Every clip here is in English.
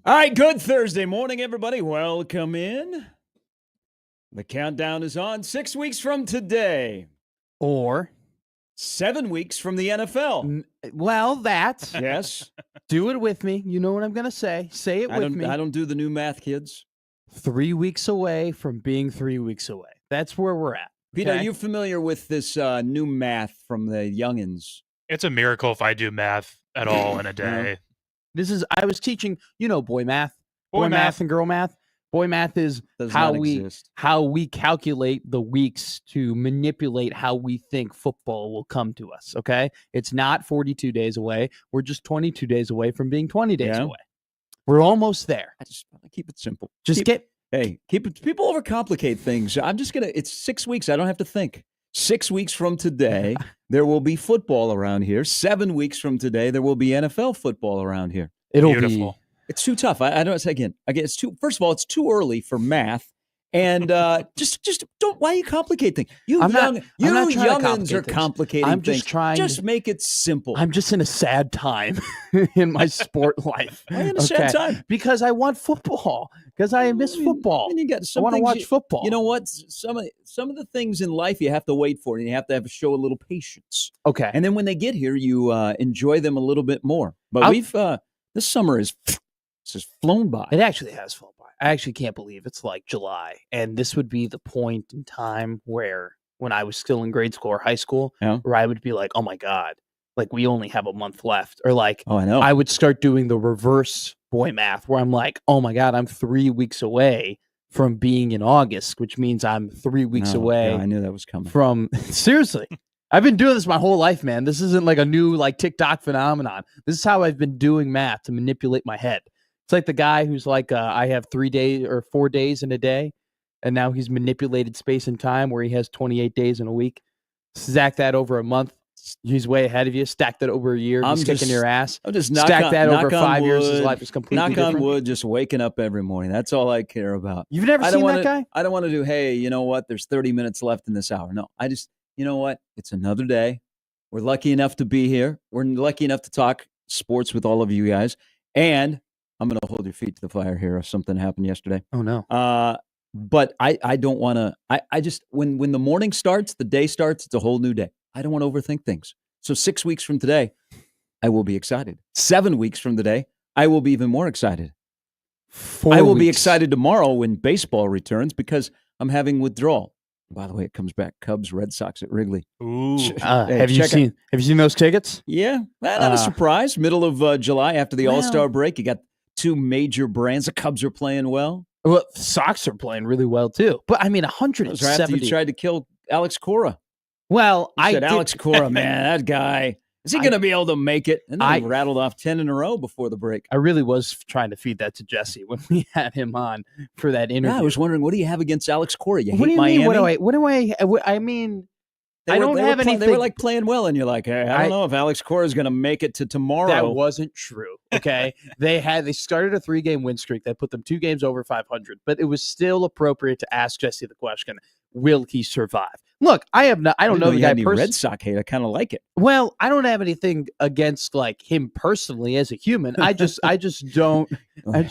All right, good Thursday morning, everybody. Welcome in. The countdown is on. 6 weeks from today, Or, 7 weeks from the NFL. well, that's Yes, do it with me. You know what I'm going to say. Say it I with me. don't do the new math, kids. 3 weeks away from being 3 weeks away. That's where we're at. Pete, are okay? you familiar with this new math from the youngins? It's a miracle if I do math at all in a day. I was teaching, boy math. Boy math. And girl math. Boy math is Does how not we exist. how we calculate the weeks to manipulate how we think football will come to us, okay? It's not 42 days away. We're just 22 days away from being 20 days Yeah. away. We're almost there. I keep it simple. Keep Keep it. People overcomplicate things. It's 6 weeks. I don't have to think. 6 weeks from today, there will be football around here. 7 weeks from today, there will be NFL football around here. It'll Beautiful. It's too tough. I don't. Again, it's too. First of all, it's too early for math, and just don't. Why you complicate things? I'm not trying to youngins complicate are things. complicating I'm just things. trying Just to- make it simple. I'm just in a sad time in my sport life. Why in a sad time? Because I want football. Because I miss football. And you got I some want to things watch football. You know what? Some of the things in life you have to wait for, and you have to show a little patience. Okay. And then when they get here, you enjoy them a little bit more. But this summer is just flown by. It actually has flown by. I actually can't believe it's like July. And this would be the point in time where, when I was still in grade school or high school, Yeah. where I would be like, oh my God, like we only have a month left. Or like, Oh, I know. I would start doing the reverse boy math where I'm like, oh my God, I'm 3 weeks away from being in August, which means I'm 3 weeks No, away yeah, I knew that was coming. from seriously. I've been doing this my whole life, man. This isn't like a new like TikTok phenomenon. This is how I've been doing math to manipulate my head. It's like the guy who's like, I have 3 days or 4 days in a day, and now he's manipulated space and time where he has 28 days in a week. Stack that over a month. He's way ahead of you. Stack that over a year. He's kicking your ass. I'm just Stack that over 5 years. His life is completely knock different. on wood. Just waking up every morning. That's all I care about. You've never I don't seen wanna, that guy? I don't want to do. Hey, you know what? There's 30 minutes left in this hour. No, you know what? It's another day. We're lucky enough to be here. We're lucky enough to talk sports with all of you guys. And I'm going to hold your feet to the fire here if something happened yesterday. Oh no. But I don't want to. I just when the morning starts, the day starts. It's a whole new day. I don't want to overthink things. So 6 weeks from today, I will be excited. 7 weeks from today, I will be even more excited. 4 I will be weeks. excited tomorrow when baseball returns because I'm having withdrawal. By the way, it comes back Cubs, Red Sox at Wrigley. Ooh. Hey, Have you check it. seen those tickets? Yeah, not a surprise. Middle of July after the well- All-Star break, you got two major brands. The Cubs are playing well. Well, the Sox are playing really well too. But I mean, That was right after 170. you tried to kill Alex Cora. Well, You I said did, Alex Cora, man, that guy. Is he going to be able to make it? And then he rattled off 10 in a row before the break. I really was trying to feed that to Jesse when we had him on for that interview. Yeah, I was wondering, what do you have against Alex Cora? You what hate do you Miami? mean? I mean, They I were- don't they were have play- They anything- were like playing well, and you're like, hey, I don't know if Alex Cora is going to make it to tomorrow. that wasn't true. Okay, they started a 3-game win streak that put them 2 games over 500, but it was still appropriate to ask Jesse the question: will he survive? Look, I don't know didn't the you guy had any personally. Red Sox hate. I kind of like it. Well, I don't have anything against like him personally as a human. I just don't. I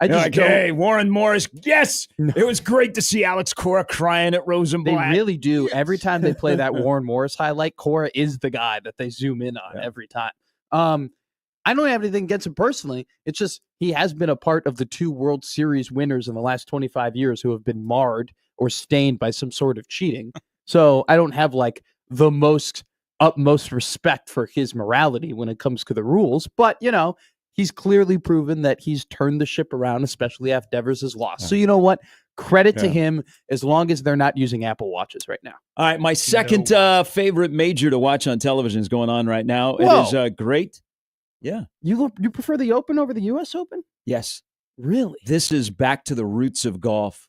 just don't. hey, Warren Morris. Yes, it was great to see Alex Cora crying at They Rosenblatt. really do. Every time they play that Warren Morris highlight, Cora is the guy that they zoom in on every time. I don't have anything against him personally. It's just he has been a part of the 2 World Series winners in the last 25 years who have been marred or stained by some sort of cheating. So I don't have like the utmost respect for his morality when it comes to the rules. But, he's clearly proven that he's turned the ship around, especially after Devers has lost. So you know what? Credit to him, as long as they're not using Apple Watches right now. All right, my second favorite major to watch on television is going on right now. Whoa. It is great. Yeah. You prefer the Open over the U.S. Open? Yes. Really? This is back to the roots of golf.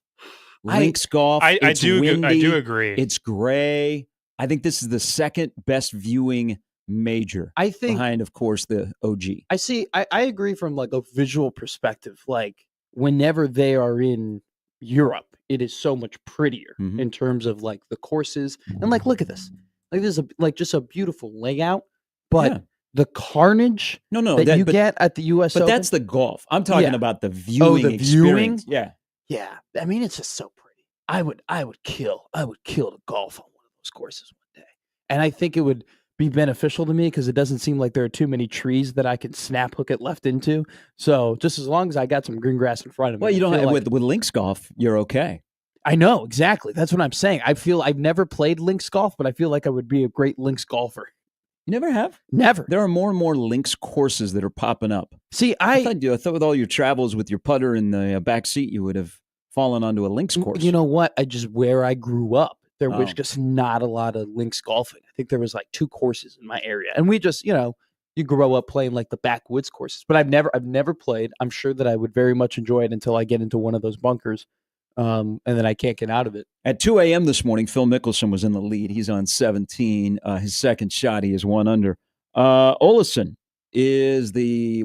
Links golf. I It's do windy, agree. It's gray. I think this is the second best viewing major. I think behind, of course, the OG. I agree from like a visual perspective. Like whenever they are in Europe, it is so much prettier Mhm. in terms of like the courses. And like, look at this. Like this is just a beautiful layout. But Yeah. the carnage No, no, that you but, get at the U.S. but Open. that's the golf. I'm talking Yeah. about the viewing the viewing? experience. Yeah. Yeah, I mean, it's just so pretty. I would kill to golf on one of those courses one day, and I think it would be beneficial to me because it doesn't seem like there are too many trees that I can snap hook it left into. So just as long as I got some green grass in front of me, Well, you don't I feel have like- with links golf, you're okay. I know exactly. That's what I'm saying. I feel I've never played links golf, but I feel like I would be a great links golfer. You never have? Never. There are more and more links courses that are popping up. See, I thought with all your travels with your putter in the back seat, you would have fallen onto a links course. You know what? Where I grew up, there was Oh. just not a lot of links golfing. I think there was like 2 courses in my area, and we just, you grow up playing like the backwoods courses. But I've never played. I'm sure that I would very much enjoy it until I get into one of those bunkers, and then I can't get out of it. At 2 a.m. this morning, Phil Mickelson was in the lead. He's on 17. His second shot, he is 1 under. Olesen is Lee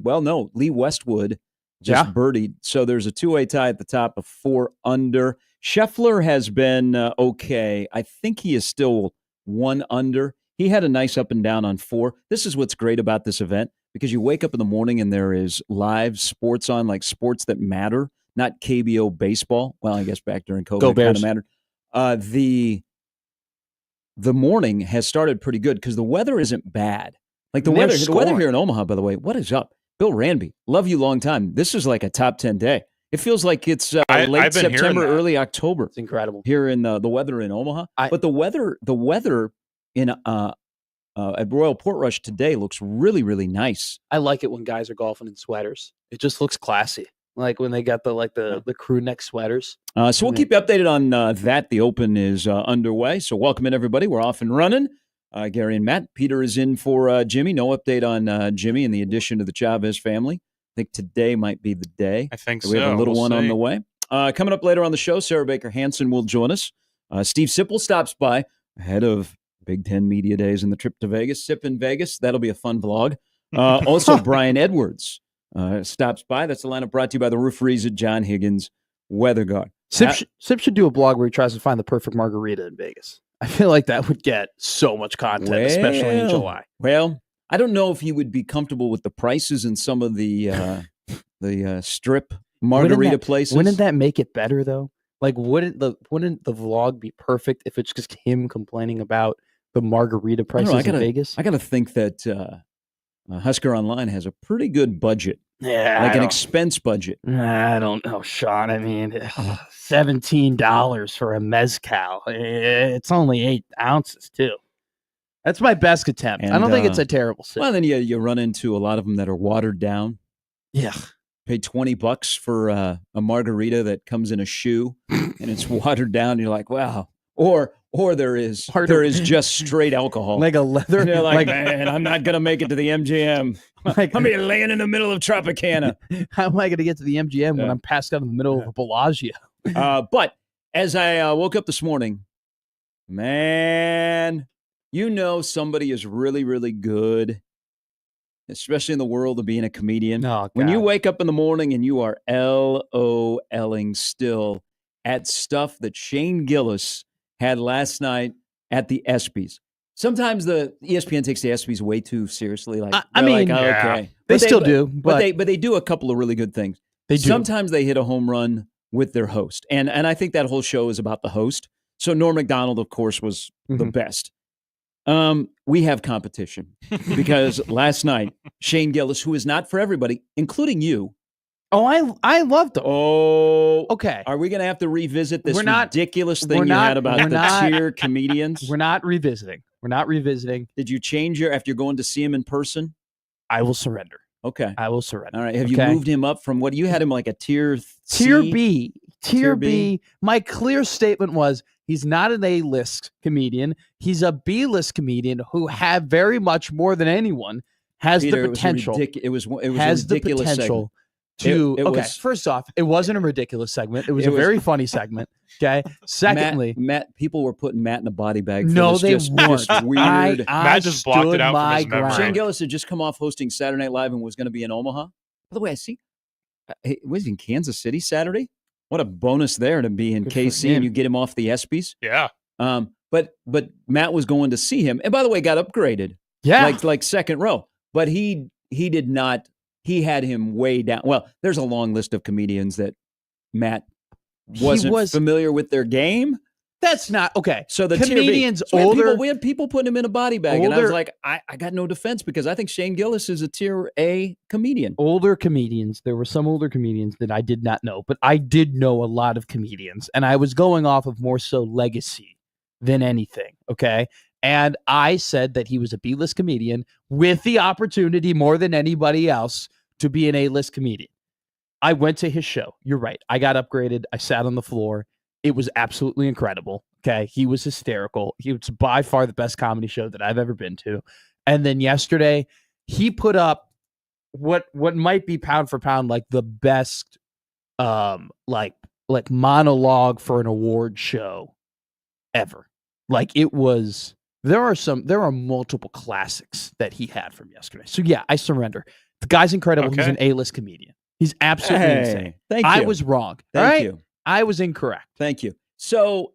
Westwood just birdied. So there's a 2-way tie at the top of 4 under. Scheffler has been okay. I think he is still 1 under. He had a nice up and down on 4. This is what's great about this event because you wake up in the morning and there is live sports on, like sports that matter, not KBO baseball. Well, I guess back during COVID, Go it kind Bears. of mattered. The morning has started pretty good because the weather isn't bad. Like the And they're weather scoring. here in Omaha, by the way, what is up? Bill Ranby, love you long time. This is like a top 10 day. It feels like it's late I've been hearing September, that. early October It's incredible. here in the weather in Omaha. But the weather in at Royal Portrush today looks really, really nice. I like it when guys are golfing in sweaters. It just looks classy. Like when they got the crew neck sweaters. So we'll keep you updated on that. The Open is underway. So welcome in, everybody. We're off and running. Gary and Matt. Peter is in for Jimmy. No update on Jimmy and the addition to the Chavez family. I think today might be the day. I think We have a so. little We'll one on see. the way. Coming up later on the show, Sarah Baker Hansen will join us. Steve Sipple stops by ahead of Big Ten Media Days and the trip to Vegas. Sip in Vegas. That'll be a fun vlog. Also, Brian Edwards stops by. That's the lineup brought to you by the Rooferees at John Higgins Weather Guard. Sip should do a blog where he tries to find the perfect margarita in Vegas. I feel like that would get so much content, especially in July. Well, I don't know if he would be comfortable with the prices in some of the strip margarita places. Wouldn't that make it better though? Like, wouldn't the vlog be perfect if it's just him complaining about the margarita prices in Vegas? I got to think that Husker Online has a pretty good budget, Yeah, like an expense budget. I don't know, Sean. I mean, $17 for a mezcal. It's only 8 ounces too. That's my best attempt. I And, don't think it's a terrible sip. Well, then you run into a lot of them that are watered down. Yeah. Pay $20 for a margarita that comes in a shoe and it's watered down. And you're like, wow. Or there is just straight alcohol. Like a leather. And you're like, man, I'm not gonna make it to the MGM. Like, I'm here laying in the middle of Tropicana. how am I going to get to the MGM when I'm passed out in the middle of a Bellagio? But as I woke up this morning, man, somebody is really, really good, especially in the world of being a comedian. Oh, When you God. wake up in the morning and you are LOLing still at stuff that Shane Gillis had last night at the ESPYs. Sometimes the ESPN takes the ESPYs way too seriously. Like, I they're mean, like, oh, yeah. okay, They But still do, but they do a couple of really good things. they do. Sometimes they hit a home run with their host, and I think that whole show is about the host. So Norm Macdonald, of course, was the Mhm. best. We have competition because last night Shane Gillis, who is not for everybody, including you. Oh, I loved them. Oh, Okay. Are we going to have to revisit this We're not- ridiculous we're thing you not- had about we're the not- cheer comedians? We're not revisiting. Did you change after you're going to see him in person? I will surrender. Okay. I will surrender. All right. Have Okay. you moved him up from what you had him like a tier Tier C? B. Tier Tier B. B. My clear statement was he's not an A-list comedian. He's a B-list comedian who very much more than anyone has Peter, the potential. It was Has a the ridiculous potential segment. to. It Okay. was- First off, it wasn't a ridiculous segment. It was It a was- very funny segment. Okay. Secondly, Matt, people were putting Matt in a body bag. For no, this they just weren't. weird. Matt just blocked it stood out from my his memory. ground. Shane Gillis had just come off hosting Saturday Night Live and was going to be in Omaha. By the way, I see. Was he in Kansas City Saturday? What a bonus there to be in Good for KC him. and you get him off the ESPYs. Yeah. But Matt was going to see him, and by the way, got upgraded. Yeah. like second row. but he did not. He had him way down. Well, there's a long list of comedians that Matt wasn't familiar with their game. That's not okay. So the comedians tier B. So older. We had people putting him in a body bag, and I was like, I got no defense because I think Shane Gillis is a tier A comedian. Older comedians. There were some older comedians that I did not know, but I did know a lot of comedians, and I was going off of more so legacy than anything. Okay. And I said that he was a B-list comedian with the opportunity more than anybody else to be an A-list comedian. I went to his show. You're right. I got upgraded. I sat on the floor. It was absolutely incredible. Okay. He was hysterical. He was by far the best comedy show that I've ever been to. And then yesterday, he put up what might be pound for pound like the best like monologue for an award show ever. Like it was, there are multiple classics that he had from yesterday. So yeah, I surrender. The guy's incredible. Okay. He's an A-list comedian. He's absolutely insane. Thank you. I was wrong. Thank you. I was incorrect. Thank you. So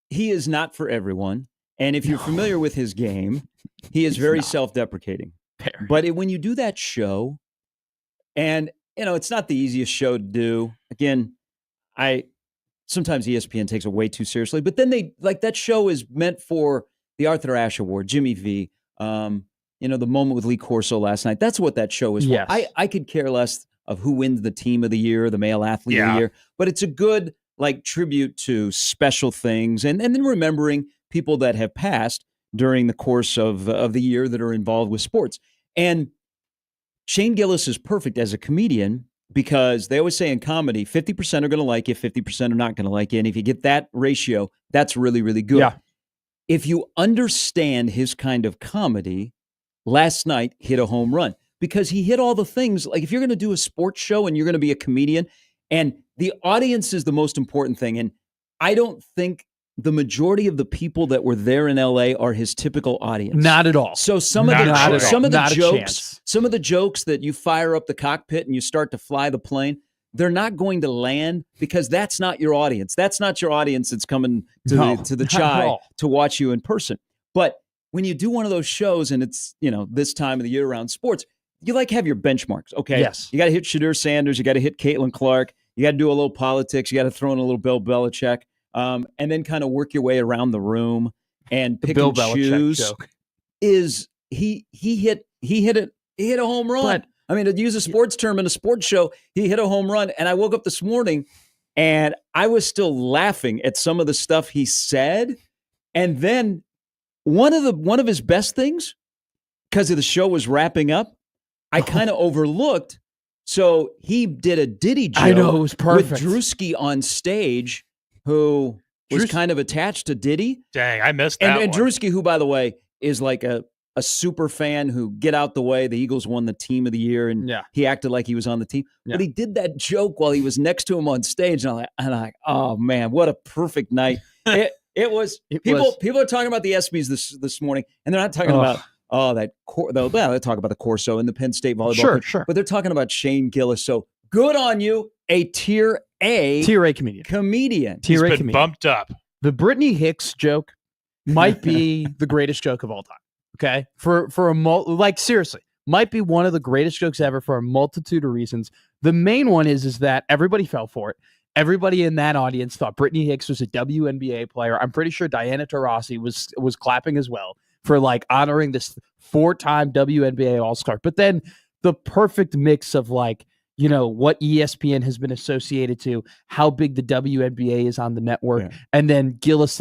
he is not for everyone. And if you're familiar with his game, he is very self-deprecating. Very. But when you do that show, and it's not the easiest show to do. Again, sometimes ESPN takes it way too seriously. But then that show is meant for the Arthur Ashe Award, Jimmy V, the moment with Lee Corso last night. That's what that show is Yes. for. I could care less of who wins the team of the year, the male athlete of the year, but it's a good tribute to special things and then remembering people that have passed during the course of the year that are involved with sports. And Shane Gillis is perfect as a comedian because they always say in comedy, 50% are going to like you, 50% are not going to like you. And if you get that ratio, that's really, really good. Yeah. If you understand his kind of comedy, last night hit a home run. Because he hit all the things, like if you're going to do a sports show and you're going to be a comedian, and the audience is the most important thing. And I don't think the majority of the people that were there in LA are his typical audience. Not at all. So some of the jokes that you fire up the cockpit and you start to fly the plane, they're not going to land because that's not your audience. That's not your audience that's coming to the Chai to watch you in person. But when you do one of those shows and it's, this time of the year around sports, you have your benchmarks, okay? Yes. You got to hit Shadur Sanders. You got to hit Caitlin Clark. You got to do a little politics. You got to throw in a little Bill Belichick, and then kind of work your way around the room and pick and choose. Joke. He hit a home run. But, I mean, to use a sports term in a sports show, he hit a home run. And I woke up this morning and I was still laughing at some of the stuff he said. And then one of his best things, because the show was wrapping up, I kind of overlooked. So he did a Diddy joke. I know, it was perfect. With Drewski on stage, who was kind of attached to Diddy. Dang, I missed that And one. Drewski, who, by the way, is like a super fan who, get out the way, the Eagles won the team of the year, and he acted like he was on the team. Yeah. But he did that joke while he was next to him on stage, and I'm like, oh, man, what a perfect night. It was. People are talking about the ESPYs this morning, and they're not talking about they talk about the Corso and the Penn State volleyball. Sure. But they're talking about Shane Gillis. So good on you, a tier A comedian. He's been bumped up. The Brittany Hicks joke might be the greatest joke of all time. Okay, seriously, might be one of the greatest jokes ever for a multitude of reasons. The main one is that everybody fell for it. Everybody in that audience thought Brittany Hicks was a WNBA player. I'm pretty sure Diana Taurasi was clapping as well for honoring this 4-time WNBA All-Star. But then the perfect mix of what ESPN has been associated to, how big the WNBA is on the network, and then Gillis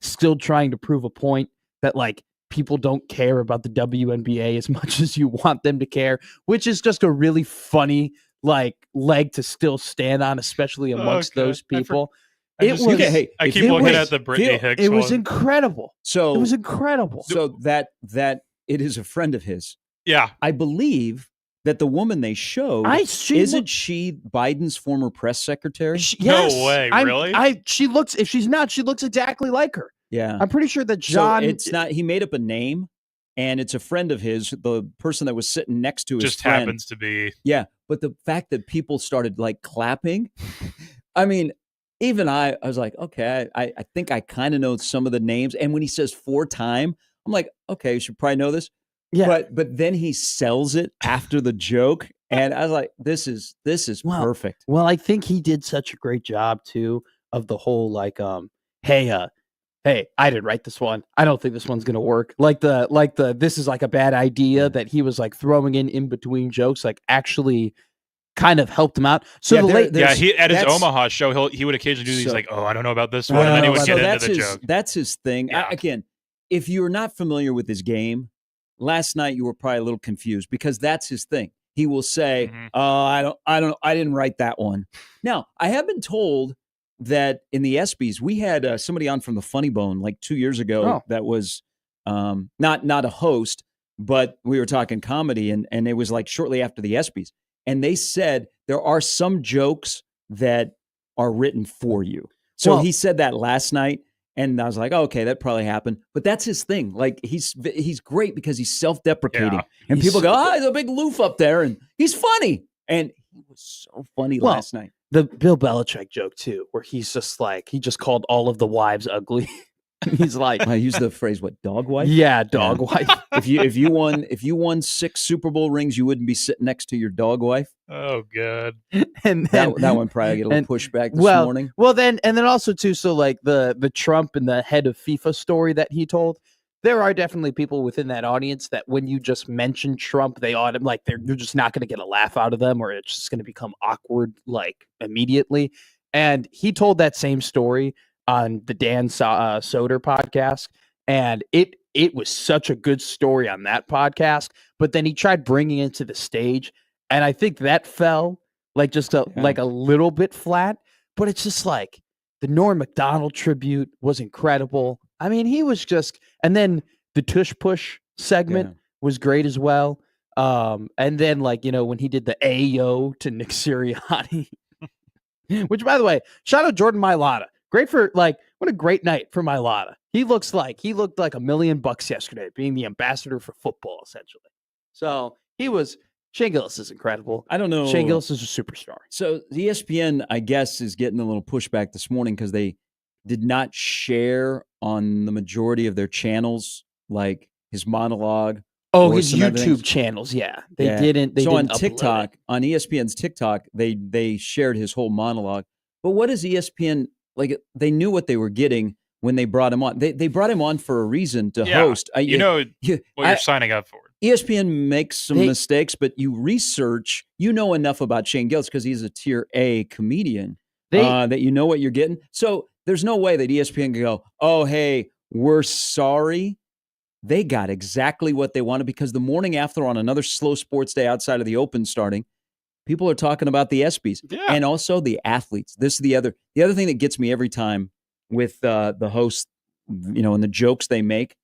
still trying to prove a point that people don't care about the WNBA as much as you want them to care, which is just a really funny leg to still stand on, especially amongst those people. I keep looking at the Brittany Hicks. It was incredible. So it was incredible. So that it is a friend of his. Yeah, I believe that the woman they showed isn't she Biden's former press secretary? No way, really? She looks. If she's not, she looks exactly like her. Yeah, I'm pretty sure that John. So it's not. He made up a name, and it's a friend of his. The person that was sitting next to his just friend happens to be. Yeah, but the fact that people started clapping, I mean. Even I was like, okay, I think I kind of know some of the names. And when he says 4-time, I'm like, okay, you should probably know this. Yeah. But then he sells it after the joke, and I was like, this is perfect. Well, I think he did such a great job too of the whole like hey, hey, I didn't write this one. I don't think this one's gonna work. Like the this is like a bad idea that he was like throwing in between jokes, like actually kind of helped him out. So he at his Omaha show, he would occasionally do these like, oh, I don't know about this one, and then he would get into the joke. That's his thing. Yeah. Again, if you're not familiar with his game, last night you were probably a little confused because that's his thing. He will say, I didn't write that one. Now, I have been told that in the ESPYs, we had somebody on from the Funny Bone like 2 years ago that was not a host, but we were talking comedy, and it was like shortly after the ESPYs. And they said there are some jokes that are written for you. So he said that last night, and I was like, oh, okay, that probably happened. But that's his thing. Like he's great because he's self-deprecating, and people go, oh, he's a big loof up there, and he's funny. And he was so funny last night. The Bill Belichick joke too, where he's just like he just called all of the wives ugly. He's like, I use the phrase, what, dog wife? Yeah, dog wife. If you won 6 Super Bowl rings, you wouldn't be sitting next to your dog wife. Oh, God. And then, that one probably get a little pushback this morning. Well, then also too, so like the Trump and the head of FIFA story that he told, there are definitely people within that audience that when you just mention Trump, they ought to like they're just not going to get a laugh out of them, or it's just going to become awkward like immediately. And he told that same story on the Dan Soder podcast, and it was such a good story on that podcast. But then he tried bringing it to the stage, and I think that fell like just like a little bit flat. But it's just like the Norm Macdonald tribute was incredible. I mean, he was just, and then the tush push segment was great as well. And then like when he did the Ayo to Nick Sirianni, which by the way, shout out Jordan Mailata. Great for what a great night for Mailata. He looked like $1 million yesterday, being the ambassador for football, essentially. So Shane Gillis is incredible. I don't know. Shane Gillis is a superstar. So the ESPN, I guess, is getting a little pushback this morning because they did not share on the majority of their channels, like his monologue. Oh, his YouTube channels, They didn't. So on TikTok, on ESPN's TikTok, they shared his whole monologue. But what is ESPN? Like, they knew what they were getting when they brought him on. They brought him on for a reason to host. What you're signing up for. ESPN makes some mistakes, but you research, enough about Shane Gillis because he's a tier A comedian that you know what you're getting. So there's no way that ESPN can go, oh, hey, we're sorry. They got exactly what they wanted because the morning after on another slow sports day outside of the Open starting, people are talking about the ESPYs and also the athletes. This is the other thing that gets me every time with the hosts, and the jokes they make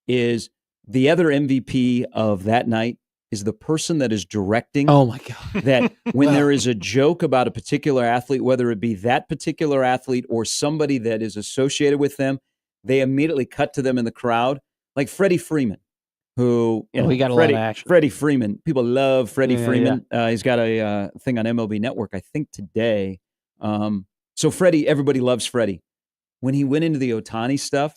is the other MVP of that night is the person that is directing. Oh my God. That when there is a joke about a particular athlete, whether it be that particular athlete or somebody that is associated with them, they immediately cut to them in the crowd. Like Freddie Freeman, who he got a lot of action. Freddie Freeman, people love Freddie Freeman. Yeah. He's got a thing on MLB Network, I think today. So Freddie, everybody loves Freddie. When he went into the Ohtani stuff,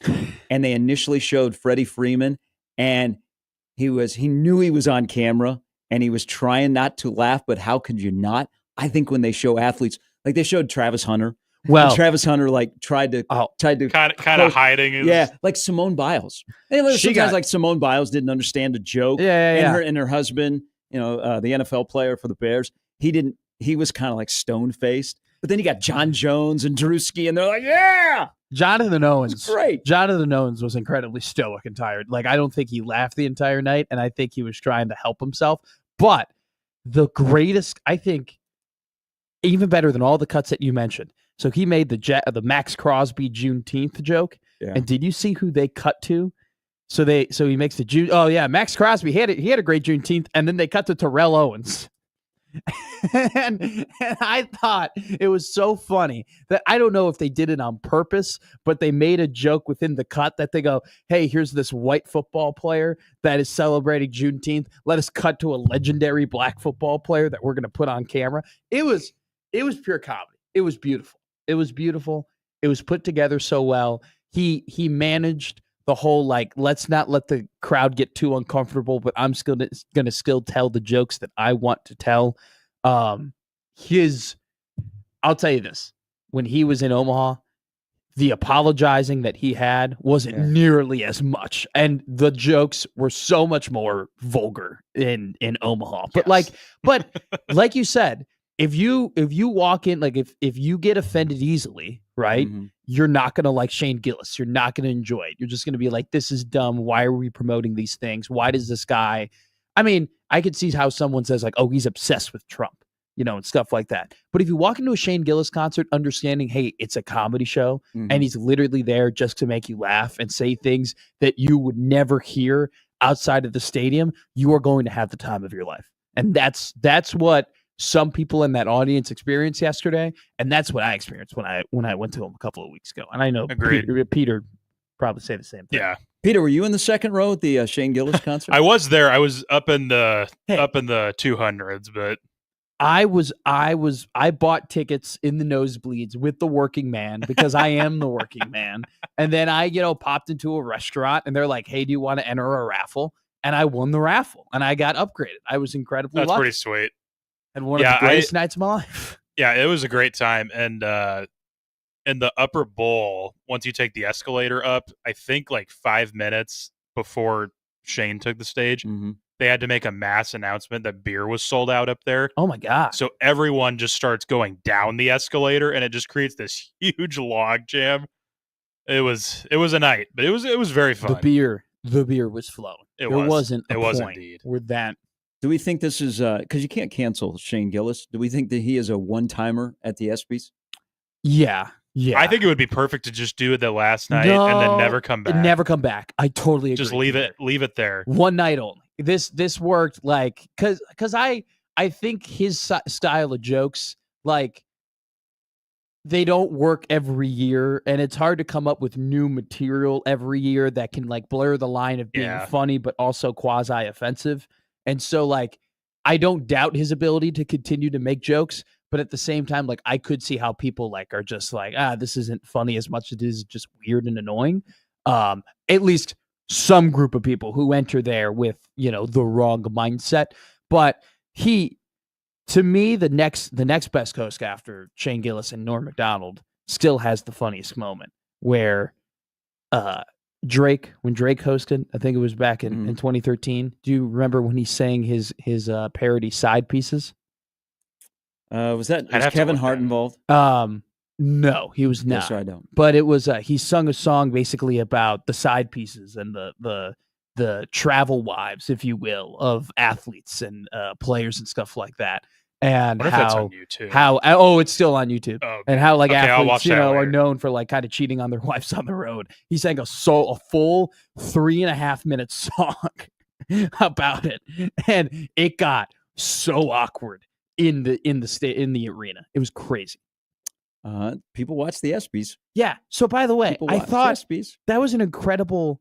and they initially showed Freddie Freeman, and he knew he was on camera, and he was trying not to laugh, but how could you not? I think when they show athletes, like they showed Travis Hunter. Well, Travis Hunter tried to kind of hiding his... like Simone Biles. And sometimes like Simone Biles didn't understand a joke. And her husband, the NFL player for the Bears, he was kind of like stone faced. But then you got John Jones and Drewski, and they're like, yeah. Jonathan Owens, great. Jonathan Owens was incredibly stoic and tired. Like I don't think he laughed the entire night, and I think he was trying to help himself. But the greatest, I think, even better than all the cuts that you mentioned. So he made the Max Crosby Juneteenth joke, and did you see who they cut to? So he makes the June. Oh yeah, Max Crosby. He had a great Juneteenth, and then they cut to Terrell Owens, and I thought it was so funny that I don't know if they did it on purpose, but they made a joke within the cut that they go, "Hey, here's this white football player that is celebrating Juneteenth. Let us cut to a legendary black football player that we're going to put on camera." It was pure comedy. It was beautiful. It was beautiful. It was put together so well. He managed the whole like, let's not let the crowd get too uncomfortable, but I'm still going to still tell the jokes that I want to tell. I'll tell you this, when he was in Omaha, the apologizing that he had wasn't nearly as much, and the jokes were so much more vulgar in Omaha. But like you said, if you walk in, like if you get offended easily, right, you're not going to like Shane Gillis. You're not going to enjoy it. You're just going to be like, this is dumb. Why are we promoting these things? Why does this guy? I mean, I could see how someone says like, oh, he's obsessed with Trump, and stuff like that. But if you walk into a Shane Gillis concert understanding, hey, it's a comedy show, and he's literally there just to make you laugh and say things that you would never hear outside of the stadium, you are going to have the time of your life. And that's what some people in that audience experienced yesterday, and that's what I experienced when I went to him a couple of weeks ago. And I know Peter probably say the same thing. Yeah. Peter, were you in the second row at the Shane Gillis concert? I was there. I was up in the 200s, but I bought tickets in the nosebleeds with the working man because I am the working man. And then I, popped into a restaurant and they're like, hey, do you want to enter a raffle? And I won the raffle and I got upgraded. I was incredibly lucky. That's pretty sweet. And one of the greatest nights of my life. Yeah, it was a great time. And in the upper bowl, once you take the escalator up, I think like 5 minutes before Shane took the stage, they had to make a mass announcement that beer was sold out up there. Oh my God. So everyone just starts going down the escalator and it just creates this huge log jam. It was a night, but it was very fun. The beer was flowing. There wasn't a point indeed. where that. Do we think this is because you can't cancel Shane Gillis? Do we think that he is a one-timer at the ESPYs? Yeah. I think it would be perfect to just do it the last night and then never come back. Never come back. I totally agree. Just leave it there. One night only. This worked like because I think his style of jokes, like, they don't work every year, and it's hard to come up with new material every year that can like blur the line of being funny but also quasi offensive. And so like I don't doubt his ability to continue to make jokes, but at the same time, like, I could see how people like are just like, this isn't funny as much as it is just weird and annoying. At least some group of people who enter there with, the wrong mindset. But to me, the next best host after Shane Gillis and Norm Macdonald still has the funniest moment where when Drake hosted, I think it was back in 2013. Do you remember when he sang his parody Side Pieces? Was Kevin Hart involved? No, he was not. Yes, I don't. But it was he sung a song basically about the side pieces and the travel wives, if you will, of athletes and players and stuff like that. And what if that's on YouTube? It's still on YouTube. Oh, okay. And how like athletes, are known for like kind of cheating on their wives on the road. He sang a full 3.5 minute song about it, and it got so awkward in the arena. It was crazy. People watch the ESPYs. Yeah. So by the way, I thought ESPYs. That was an incredible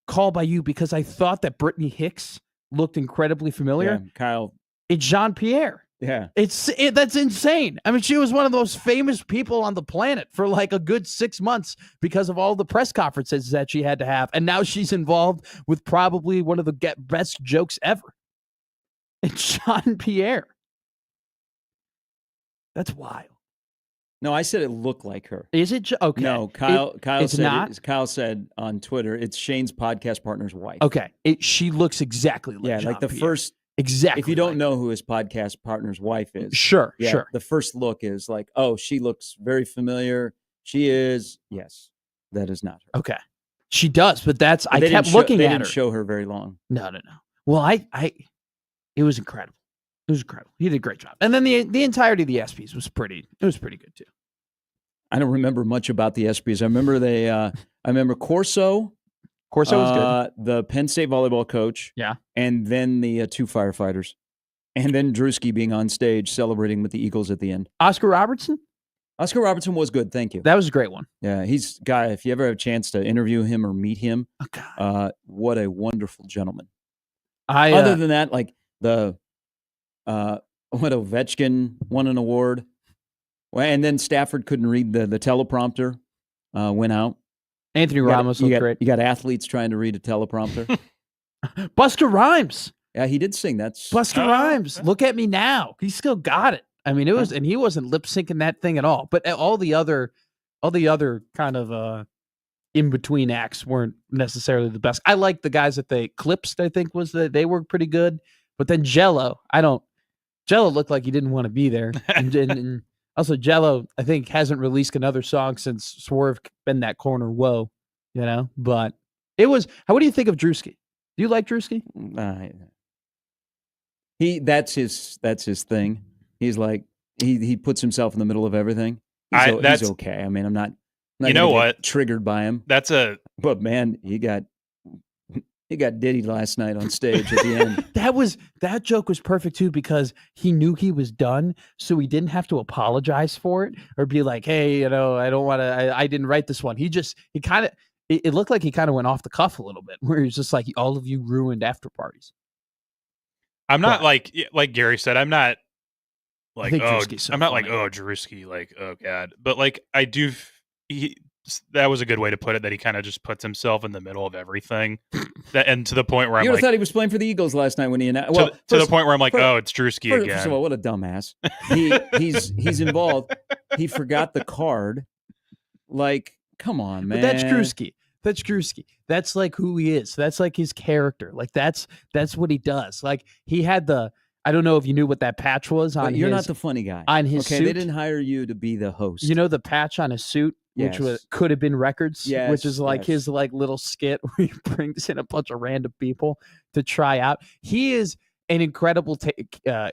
call by you because I thought that Brittany Hicks looked incredibly familiar. Yeah, Kyle. It's Jean-Pierre. Yeah. That's insane. I mean, she was one of those famous people on the planet for like a good 6 months because of all the press conferences that she had to have. And now she's involved with probably one of the best jokes ever. It's Jean-Pierre. That's wild. No, I said it looked like her. Is it? Okay. No, Kyle said not? Kyle said on Twitter, it's Shane's podcast partner's wife. Okay. She looks exactly like like the first. Exactly. If you don't know who his podcast partner's wife is. Sure. The first look is like, oh, she looks very familiar. She is. Yes, that is not her. Okay. She does, but I kept looking at her. They didn't show her very long. No. Well, it was incredible. It was incredible. He did a great job. And then the entirety of the ESPYs was pretty good too. I don't remember much about the ESPYs. I remember Corso. Corso was good. The Penn State volleyball coach. Yeah. And then the 2 firefighters. And then Drewski being on stage celebrating with the Eagles at the end. Oscar Robertson? Oscar Robertson was good. Thank you. That was a great one. Yeah. He's guy, if you ever have a chance to interview him or meet him, what a wonderful gentleman. Other than that, like when Ovechkin won an award, and then Stafford couldn't read the teleprompter, went out. Anthony Ramos looked great. You got athletes trying to read a teleprompter. Busta Rhymes. Yeah, he did sing. That's Busta Rhymes. Look at me now. He still got it. I mean, it was, and he wasn't lip syncing that thing at all. But all the other kind of in between acts weren't necessarily the best. I like the guys that they clipsed. I think they were pretty good. But then Jello, Jello looked like he didn't want to be there. And also Jello, I think, hasn't released another song since Swerve been that corner. Whoa, But it was. What do you think of Drewski? Do you like Drewski? That's his thing. He's like he puts himself in the middle of everything. He's okay. I mean, I'm not you know what? Triggered by him. But man, he got diddied last night on stage at the end. That joke was perfect too, because he knew he was done, so he didn't have to apologize for it or be like, hey, I don't want to. I didn't write this one. It looked like he kind of went off the cuff a little bit, where he's just like, all of you ruined after parties. I'm not like Gary said, I'm not like, I'm not like, Drewski, like, oh God. But like, I do, that was a good way to put it, that he kind of just puts himself in the middle of everying. And to the point where I thought he was playing for the Eagles last night when he announced. Well, to the point where I'm like, it's Drewski again. First of all, what a dumbass. He's involved. He forgot the card. Like, come on, man. But that's Drewski. That's like who he is. That's like his character. Like that's what he does. Like he had I don't know if you knew what that patch was on. But you're not the funny guy on his suit. They didn't hire you to be the host. The patch on his suit, which could have been records, which is like his like little skit where he brings in a bunch of random people to try out. He is an incredible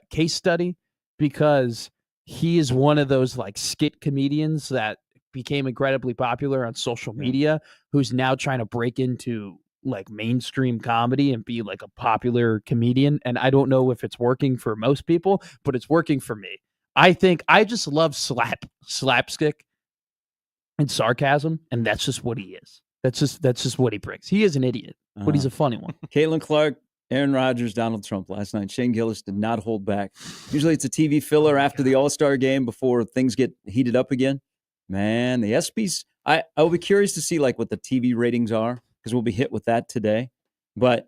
case study, because he is one of those like skit comedians that became incredibly popular on social media, who's now trying to break into like mainstream comedy and be like a popular comedian. And I don't know if it's working for most people, but it's working for me. I think I just love slapstick and sarcasm, and that's just what he is. That's just what he brings. He is an idiot, but he's a funny one. Caitlin Clark, Aaron Rodgers, Donald Trump last night. Shane Gillis did not hold back. Usually it's a TV filler after the All-Star game before things get heated up again. Man, the ESPYs, I'll be curious to see like what the TV ratings are, because we'll be hit with that today. But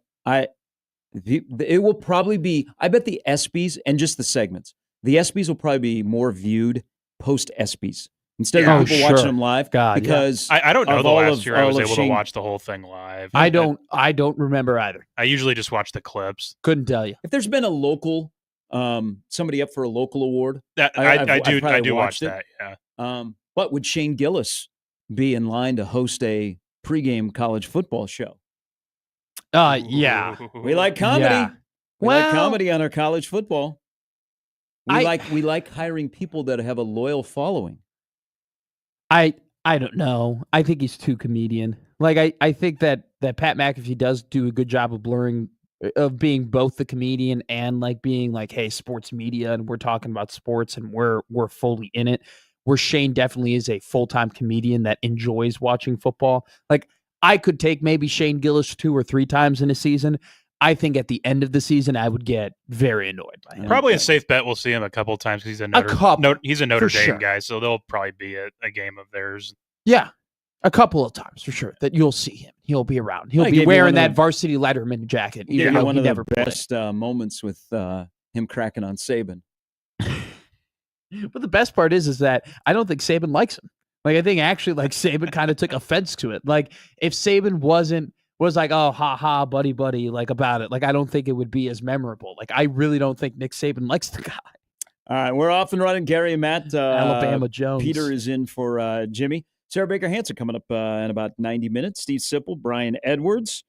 it will probably be, I bet the ESPYs and just the segments, the ESPYs will probably be more viewed post ESPYs instead of people watching them live. Because I don't know the last year I was able to watch the whole thing live. I don't remember either. I usually just watch the clips. Couldn't tell you. If there's been a local, somebody up for a local award, I do watch that. Yeah. But would Shane Gillis be in line to host a pregame college football show? Yeah. We like comedy. Yeah. We like comedy on our college football. We like hiring people that have a loyal following. I don't know. I think he's too comedian. Like I think that Pat McAfee does do a good job of being both the comedian and like being like, hey, sports media, and we're talking about sports and we're fully in it. Where Shane definitely is a full-time comedian that enjoys watching football. Like, I could take maybe Shane Gillis 2 or 3 times in a season. I think at the end of the season, I would get very annoyed by him. Probably a safe bet we'll see him a couple times, because he's a Notre Dame guy, so there'll probably be a game of theirs. Yeah, a couple of times for sure that you'll see him. He'll be around. He'll be wearing that varsity Letterman jacket. Even though one he of never the best moments with him cracking on Saban. But the best part is that I don't think Saban likes him. Like, I think actually, like, Saban kind of took offense to it. Like, if Saban was like, oh, ha ha, buddy, like, about it, like, I don't think it would be as memorable. Like, I really don't think Nick Saban likes the guy. All right, we're off and running. Gary and Matt. Alabama Jones. Peter is in for Jimmy. Sarah Baker Hansen coming up in about 90 minutes. Steve Sipple, Brian Edwards.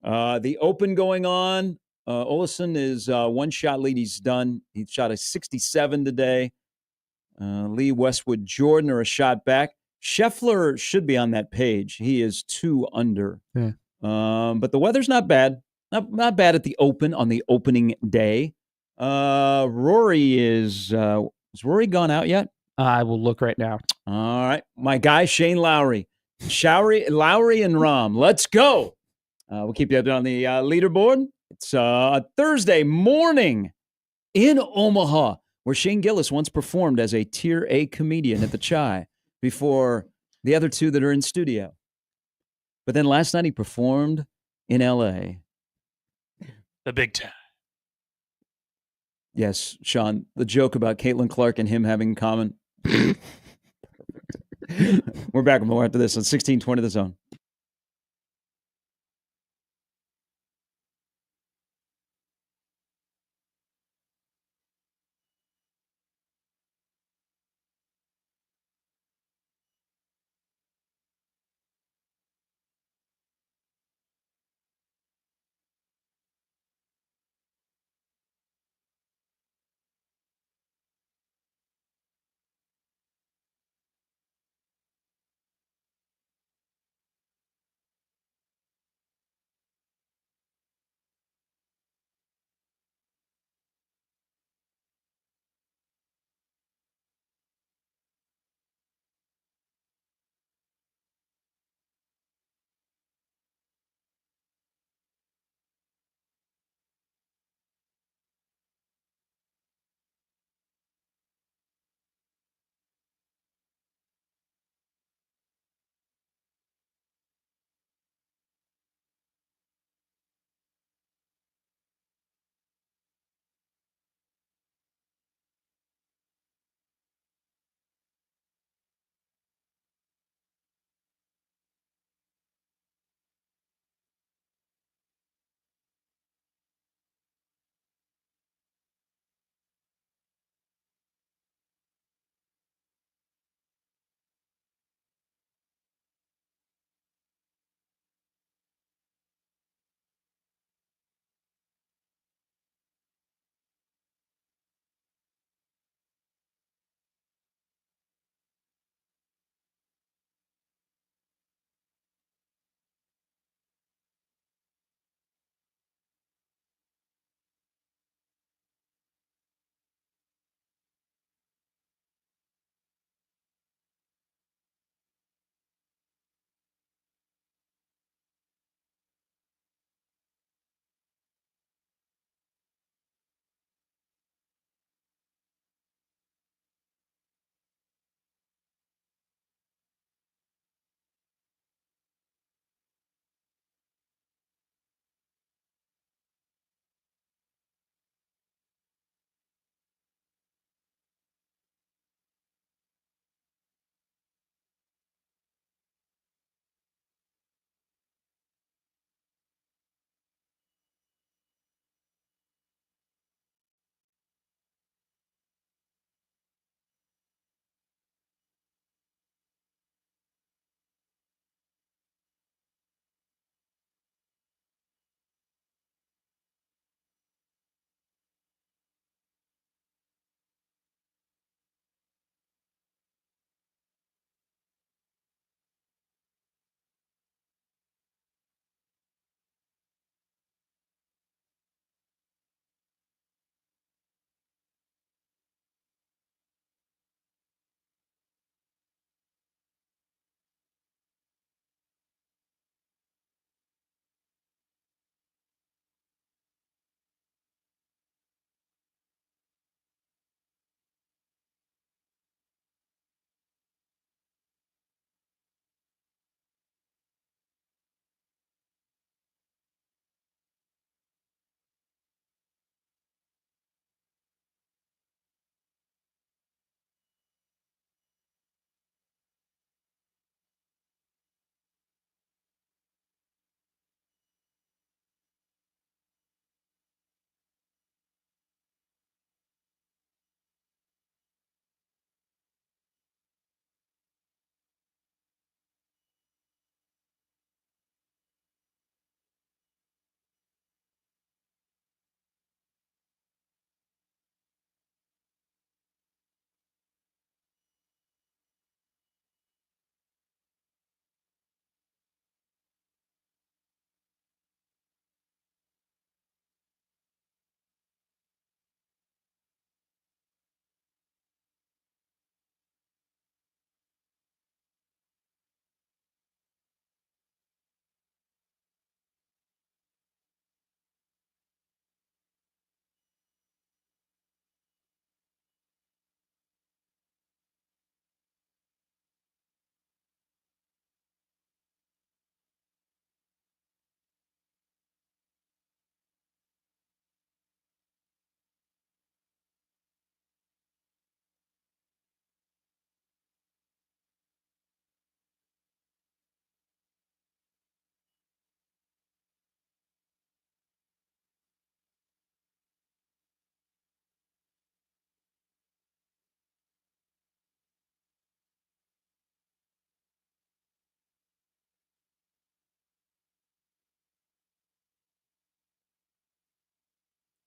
The Open going on. Olesen is one shot lead. He's done. He shot a 67 today. Lee, Westwood, Jordan are a shot back. Scheffler should be on that page. He is 2 under. Yeah. But the weather's not bad. Not bad at the Open on the opening day. Rory is Rory gone out yet? I will look right now. All right. My guy, Shane Lowry. Lowry and Rahm. Let's go. We'll keep you up on the leaderboard. It's a Thursday morning in Omaha, where Shane Gillis once performed as a Tier A comedian at the Chai before the other 2 that are in studio. But then last night he performed in L.A. The big time. Yes, Sean, the joke about Caitlin Clark and him having in common. We're back with more after this on 1620 The Zone.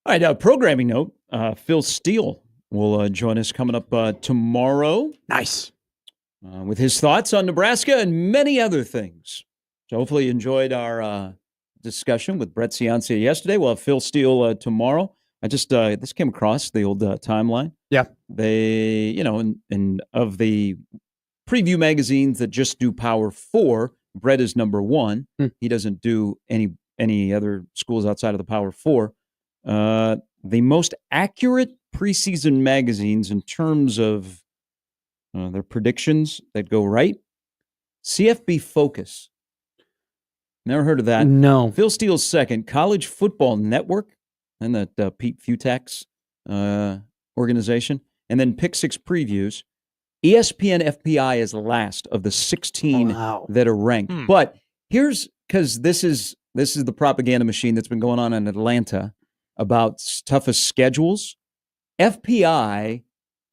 All right, programming note, Phil Steele will join us coming up tomorrow. Nice. With his thoughts on Nebraska and many other things. So hopefully you enjoyed our discussion with Brett Ciancia yesterday. We'll have Phil Steele tomorrow. I just this came across the old timeline. Yeah. They, and of the preview magazines that just do Power 4, Brett is number 1. He doesn't do any other schools outside of the Power 4. The most accurate preseason magazines in terms of their predictions that go right. CFB Focus. Never heard of that. No. Phil Steele's second. College Football Network, and that Pete Futak's organization. And then Pick 6 Previews. ESPN FPI is last of the 16 that are ranked. But here's, because this is the propaganda machine that's been going on in Atlanta about toughest schedules. FPI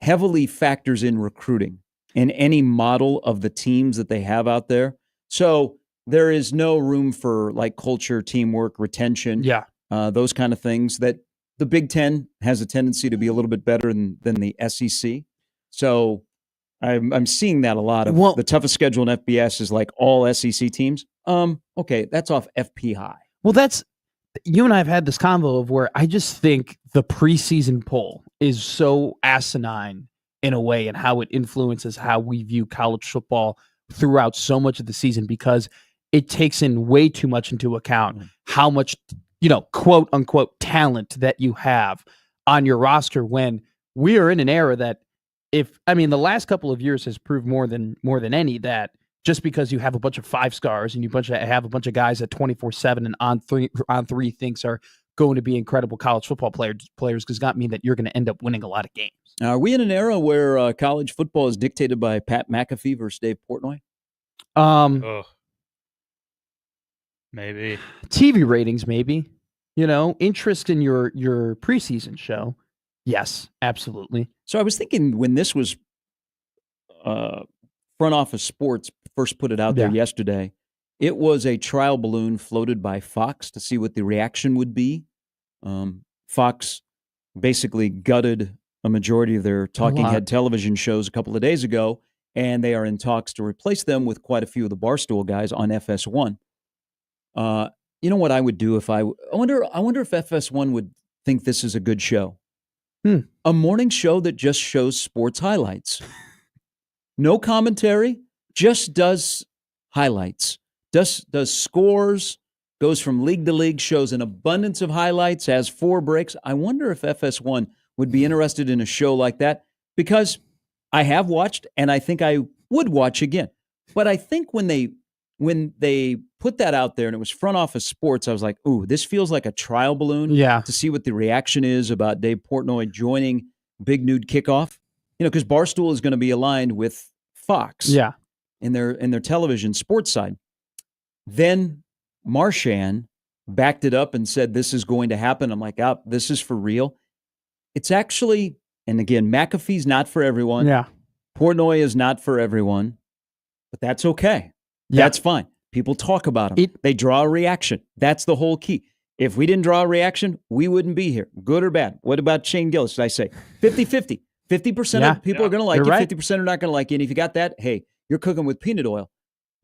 heavily factors in recruiting in any model of the teams that they have out there. So there is no room for like culture, teamwork, retention, those kind of things that the Big Ten has a tendency to be a little bit better than the SEC. So I'm seeing that a lot of the toughest schedule in FBS is like all SEC teams. Okay, that's off FPI. Well, you and I have had this convo of where I just think the preseason poll is so asinine in a way and how it influences how we view college football throughout so much of the season, because it takes in way too much into account how much, quote unquote talent that you have on your roster, when we are in an era that the last couple of years has proved more than any that just because you have a bunch of 5-stars and you have a bunch of guys at 24/7 and on three thinks are going to be incredible college football players does not mean that you're going to end up winning a lot of games. Are we in an era where college football is dictated by Pat McAfee versus Dave Portnoy? Maybe. TV ratings, maybe. Interest in your preseason show. Yes, absolutely. So I was thinking when this was Front Office Sports first put it out there yesterday, it was a trial balloon floated by Fox to see what the reaction would be. Fox basically gutted a majority of their talking head television shows a couple of days ago, and they are in talks to replace them with quite a few of the Barstool guys on FS1. You know what I would do if I wonder if FS1 would think this is a good show. A morning show that just shows sports highlights. No commentary, just does highlights. Does scores, goes from league to league, shows an abundance of highlights, has 4 breaks. I wonder if FS1 would be interested in a show like that, because I have watched and I think I would watch again. But I think when they put that out there and it was Front Office Sports, I was like, ooh, this feels like a trial balloon to see what the reaction is about Dave Portnoy joining Big Nude Kickoff. Because Barstool is going to be aligned with Fox in their television sports side. Then Marchand backed it up and said this is going to happen. I'm like, this is for real. It's actually, and again, McAfee's not for everyone. Portnoy is not for everyone, but that's okay. That's fine. People talk about them. They draw a reaction. That's the whole key. If we didn't draw a reaction, we wouldn't be here, good or bad. What about Shane Gillis? Did I say 50-50? 50% of people are going to like you, right. 50% are not going to like you. And if you got that, hey, you're cooking with peanut oil.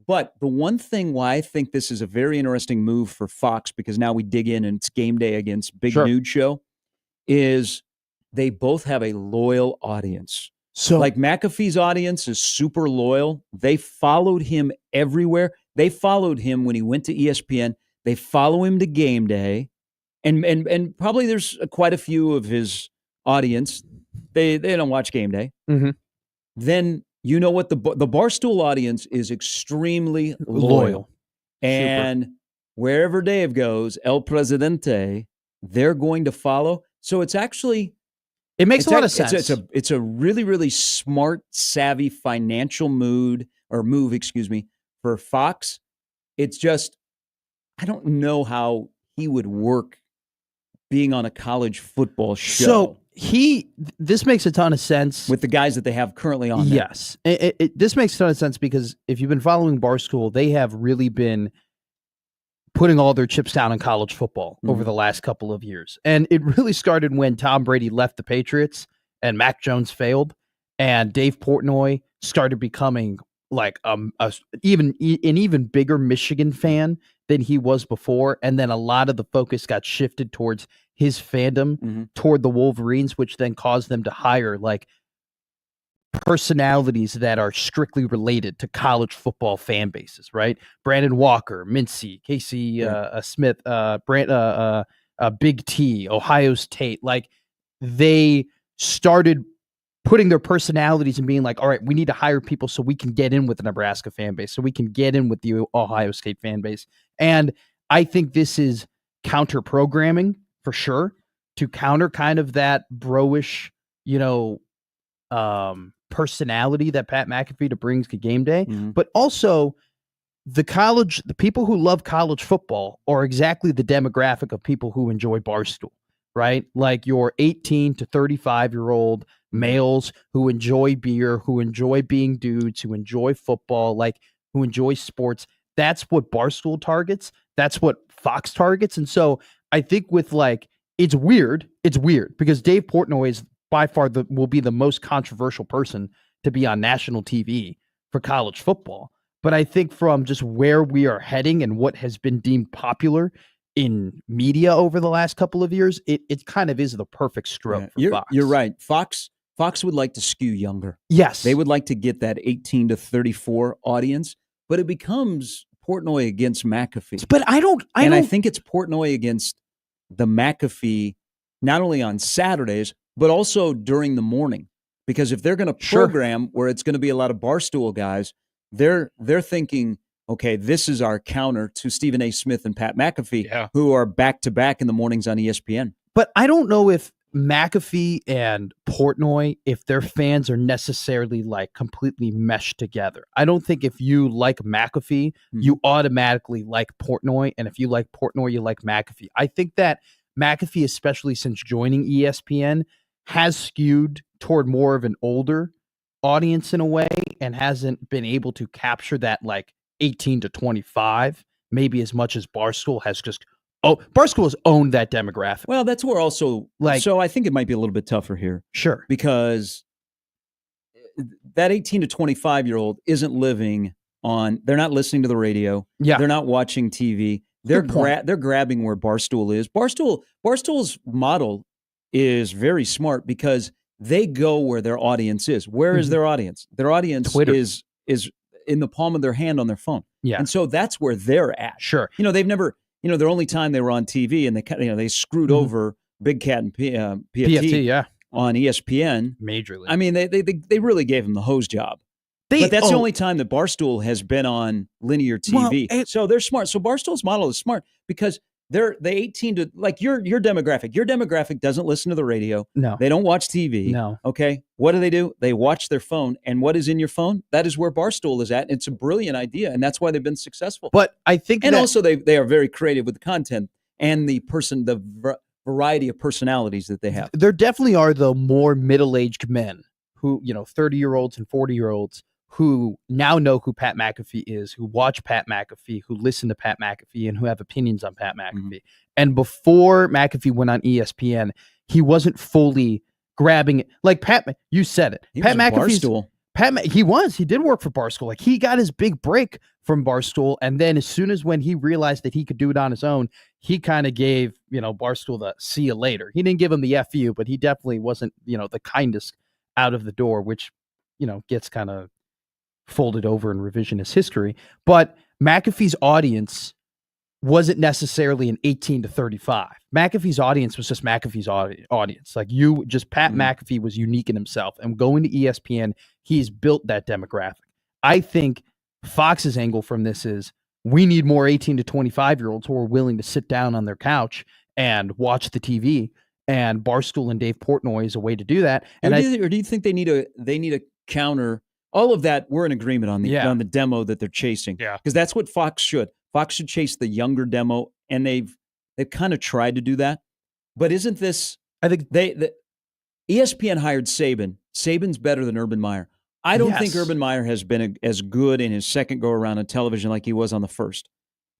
But the one thing why I think this is a very interesting move for Fox, because now we dig in and it's game day against Big Nude Show, is they both have a loyal audience. So like McAfee's audience is super loyal. They followed him everywhere. They followed him when he went to ESPN. They follow him to game day. And probably there's quite a few of his audience. They don't watch game day. Mm-hmm. Then you know what? The Barstool audience is extremely loyal. And wherever Dave goes, El Presidente, they're going to follow. So it's actually... It makes a lot of sense. It's a really, really smart, savvy financial move, for Fox. It's just, I don't know how he would work being on a college football show. So this makes a ton of sense. With the guys that they have currently on there. Yes. This makes a ton of sense because if you've been following Barstool, they have really been putting all their chips down in college football over the last couple of years. And it really started when Tom Brady left the Patriots and Mac Jones failed, and Dave Portnoy started becoming like an even bigger Michigan fan than he was before. And then a lot of the focus got shifted towards his fandom toward the Wolverines, which then caused them to hire like personalities that are strictly related to college football fan bases, right? Brandon Walker, Mincy, Casey Smith, Big T, Ohio State. Like they started putting their personalities and being like, all right, we need to hire people so we can get in with the Nebraska fan base, so we can get in with the Ohio State fan base. And I think this is counter programming for sure, to counter kind of that bro-ish, personality that Pat McAfee brings to game day. But also the people who love college football are exactly the demographic of people who enjoy Barstool, right? Like your 18 to 35-year-old males who enjoy beer, who enjoy being dudes, who enjoy football, like who enjoy sports. That's what Barstool targets. That's what Fox targets. And so I think with it's weird because Dave Portnoy is by far will be the most controversial person to be on national TV for college football. But I think from just where we are heading and what has been deemed popular in media over the last couple of years, it kind of is the perfect stroke for Fox. You're right. Fox would like to skew younger. Yes. They would like to get that 18 to 34 audience, but it becomes Portnoy against McAfee. But I think it's Portnoy against the McAfee, not only on Saturdays, but also during the morning. Because if they're going to program where it's going to be a lot of Barstool guys, they're thinking, okay, this is our counter to Stephen A. Smith and Pat McAfee, who are back-to-back in the mornings on ESPN. But I don't know if McAfee and Portnoy, if their fans are necessarily completely meshed together. I don't think if you like McAfee, you automatically like Portnoy. And if you like Portnoy, you like McAfee. I think that McAfee, especially since joining ESPN, has skewed toward more of an older audience in a way and hasn't been able to capture that 18 to 25, maybe as much as Barstool has just Barstool has owned that demographic. Well, that's where also so I think it might be a little bit tougher here. Sure. Because that 18 to 25-year-old isn't living on, they're not listening to the radio. Yeah. They're not watching TV. They're grabbing where Barstool is. Barstool's model is very smart because they go where their audience is. Where is their audience? Their audience Twitter. is in the palm of their hand on their phone. Yeah. And so that's where they're at. Sure. They've never, their only time they were on TV and they screwed over Big Cat and PFT on ESPN. Majorly. I mean, they really gave him the hose job. But that's the only time that Barstool has been on linear TV. Well, so they're smart. So Barstool's model is smart because they're the 18 to your demographic. Your demographic doesn't listen to the radio. No. They don't watch TV. No. Okay. What do? They watch their phone. And what is in your phone? That is where Barstool is at. It's a brilliant idea. And that's why they've been successful. But I think also they are very creative with the content and the variety of personalities that they have. There definitely are the more middle-aged men who, 30-year-olds and 40-year-olds who now know who Pat McAfee is, who watch Pat McAfee, who listen to Pat McAfee, and who have opinions on Pat McAfee. And before McAfee went on ESPN, he wasn't fully grabbing it. Like Pat, you said it. He Pat was McAfee's Barstool. He did work for Barstool. He got his big break from Barstool, and then as soon as when he realized that he could do it on his own, he kind of gave Barstool the see you later. He didn't give him the FU, but he definitely wasn't the kindest out of the door, which gets kind of folded over in revisionist history. But McAfee's audience wasn't necessarily an 18 to 35. McAfee's audience was just McAfee's audience. Pat McAfee was unique in himself. And going to ESPN, he's built that demographic. I think Fox's angle from this is we need more 18 to 25-year-olds who are willing to sit down on their couch and watch the TV. And Barstool and Dave Portnoy is a way to do that. And or do you think they need a counter? All of that, we're in agreement on the demo that they're chasing. Yeah. Because that's what Fox should. Fox should chase the younger demo, and they've kind of tried to do that. But isn't this? I think ESPN hired Saban. Saban's better than Urban Meyer. I don't think Urban Meyer has been as good in his second go around on television like he was on the first.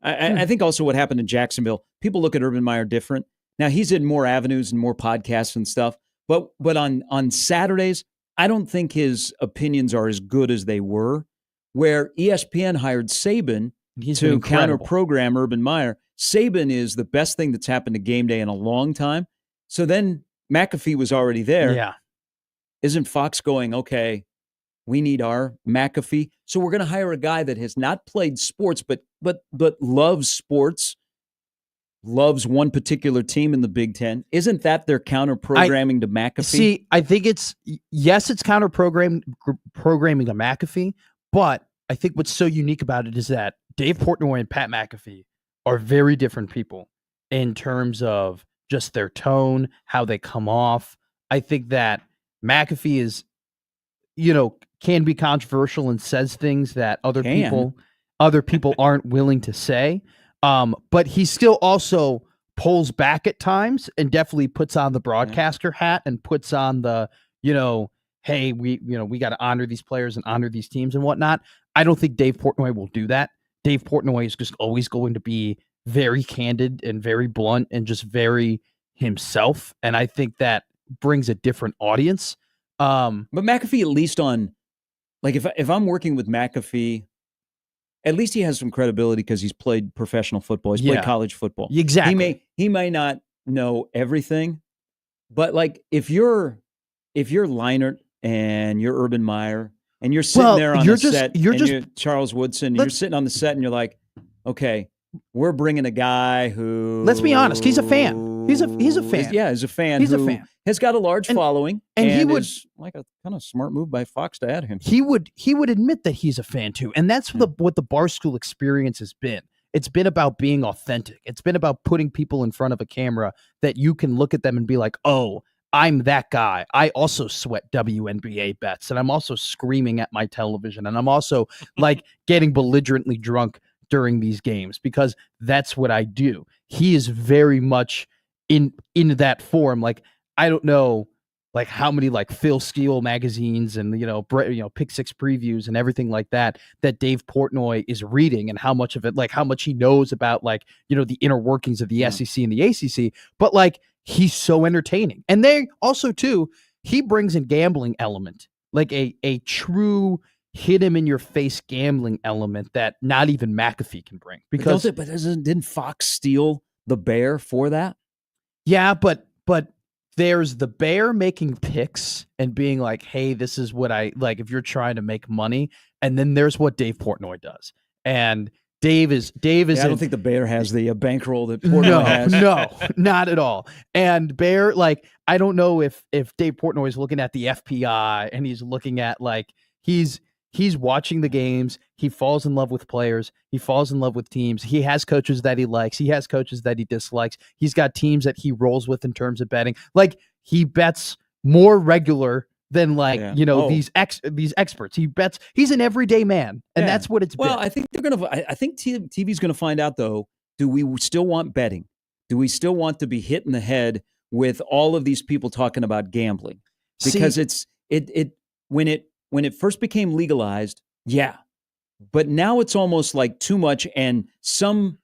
I think also what happened in Jacksonville, people look at Urban Meyer different. Now, he's in more avenues and more podcasts and stuff, but on Saturdays, I don't think his opinions are as good as they were, where ESPN hired Saban to counter-program Urban Meyer. Saban is the best thing that's happened to Game Day in a long time. So then McAfee was already there. Yeah. Isn't Fox going, okay, we need our McAfee? So we're going to hire a guy that has not played sports, but loves sports, loves one particular team in the Big Ten. Isn't that their counter-programming to McAfee? See, I think it's counter-programming to McAfee, but I think what's so unique about it is that Dave Portnoy and Pat McAfee are very different people in terms of just their tone, how they come off. I think that McAfee is, can be controversial and says things that other people aren't willing to say. But he still also pulls back at times and definitely puts on the broadcaster hat and puts on the, hey, we got to honor these players and honor these teams and whatnot. I don't think Dave Portnoy will do that. Dave Portnoy is just always going to be very candid and very blunt and just very himself. And I think that brings a different audience. But McAfee, at least on, like, if I'm working with McAfee, at least he has some credibility because he's played professional football. He's played college football. Exactly. He may not know everything, but like if you're Leinart and you're Urban Meyer and you're sitting there on the set, you're Charles Woodson, you're sitting on the set and you're like, okay, we're bringing a guy who, let's be honest, he's a fan. He's a fan. He's a fan. He's a fan. Has got a large following, and he would is like a kind of smart move by Fox to add him. He would admit that he's a fan too, and that's what the Barstool experience has been. It's been about being authentic. It's been about putting people in front of a camera that you can look at them and be like, oh, I'm that guy. I also sweat WNBA bets, and I'm also screaming at my television, and I'm also like getting belligerently drunk during these games because that's what I do. He is very much in that form. Like, I don't know, like how many like Phil Steele magazines and Pick Six previews and everything like that Dave Portnoy is reading, and how much of it, like how much he knows about like the inner workings of the SEC and the ACC. But like he's so entertaining, and they also too he brings in gambling element, like a true hit him in your face gambling element that not even McAfee can bring. Because didn't Fox steal the Bear for that? Yeah, but there's the Bear making picks and being like, hey, this is what I like if you're trying to make money. And then there's what Dave Portnoy does. And Dave is. I don't think the Bear has the bankroll that Portnoy has. No, not at all. And Bear, like, I don't know if Dave Portnoy is looking at the FPI and he's looking at like he's watching the games. He falls in love with players. He falls in love with teams. He has coaches that he likes. He has coaches that he dislikes. He's got teams that he rolls with in terms of betting. Like, he bets more regular than these experts. He bets. He's an everyday man, and that's what it's been. Well, I think I think TV's going to find out though. Do we still want betting? Do we still want to be hit in the head with all of these people talking about gambling? Because when it first became legalized, yeah. But now it's almost like too much, and some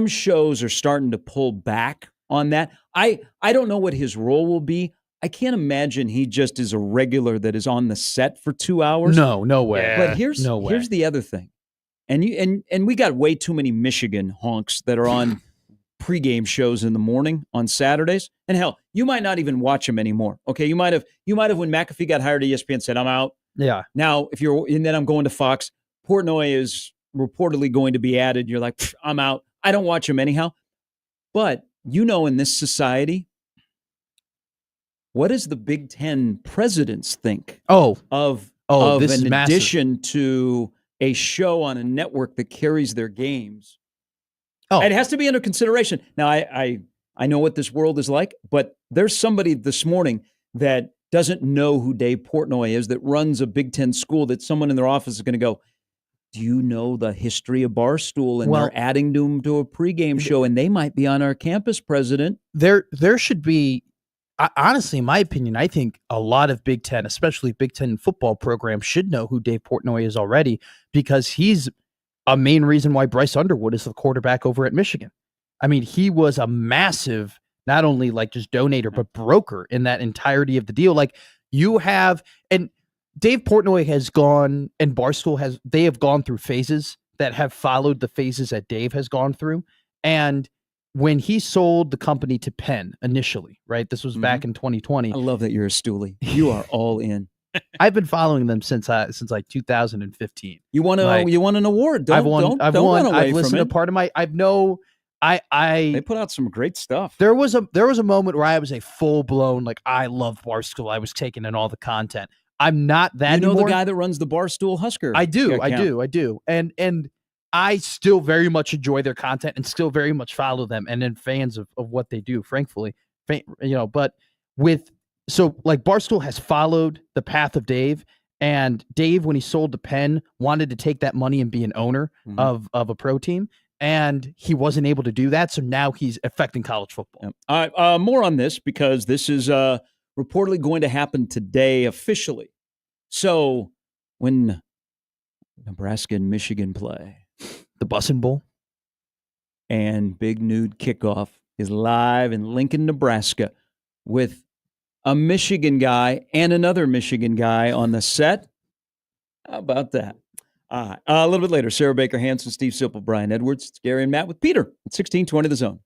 shows are starting to pull back on that. I don't know what his role will be. I can't imagine he just is a regular that is on the set for 2 hours. No way. Yeah. But here's the other thing. And we got way too many Michigan honks that are on pregame shows in the morning on Saturdays. And hell, you might not even watch them anymore. Okay, you might have when McAfee got hired at ESPN said, I'm out. Yeah. Now, and then I'm going to Fox. Portnoy is reportedly going to be added. You're like, I'm out. I don't watch him anyhow. But in this society, what does the Big Ten presidents think of this an massive addition to a show on a network that carries their games? It has to be under consideration. Now, I know what this world is like, but there's somebody this morning that doesn't know who Dave Portnoy is, that runs a Big Ten school, that someone in their office is going to go, do you know the history of Barstool? And they're adding them to a pregame show, and they might be on our campus, President. There should be, honestly, in my opinion, I think a lot of Big Ten, especially Big Ten football programs, should know who Dave Portnoy is already, because he's a main reason why Bryce Underwood is the quarterback over at Michigan. I mean, he was a massive, not only like just donator, but broker in that entirety of the deal. Like you have, and Dave Portnoy has gone, and Barstool they have gone through phases that have followed the phases that Dave has gone through. And when he sold the company to Penn initially, right? This was back in 2020. I love that you're a stoolie. You are all in. I've been following them since like 2015. You won an award. I've won. I've listened to part of my. They put out some great stuff. There was a moment where I was a full blown like I love Barstool. I was taking in all the content. I'm not that anymore. The guy that runs the Barstool Husker. I do. And I still very much enjoy their content and still very much follow them and then fans of what they do, frankly. But Barstool has followed the path of Dave, and Dave, when he sold to Penn, wanted to take that money and be an owner of a pro team, and he wasn't able to do that. So now he's affecting college football. More on this because this is reportedly going to happen today officially. So when Nebraska and Michigan play, the Bussin' Bowl and Big Nude Kickoff is live in Lincoln, Nebraska, with a Michigan guy and another Michigan guy on the set. How about that? A little bit later, Sarah Baker Hansen, Steve Sipple, Brian Edwards, it's Gary and Matt with Peter at 1620 The Zone.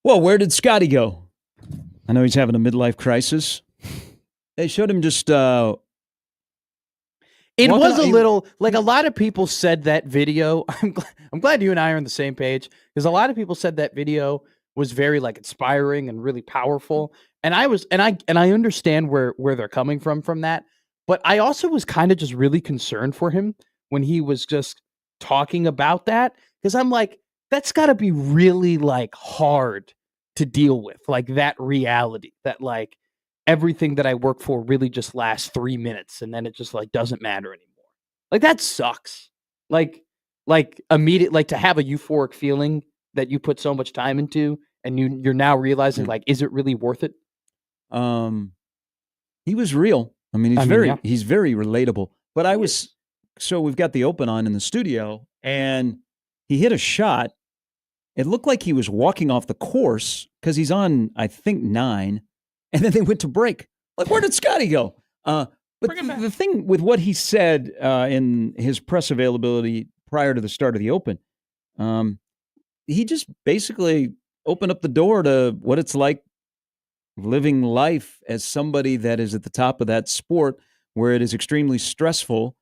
Well, where did Scotty go? I know he's having a midlife crisis. They showed him just. It was a little like a lot of people said that video. I'm glad you and I are on the same page because a lot of people said that video was very like inspiring and really powerful. And I understand where they're coming from that. But I also was kind of just really concerned for him when he was just talking about that because I'm like, that's got to be really like hard to deal with, like that reality that like everything that I work for really just lasts 3 minutes and then it just like doesn't matter anymore. Like that sucks. Like immediate, like to have a euphoric feeling that you put so much time into and you're now realizing like, is it really worth it? He was real. I mean, he's very relatable. But so we've got the Open on in the studio and he hit a shot. It looked like he was walking off the course because he's on, I think, 9. And then they went to break. Like, where did Scotty go? But the thing with what he said in his press availability prior to the start of the Open, he just basically opened up the door to what it's like living life as somebody that is at the top of that sport where it is extremely stressful.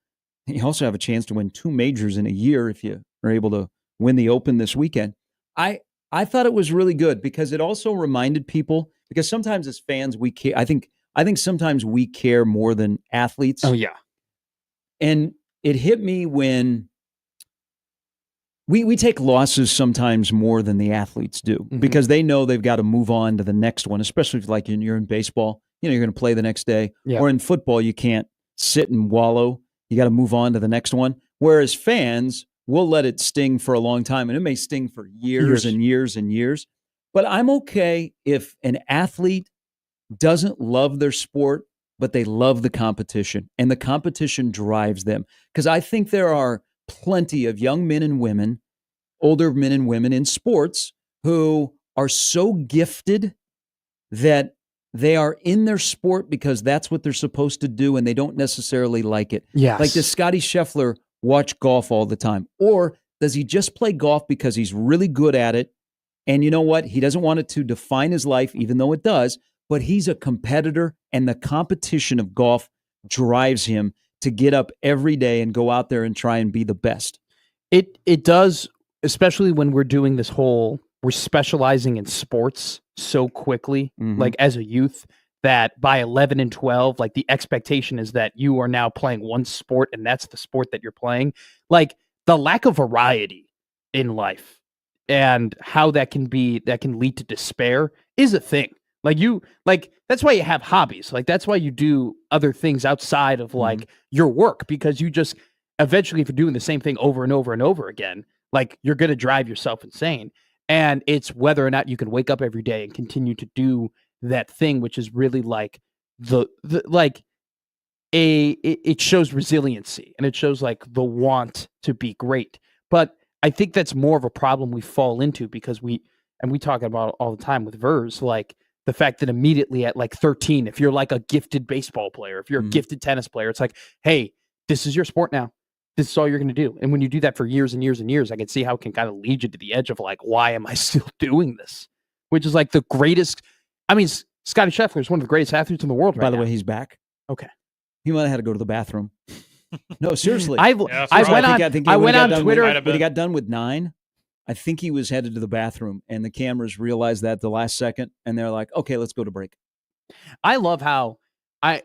You also have a chance to win 2 majors in a year if you are able to win the Open this weekend. I thought it was really good because it also reminded people, because sometimes as fans we care. I think sometimes we care more than athletes. Oh yeah. And it hit me when we take losses sometimes more than the athletes do because they know they've got to move on to the next one, especially if like you're in baseball, you're going to play the next day. Yeah. Or in football, you can't sit and wallow. You got to move on to the next one. Whereas fans, we'll let it sting for a long time, and it may sting for years and years and years. But I'm okay if an athlete doesn't love their sport, but they love the competition, and the competition drives them. Because I think there are plenty of young men and women, older men and women in sports who are so gifted that they are in their sport because that's what they're supposed to do, and they don't necessarily like it. Yes. Like, does Scotty Scheffler watch golf all the time? Or does he just play golf because he's really good at it? And you know what? He doesn't want it to define his life, even though it does, but he's a competitor, and the competition of golf drives him to get up every day and go out there and try and be the best. It does, especially when we're doing this whole, we're specializing in sports so quickly, like as a youth, that by 11 and 12, like the expectation is that you are now playing one sport and that's the sport that you're playing. Like the lack of variety in life and how that can lead to despair is a thing. Like that's why you have hobbies. Like that's why you do other things outside of like your work, because you just eventually, if you're doing the same thing over and over and over again, like you're going to drive yourself insane. And it's whether or not you can wake up every day and continue to do that thing, which is really like it shows resiliency and it shows like the want to be great. But I think that's more of a problem we fall into because we talk about all the time with Vers, like the fact that immediately at like 13, if you're like a gifted baseball player, if you're a gifted tennis player, it's like, hey, this is your sport now. This is all you're going to do. And when you do that for years and years and years, I can see how it can kind of lead you to the edge of like, why am I still doing this? Which is like the greatest. I mean, Scotty Scheffler is one of the greatest athletes in the world right now. By the way, he's back. Okay. He might have had to go to the bathroom. No, seriously. I went on Twitter. When he got done with 9, I think he was headed to the bathroom, and the cameras realized that the last second, and they're like, okay, let's go to break. I love how I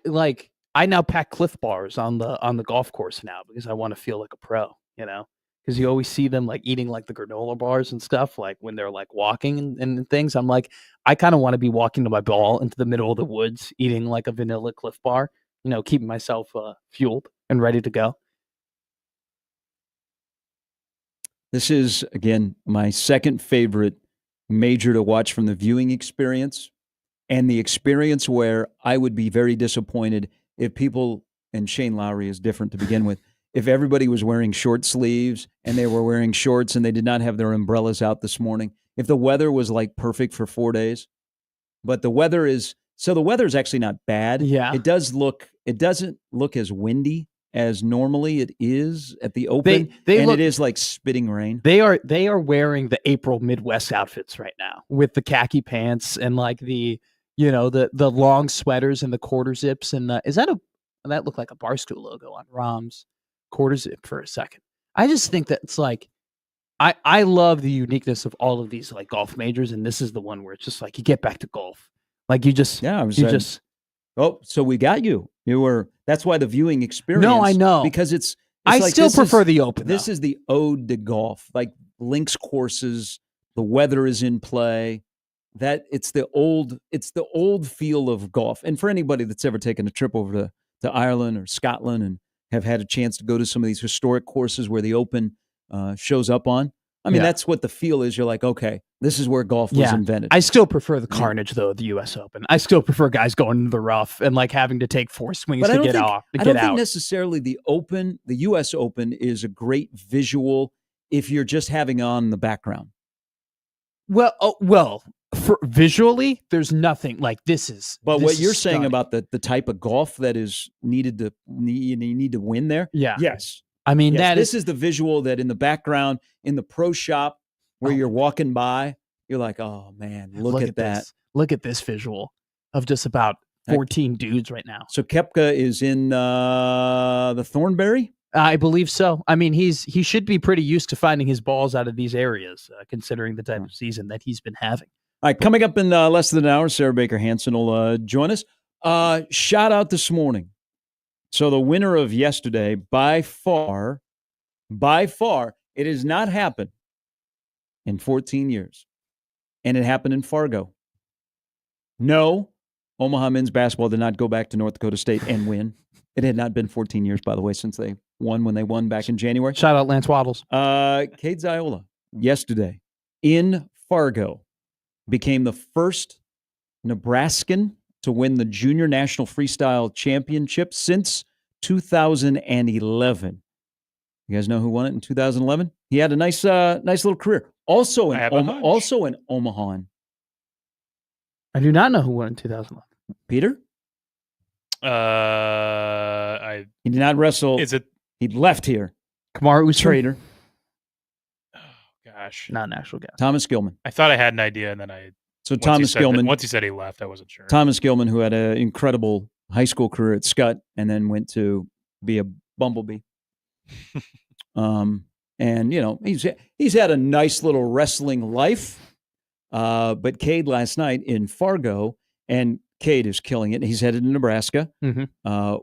now pack Cliff Bars on the golf course now because I want to feel like a pro, you know, because you always see them like eating like the granola bars and stuff, like when they're like walking and things. I'm like, I kind of want to be walking to my ball into the middle of the woods, eating like a vanilla Cliff Bar, you know, keeping myself fueled and ready to go. This is, again, my second favorite major to watch from the viewing experience, and the experience where I would be very disappointed if people, and Shane Lowry is different to begin with, if everybody was wearing short sleeves and they were wearing shorts and they did not have their umbrellas out this morning, if the weather was like perfect for 4 days. But the weather is actually not bad. Yeah. It doesn't look as windy as normally it is at the Open, they look, it is like spitting rain. They are wearing the April Midwest outfits right now with the khaki pants and like the long sweaters and the quarter zips and that looked like a Barstool logo on Rahm's quarter zip for a second. I just think that it's like I love the uniqueness of all of these like golf majors, and this is the one where it's just like you get back to golf, like oh, so we got you. That's why the viewing experience. No, I know, because it's I like, still prefer the Open. This is the ode to golf, like links courses. The weather is in play. That it's the old feel of golf. And for anybody that's ever taken a trip over to Ireland or Scotland and have had a chance to go to some of these historic courses where the Open shows up on, I mean, that's what the feel is. You're like, okay, this is where golf was invented. I still prefer the carnage, though, of the U.S. Open. I still prefer guys going into the rough and like having to take 4 swings to get out. I don't think necessarily the U.S. Open is a great visual if you're just having on the background. Well, for visually, there's nothing like this is. But what you're saying about the type of golf that is needed you need to win there? Yeah. Yes. I mean, this is the visual that in the background, in the pro shop where you're walking by, you're like, oh, man, look at that. This. Look at this visual of just about 14 dudes right now. So Koepka is in the Thornberry? I believe so. I mean, he should be pretty used to finding his balls out of these areas, considering the type of season that he's been having. All right, coming up in less than an hour, Sarah Baker Hansen will join us. Shout out this morning. So the winner of yesterday, by far, it has not happened in 14 years. And it happened in Fargo. No, Omaha men's basketball did not go back to North Dakota State and win. It had not been 14 years, by the way, since they won when they won back in January. Shout out Lance Waddles. Cade Ziola, yesterday in Fargo, became the first Nebraskan to win the Junior National Freestyle Championship since 2011. You guys know who won it in 2011? He had a nice little career. Also in Omaha. I do not know who won in 2011. Peter? He did not wrestle. He left here. Kamaru Usman. Trader. Oh gosh, not an actual guy. Thomas Gilman. I thought I had an idea, and then Thomas Gilman. Once he said he left, I wasn't sure. Thomas Gilman, who had an incredible high school career at Scott, and then went to be a bumblebee. And he's had a nice little wrestling life. But Cade last night in Fargo, and Cade is killing it. He's headed to Nebraska.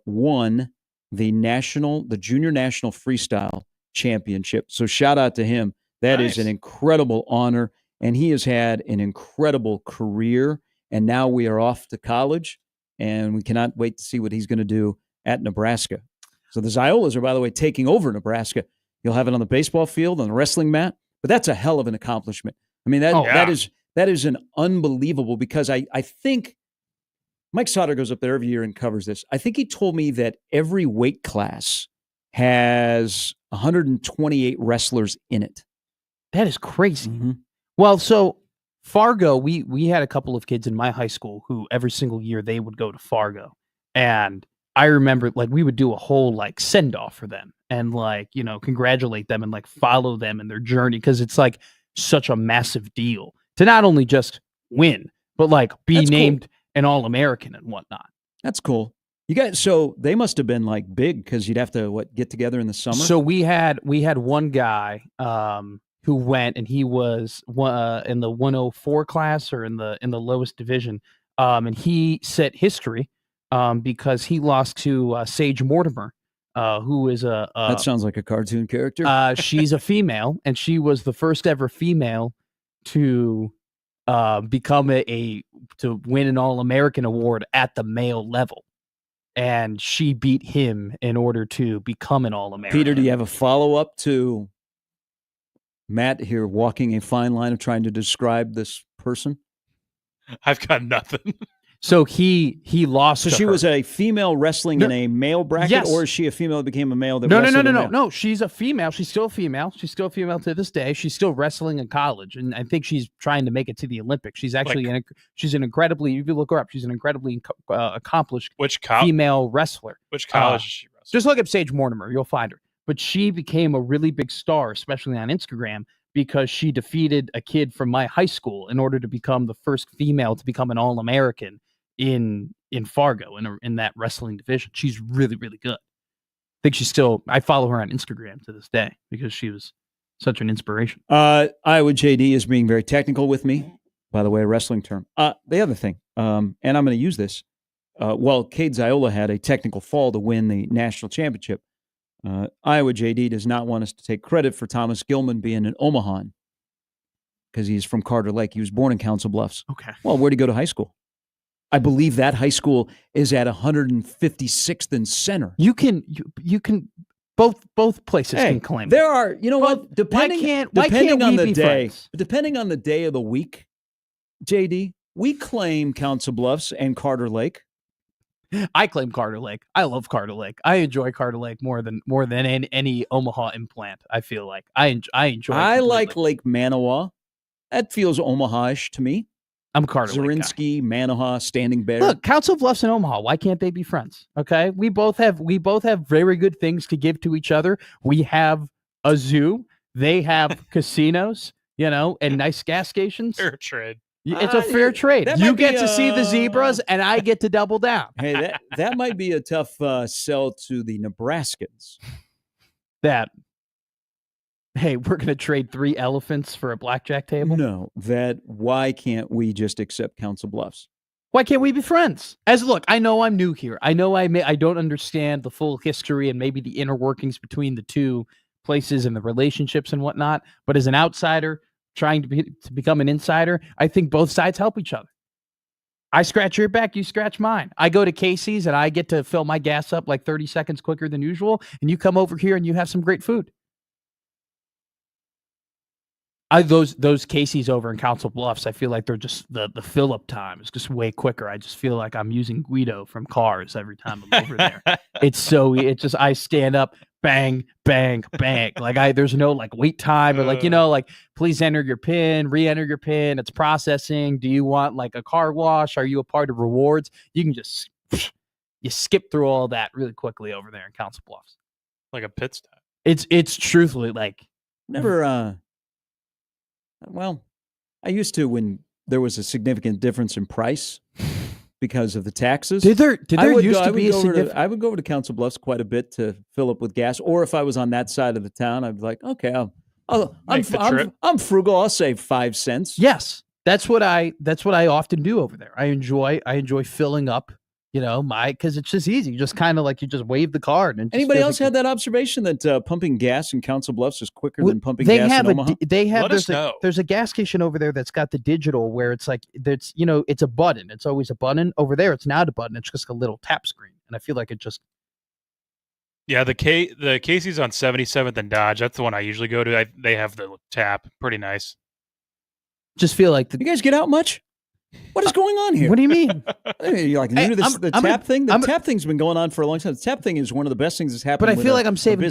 Won the Junior National Freestyle Championship. So shout out to him. That is an incredible honor, and he has had an incredible career. And now we are off to college, and we cannot wait to see what he's going to do at Nebraska. So the Ziolas are, by the way, taking over Nebraska. You'll have it on the baseball field, on the wrestling mat, but that's a hell of an accomplishment. I mean, that is an unbelievable, because I think Mike Sauter goes up there every year and covers this. I think he told me that every weight class has 128 wrestlers in it. That is crazy. Mm-hmm. Well, so Fargo, we had a couple of kids in my high school who every single year they would go to Fargo. And I remember like we would do a whole like send off for them and like, congratulate them and like follow them in their journey, because it's like such a massive deal to not only just win, but like be named an All-American and whatnot. That's cool. You guys, so they must have been like big, because you'd have to get together in the summer. So we had one guy who went, and he was in the 104 class, or in the lowest division, and he set history because he lost to Sage Mortimer, who is that sounds like a cartoon character. She's a female, and she was the first ever female to become to win an All-American award at the male level. And she beat him in order to become an All-American. Peter, do you have a follow-up to Matt here walking a fine line of trying to describe this person? I've got nothing. So he lost. So she was a female wrestling in a male bracket, or is she a female that became a male that wrestled? No. She's a female. She's still a female. She's still a female to this day. She's still wrestling in college, and I think she's trying to make it to the Olympics. She's actually she's an incredibly. If you look her up, she's an incredibly accomplished female wrestler. Which college is she wrestling? Just look up Sage Mortimer. You'll find her. But she became a really big star, especially on Instagram, because she defeated a kid from my high school in order to become the first female to become an All-American in Fargo in that wrestling division. She's really, really good. I think I follow her on Instagram to this day because she was such an inspiration. Iowa JD is being very technical with me, by the way, a wrestling term. The other thing, and I'm going to use this, Cade Ziola had a technical fall to win the national championship. Iowa JD does not want us to take credit for Thomas Gilman being an Omahan because he's from Carter Lake. He was born in Council Bluffs. Okay. Well, where'd he go to high school? I believe that high school is at 156th and Center. You can both places can claim it. There are, you know what? Depending on the day, friends? depending on the day of the week, JD, we claim Council Bluffs and Carter Lake. I claim Carter Lake. I love Carter Lake. I enjoy Carter Lake more than any Omaha implant. I feel like I enjoy. I like Lake Manawa. That feels Omaha-ish to me. I'm Carter Lake guy. Zorinsky, Manaha, Standing Bear. Look, Council Bluffs and Omaha. Why can't they be friends? Okay, we both have very good things to give to each other. We have a zoo. They have casinos. And nice gas stations. Fair trade. It's a fair trade. You get to see the zebras, and I get to double down. Hey, that might be a tough sell to the Nebraskans. Hey, we're going to trade 3 elephants for a blackjack table? No, why can't we just accept Council Bluffs? Why can't we be friends? Look, I know I'm new here. I know I don't understand the full history and maybe the inner workings between the two places and the relationships and whatnot, but as an outsider trying to become an insider, I think both sides help each other. I scratch your back, you scratch mine. I go to Casey's and I get to fill my gas up like 30 seconds quicker than usual, and you come over here and you have some great food. Those Casey's over in Council Bluffs, I feel like they're just the fill-up time is just way quicker. I just feel like I'm using Guido from Cars every time I'm over there. I stand up, bang, bang, bang. There's no wait time or please enter your PIN, re-enter your PIN. It's processing. Do you want a car wash? Are you a part of rewards? You can just you skip through all that really quickly over there in Council Bluffs. Like a pit stop. It's truthfully never. Well, I used to when there was a significant difference in price because of the taxes. Did there used to be a significant? I would go over to Council Bluffs quite a bit to fill up with gas, or if I was on that side of the town, I'd be like, okay, I'm frugal. I'll save 5 cents. Yes, that's what I often do over there. I enjoy filling up. Because it's just easy. You just kind of you just wave the card. And anybody else had that observation that pumping gas in Council Bluffs is quicker than pumping gas in Omaha? There's a gas station over there that's got the digital where it's it's a button. It's always a button. Over there, it's not a button. It's just a little tap screen. And I feel like it just. Yeah, the Casey's on 77th and Dodge. That's the one I usually go to. They have the tap. Pretty nice. Just feel like you guys get out much? What is going on here? What do you mean? You're new to the tap thing? The tap thing's been going on for a long time. The tap thing is one of the best things that's happened. But I feel like I'm saving.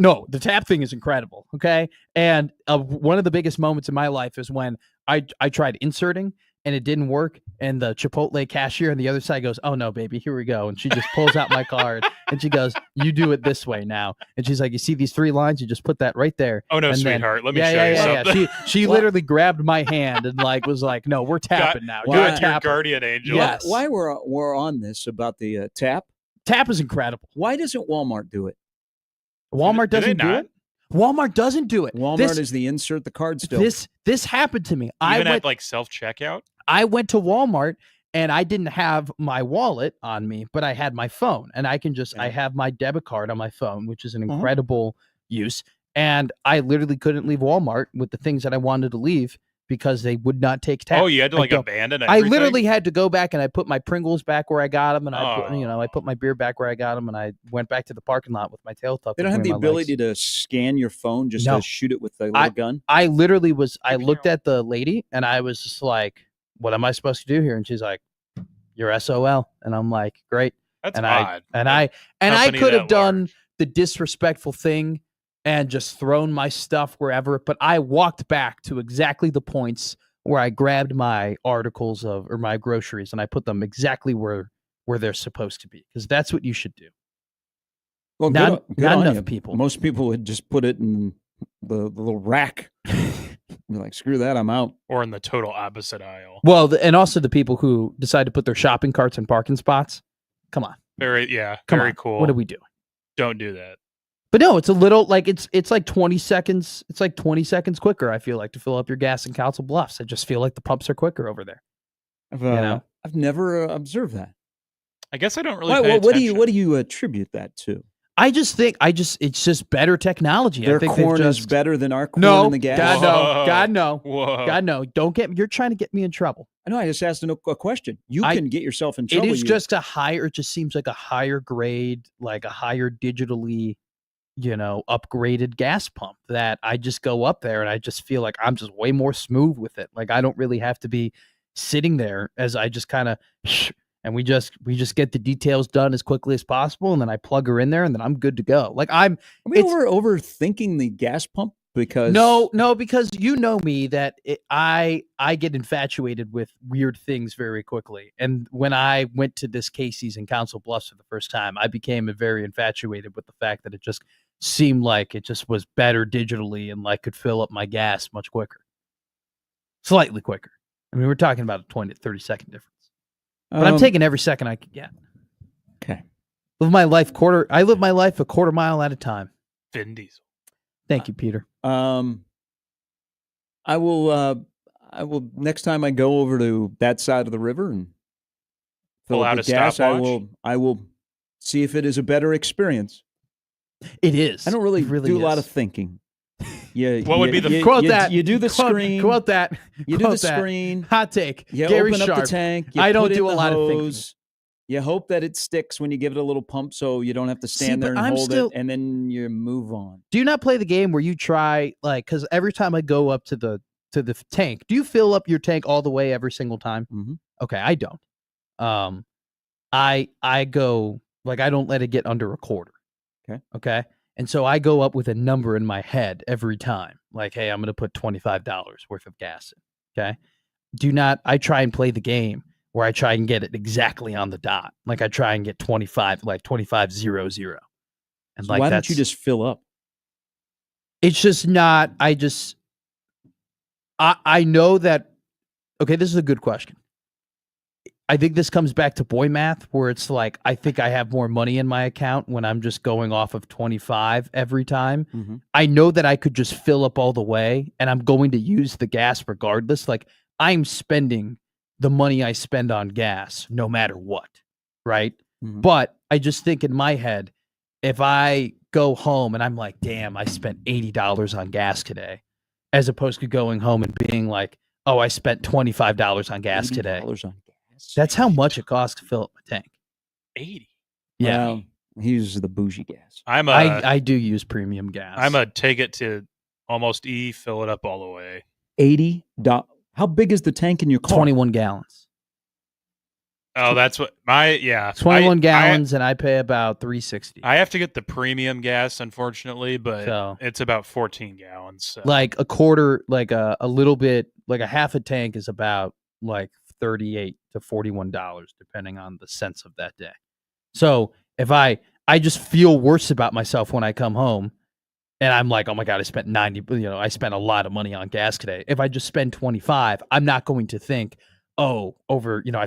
No, the tap thing is incredible. Okay, and one of the biggest moments in my life is when I tried inserting and it didn't work, and the Chipotle cashier on the other side goes, "Oh no, baby, here we go," and she just pulls out my card and she goes, "You do it this way now," and she's like, "You see these 3 lines? You just put that right there." Oh no, and sweetheart, let me show you something. She literally grabbed my hand and was like, "No, we're tapping now. You're a tapper. Guardian angel." Yes. Why we're on this about the tap? Tap is incredible. Why doesn't Walmart do it? Walmart doesn't do it. Walmart doesn't do it. Walmart is the insert the card still. This happened to me. Even at self checkout. I went to Walmart and I didn't have my wallet on me, but I had my phone, and I have my debit card on my phone, which is an incredible use. And I literally couldn't leave Walmart with the things that I wanted to leave because they would not take tap. Oh, you had to abandon everything? I literally had to go back, and I put my Pringles back where I got them, and I put my beer back where I got them, and I went back to the parking lot with my tail tucked. They don't have the ability to scan your phone just to shoot it with the little gun? I literally looked at the lady, and I was just like, what am I supposed to do here? And she's like, you're SOL. And I'm like, great. That's odd. I could have done the disrespectful thing and just thrown my stuff wherever, but I walked back to exactly the points where I grabbed my articles or my groceries, and I put them exactly where they're supposed to be, because that's what you should do. Well, not good on enough you. people. Most people would just put it in the little rack. Be like, screw that, I'm out. Or in the total opposite aisle. Well, and also the people who decide to put their shopping carts in parking spots. Come on. Very cool. What are we doing? Don't do that. But no, it's a little like it's like 20 seconds. It's like 20 seconds quicker, I feel like, to fill up your gas in Council Bluffs. I just feel like the pumps are quicker over there. I've never observed that. I guess I don't really pay what attention. do you attribute that to? I just think it's just better technology. Their I think corn is better than our corn no, in the gas. God no, Whoa. God no, Whoa. God no. You're trying to get me in trouble. I know. I just asked a question. You can get yourself in trouble. It is just a higher. It just seems like a higher grade, like a higher digitally, upgraded gas pump that I just go up there and I just feel like I'm just way more smooth with it. Like I don't really have to be sitting there as I just kind of, and we just get the details done as quickly as possible, and then I plug her in there, and then I'm good to go. Like Are we overthinking the gas pump? Because no, because you know me that I get infatuated with weird things very quickly. And when I went to this Casey's in Council Bluffs for the first time, I became very infatuated with the fact that it just seemed like it just was better digitally and like could fill up my gas much quicker, slightly quicker. I mean, we're talking about a 20 to 30 second difference. But I'm taking every second I can get. Okay. I live my life a quarter mile at a time. Vin Diesel. Thank you, Peter. I will next time I go over to that side of the river and fill up out the a gas, stopwatch? I will see if it is a better experience. It is. I don't really, It really do is. a lot of thinking. What would be the quote that? You do the screen. Quote that. You do the screen. Hot take. You Gary open Sharp. up the tank. I don't put in do a the lot of thinking. hose. You hope that it sticks when you give it a little pump, so you don't have to stand there and hold it, and then you move on. Do you not play the game where you try because every time I go up to the tank, do you fill up your tank all the way every single time? Mm-hmm. Okay, I don't. I go like I don't let it get under a quarter. Okay. And so I go up with a number in my head every time. Like, hey, I'm going to put $25 worth of gas in. Okay. I try and play the game where I try and get it exactly on the dot. Like I try and get 25, like 25.00. And so why don't you just fill up? It's just not, I know that, okay, this is a good question. I think this comes back to boy math where it's like, I think I have more money in my account when I'm just going off of 25 every time. Mm-hmm. I know that I could just fill up all the way and I'm going to use the gas regardless. Like I'm spending the money I spend on gas no matter what. Right. Mm-hmm. But I just think in my head, if I go home and I'm like, damn, I spent $80 on gas today, as opposed to going home and being like, oh, I spent $25 on gas today. On gas. That's how much it costs to fill up my tank. 80. Yeah. Well, he uses the bougie gas. I do use premium gas. I'm a take it to almost E, fill it up all the way. $80. How big is the tank in your car? 21 gallons. Oh, that's what 21 gallons, and I pay about $3.60. I have to get the premium gas, unfortunately, but it's about 14 gallons. So. Like a quarter, like a little bit, like a half a tank is about like $38 to $41, depending on the sense of that day. So if I just feel worse about myself when I come home, and I'm like, oh my God, I spent I spent a lot of money on gas today. If I just spend 25, I'm not going to think, I've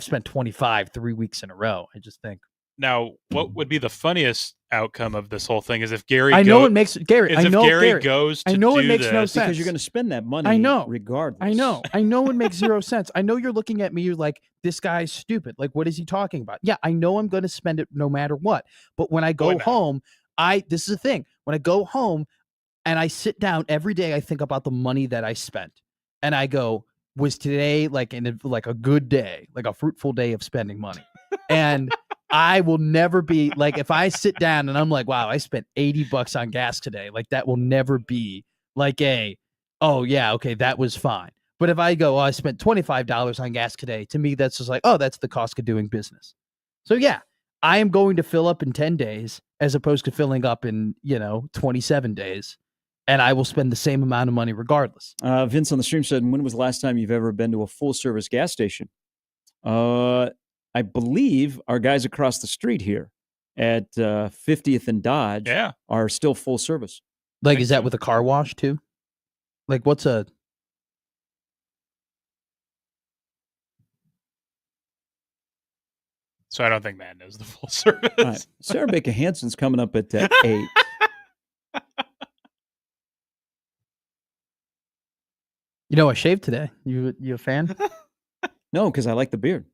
spent 25 3 weeks in a row. I just think. Now, what would be the funniest outcome of this whole thing is if Gary. Gary goes to to I know do it makes this, no sense because you're going to spend that money. I know, regardless. I know it makes zero sense. I know you're looking at me. You're like, this guy's stupid. Like, what is he talking about? Yeah, I know I'm going to spend it no matter what. But when I go home, this is the thing. When I go home and I sit down every day, I think about the money that I spent, and I go, was today like a good day, like a fruitful day of spending money? And I will never be like, if I sit down and I'm like, wow, I spent $80 on gas today. Like that will never be like oh yeah, okay, that was fine. But if I go, I spent $25 on gas today, to me, that's just like, oh, that's the cost of doing business. So yeah, I am going to fill up in 10 days as opposed to filling up in, 27 days. And I will spend the same amount of money regardless. Vince on the stream said, when was the last time you've ever been to a full-service gas station? I believe our guys across the street here at 50th and Dodge are still full service. Like, is that with a car wash too? Like, what's a... So I don't think Matt knows the full service. All right. Sarah Baker Hanson's coming up at 8. You know, I shaved today. You a fan? No, because I like the beard.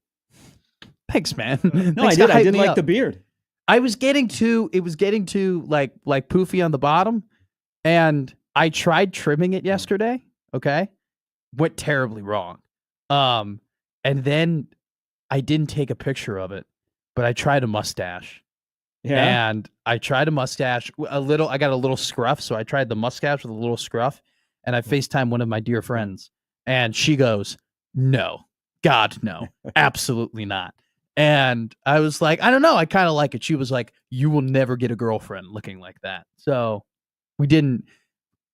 Thanks, man. No, I did. I didn't like the beard. It was getting too like poofy on the bottom, and I tried trimming it yesterday. Okay, went terribly wrong. And then I didn't take a picture of it, but I tried a mustache. Yeah, and I tried a mustache I got a little scruff, so I tried the mustache with a little scruff, and I FaceTime one of my dear friends, and she goes, "No, God, no, absolutely not." And I was like, I don't know, I kind of like it. She was like, "You will never get a girlfriend looking like that." So we didn't.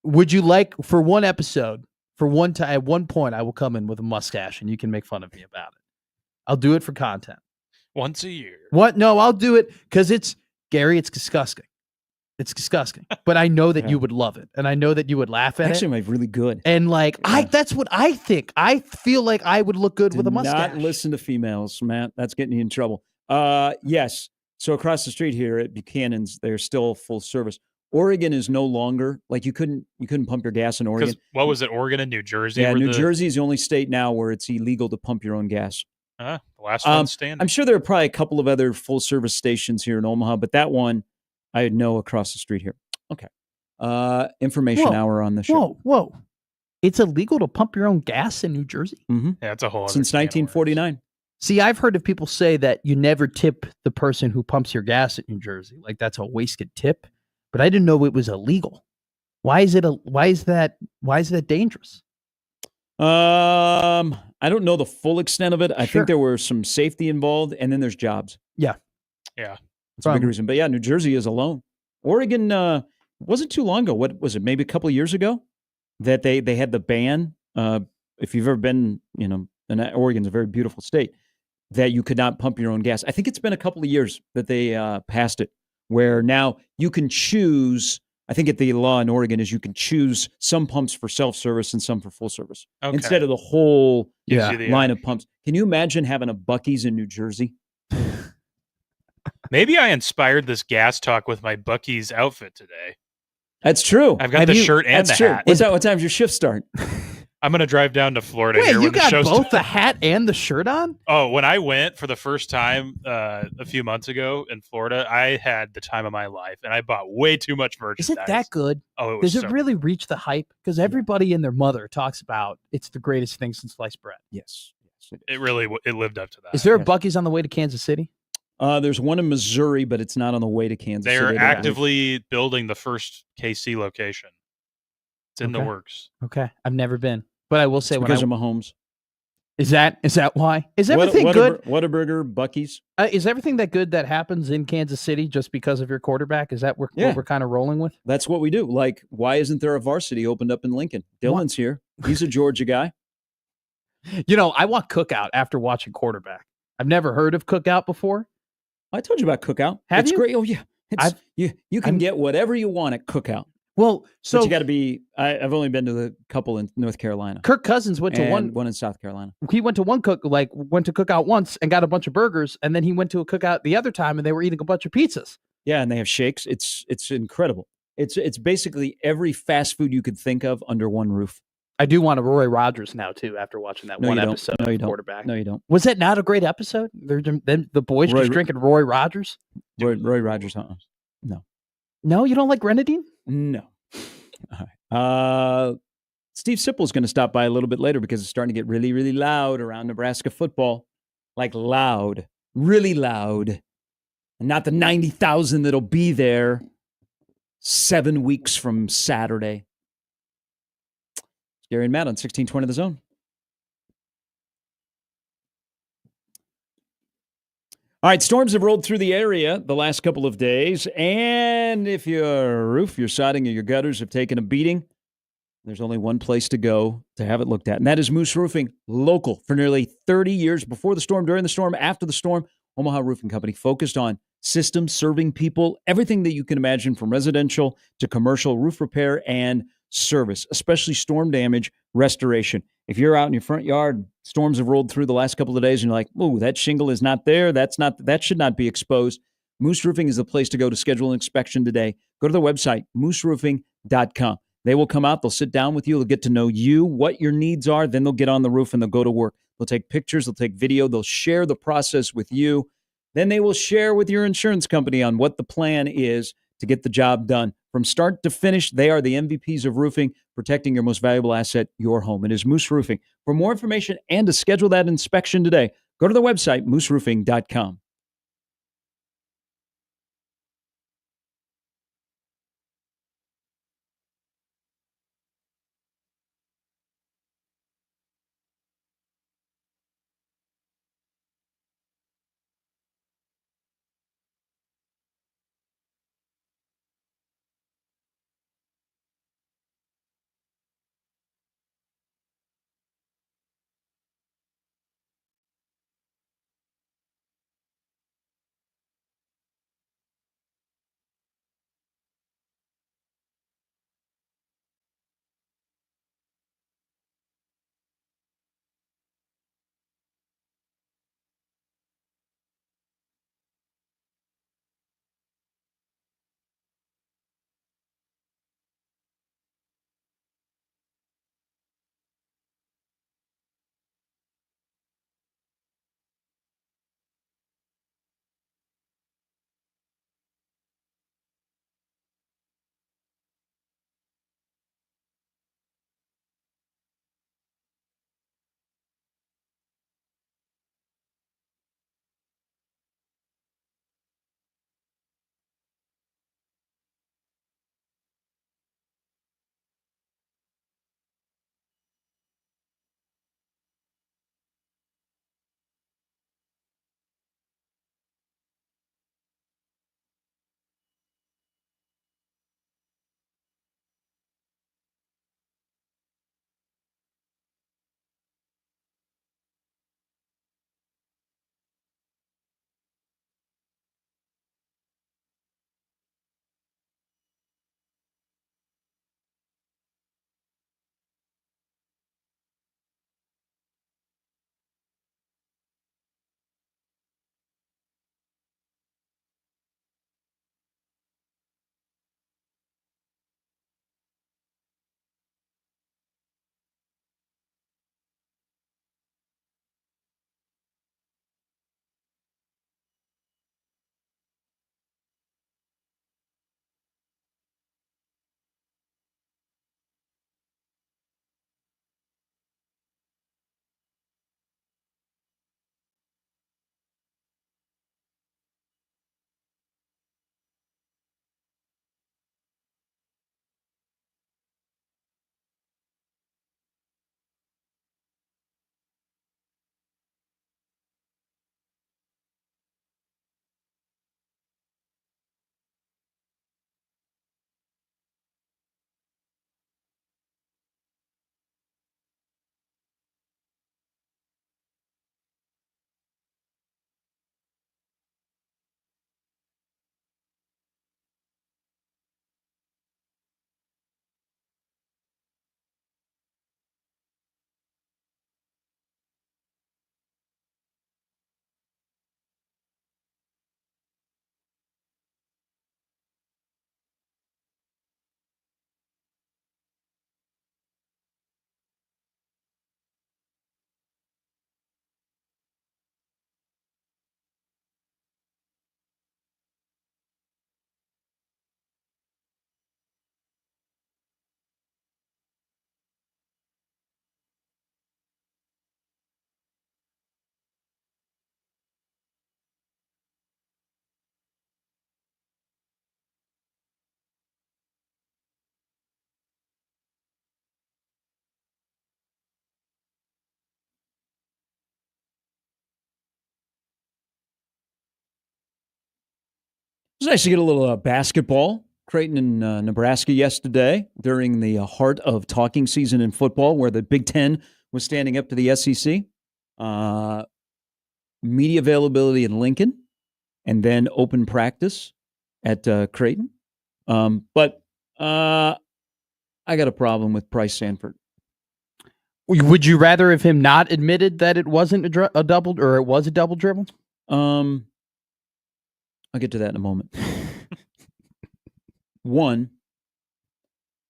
Would you like, for one episode, for one time, at one point, I will come in with a mustache and you can make fun of me about it. I'll do it for content. Once a year. What? No, I'll do it because it's, Gary, it's disgusting. It's disgusting. But I know that you would love it. And I know that you would laugh at actually, it. might really good. And like, that's what I think. I feel like I would look good with a mustache. Not listen to females, Matt. That's getting you in trouble. Yes. So across the street here at Buchanan's, they're still full service. Oregon is no longer, like, you couldn't pump your gas in Oregon. What was it, Oregon and New Jersey? Yeah, New Jersey is the only state now where it's illegal to pump your own gas. The last one standing. I'm sure there are probably a couple of other full service stations here in Omaha, but that one I know across the street here. Okay. Information hour on the show. Whoa. It's illegal to pump your own gas in New Jersey? Mm-hmm. Yeah, it's a whole other since 1949. See, I've heard of people say that you never tip the person who pumps your gas at New Jersey. Like, that's a wasted tip. But I didn't know it was illegal. Why is that dangerous? I don't know the full extent of it. I think there were some safety involved, and then there's jobs. Yeah. That's a big reason. But yeah, New Jersey is alone. Oregon wasn't too long ago. What was it? Maybe a couple of years ago that they had the ban. If you've ever been, and Oregon's a very beautiful state, that you could not pump your own gas. I think it's been a couple of years that they passed it, where now you can choose. I think the law in Oregon is you can choose some pumps for self-service and some for full service instead of the whole line of pumps. Can you imagine having a Buc-ee's in New Jersey? Maybe I inspired this gas talk with my Buc-ee's outfit today. That's true. I've got the shirt and the hat. What time's your shift start? I'm going to drive down to Florida. Wait, here you got both the hat and the shirt on? Oh, when I went for the first time a few months ago in Florida, I had the time of my life, and I bought way too much merchandise. Is it that good? Oh, it was. Does it really reach the hype? Because everybody and their mother talks about it's the greatest thing since sliced bread. Yes. It really lived up to that. Is there a Buc-ee's on the way to Kansas City? There's one in Missouri, but it's not on the way to Kansas City. They're actively building the first KC location. It's in the works. Okay, I've never been. But I will say, because of Mahomes. Is that why? Is everything good? Whataburger, Buc-ee's. Is everything that good that happens in Kansas City just because of your quarterback? Is that what we're kind of rolling with? That's what we do. Like, why isn't there a varsity opened up in Lincoln? Dylan's here. He's a Georgia guy. I want Cookout after watching quarterback. I've never heard of Cookout before. I told you about Cookout. It's great. Oh yeah, you can get whatever you want at Cookout. Well, so but you got to be. I've only been to the couple in North Carolina. Kirk Cousins went to one in South Carolina. He went to went to Cookout once and got a bunch of burgers, and then he went to a Cookout the other time and they were eating a bunch of pizzas. Yeah, and they have shakes. It's incredible. It's basically every fast food you could think of under one roof. I do want a Roy Rogers now too. After watching that one episode of Quarterback. No, you don't. Was that not a great episode? The boys just drinking Roy Rogers. Roy Rogers. No, you don't like Grenadine? No. All right. Steve Sipple's going to stop by a little bit later because it's starting to get really, really loud around Nebraska football. Like loud, really loud. And not the 90,000 that'll be there 7 weeks from Saturday. Gary and Matt on 1620 The Zone. All right, storms have rolled through the area the last couple of days, and if your roof, your siding, or your gutters have taken a beating, there's only one place to go to have it looked at, and that is Moose Roofing, local for nearly 30 years, before the storm, during the storm, after the storm. Omaha Roofing Company focused on systems serving people, everything that you can imagine from residential to commercial roof repair and service, especially storm damage restoration. If you're out in your front yard, storms have rolled through the last couple of days and you're like, "Oh, that shingle is not there. That should not be exposed." Moose Roofing is the place to go to schedule an inspection today. Go to their website, mooseroofing.com. They will come out. They'll sit down with you. They'll get to know you, what your needs are. Then they'll get on the roof and they'll go to work. They'll take pictures. They'll take video. They'll share the process with you. Then they will share with your insurance company on what the plan is to get the job done. From start to finish, they are the MVPs of roofing, protecting your most valuable asset, your home. It is Moose Roofing. For more information and to schedule that inspection today, go to the website, mooseroofing.com. It was nice to get a little basketball. Creighton in Nebraska yesterday during the heart of talking season in football, where the Big Ten was standing up to the SEC. Media availability in Lincoln, and then open practice at Creighton. But I got a problem with Bryce Sandfort. Would you rather have him not admitted that it wasn't a double, or it was a double dribble? I'll get to that in a moment. One,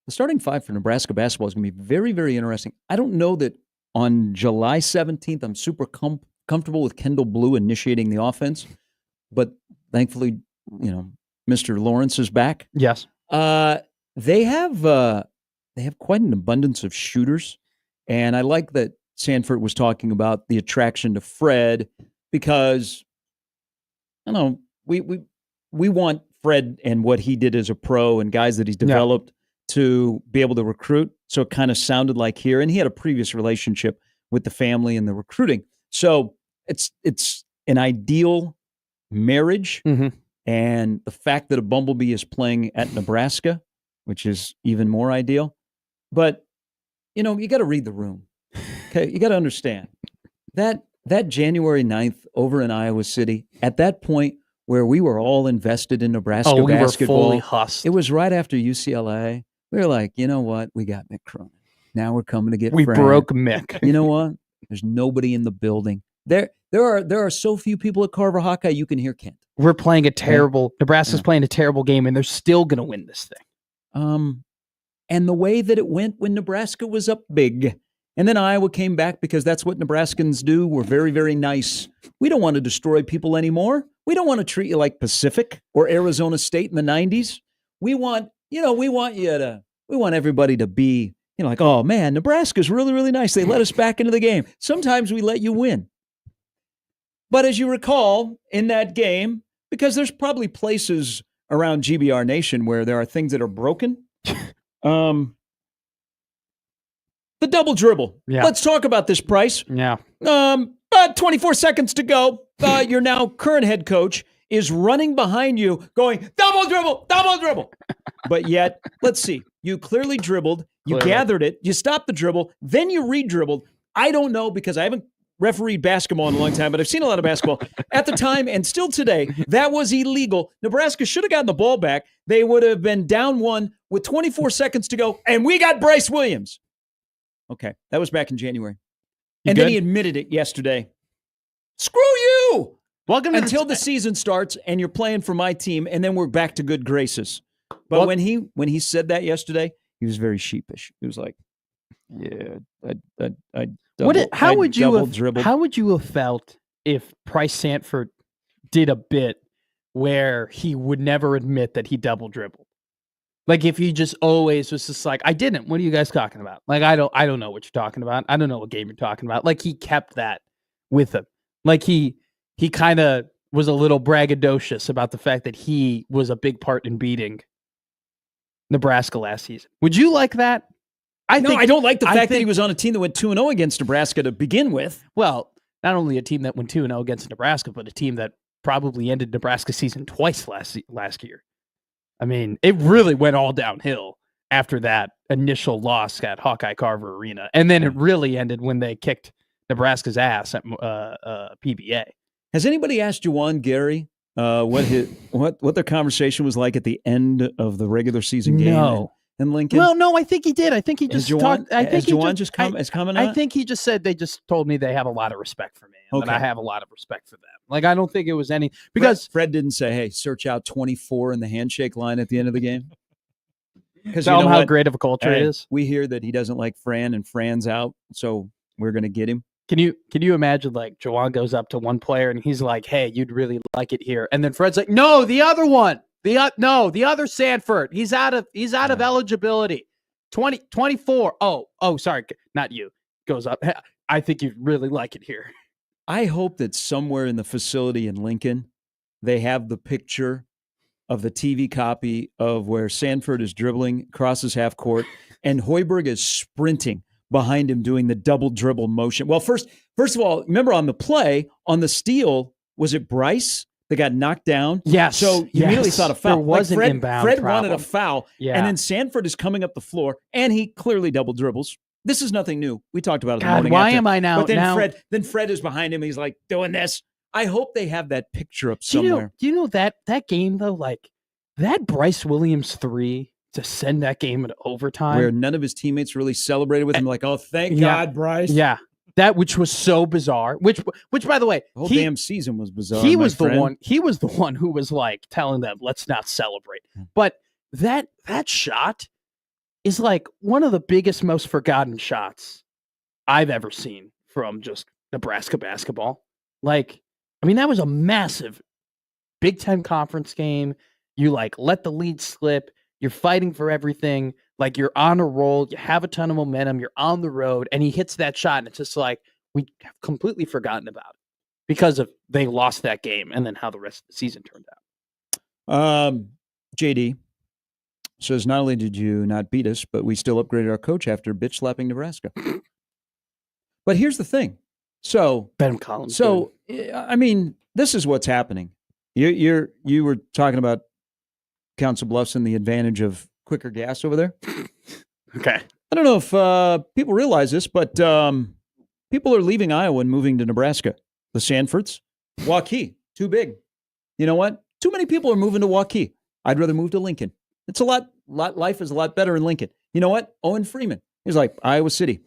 the starting five for Nebraska basketball is going to be very, very interesting. I don't know that on July 17th I'm super comfortable with Kendall Blue initiating the offense, but thankfully, Mr. Lawrence is back. Yes. They have quite an abundance of shooters, and I like that Sandfort was talking about the attraction to Fred because I don't know, we want Fred and what he did as a pro and guys that he's developed to be able to recruit. So it kind of sounded like here, and he had a previous relationship with the family and the recruiting. So it's an ideal marriage. Mm-hmm. And the fact that a Bumblebee is playing at Nebraska, which is even more ideal. But, you got to read the room. Okay, you got to understand that January 9th over in Iowa City, at that point where we were all invested in Nebraska basketball, were fully husked. It was right after UCLA. We were like, you know what? We got Mick Cronin. Now we're coming to get We Fran. broke Mick. You know what? There's nobody in the building. There are so few people at Carver Hawkeye, you can hear Kent. We're playing Nebraska's playing a terrible game, and they're still going to win this thing. And the way that it went when Nebraska was up big, and then Iowa came back because that's what Nebraskans do. We're very, very nice. We don't want to destroy people anymore. We don't want to treat you like Pacific or Arizona State in the 90s. We want everybody to be, like, oh man, Nebraska's really, really nice. They let us back into the game. Sometimes we let you win. But as you recall in that game, because there's probably places around GBR Nation where there are things that are broken. The double dribble. Yeah. Let's talk about this, Price. Yeah. About 24 seconds to go. Your now current head coach is running behind you going, double dribble, double dribble. But yet, let's see. You clearly dribbled. You gathered it. You stopped the dribble. Then you re-dribbled. I don't know because I haven't refereed basketball in a long time, but I've seen a lot of basketball. At the time and still today, that was illegal. Nebraska should have gotten the ball back. They would have been down one with 24 seconds to go, and we got Bryce Williams. Okay, that was back in January. Then he admitted it yesterday. Screw you! Welcome until the season starts and you're playing for my team, and then we're back to good graces. But when he said that yesterday, he was very sheepish. He was like, "Yeah, how would you have felt if Bryce Sandfort did a bit where he would never admit that he double dribbled? Like if he just always was just like, I didn't. What are you guys talking about? Like I don't know what you're talking about. I don't know what game you're talking about. Like he kept that with him. Like he kind of was a little braggadocious about the fact that he was a big part in beating Nebraska last season. Would you like that? I don't like the fact that he was on a team that went 2-0 against Nebraska to begin with. Well, not only a team that went 2-0 against Nebraska, but a team that probably ended Nebraska's season twice last year. I mean, it really went all downhill after that initial loss at Hawkeye Carver Arena. And then it really ended when they kicked Nebraska's ass at PBA. Has anybody asked Juwan Gary what their conversation was like at the end of the regular season game? No. In Lincoln? Well, no, I think he did. I think he just talked. I think I think he just said they just told me they have a lot of respect for me, and that I have a lot of respect for them. Like I don't think it was any because Fred didn't say, "Hey, search out 24 in the handshake line at the end of the game." Because tell him how great of a culture it is. We hear that he doesn't like Fran, and Fran's out, so we're going to get him. Can you imagine like Juwan goes up to one player and he's like, "Hey, you'd really like it here," and then Fred's like, "No, the other one." The other Sandfort. He's out of eligibility. 24. Oh, sorry, not you. Goes up. I think you'd really like it here. I hope that somewhere in the facility in Lincoln, they have the picture of the TV copy of where Sandfort is dribbling, crosses half court, and Hoiberg is sprinting behind him doing the double dribble motion. Well, first of all, remember on the play, on the steal, was it Bryce? They got knocked down. Yes. So you immediately thought a foul. There was an inbound Fred problem. wanted a foul. Yeah. And then Sandfort is coming up the floor, and he clearly double dribbles. This is nothing new. We talked about it the morning why after. am I now? But then Fred is behind him. He's like doing this. I hope they have that picture up Do somewhere. you know that game though? Like that Bryce Williams 3 to send that game into overtime, where none of his teammates really celebrated with him, like, "Oh, thank Yeah. God, Bryce." Yeah, that which was so bizarre. Which by the way, The whole damn season was bizarre. He my was friend. the one. He was the one who was like telling them, "Let's not celebrate." But that shot is like one of the biggest, most forgotten shots I've ever seen from just Nebraska basketball. Like, I mean, that was a massive Big Ten conference game. You like let the lead slip. You're fighting for everything. Like you're on a roll. You have a ton of momentum. You're on the road, and he hits that shot, and it's just like we have completely forgotten about it because of they lost that game, and then how the rest of the season turned out. JD says, not only did you not beat us, but we still upgraded our coach after bitch slapping Nebraska. But here's the thing. So Ben Collins. So I mean, this is what's happening. You were talking about Council Bluffs and the advantage of quicker gas over there. Okay. I don't know if people realize this, but people are leaving Iowa and moving to Nebraska. The Sanfords, Waukee, too big. You know what? Too many people are moving to Waukee. I'd rather move to Lincoln. It's a lot. Life is a lot better in Lincoln. You know what? Owen Freeman. He's like, Iowa City.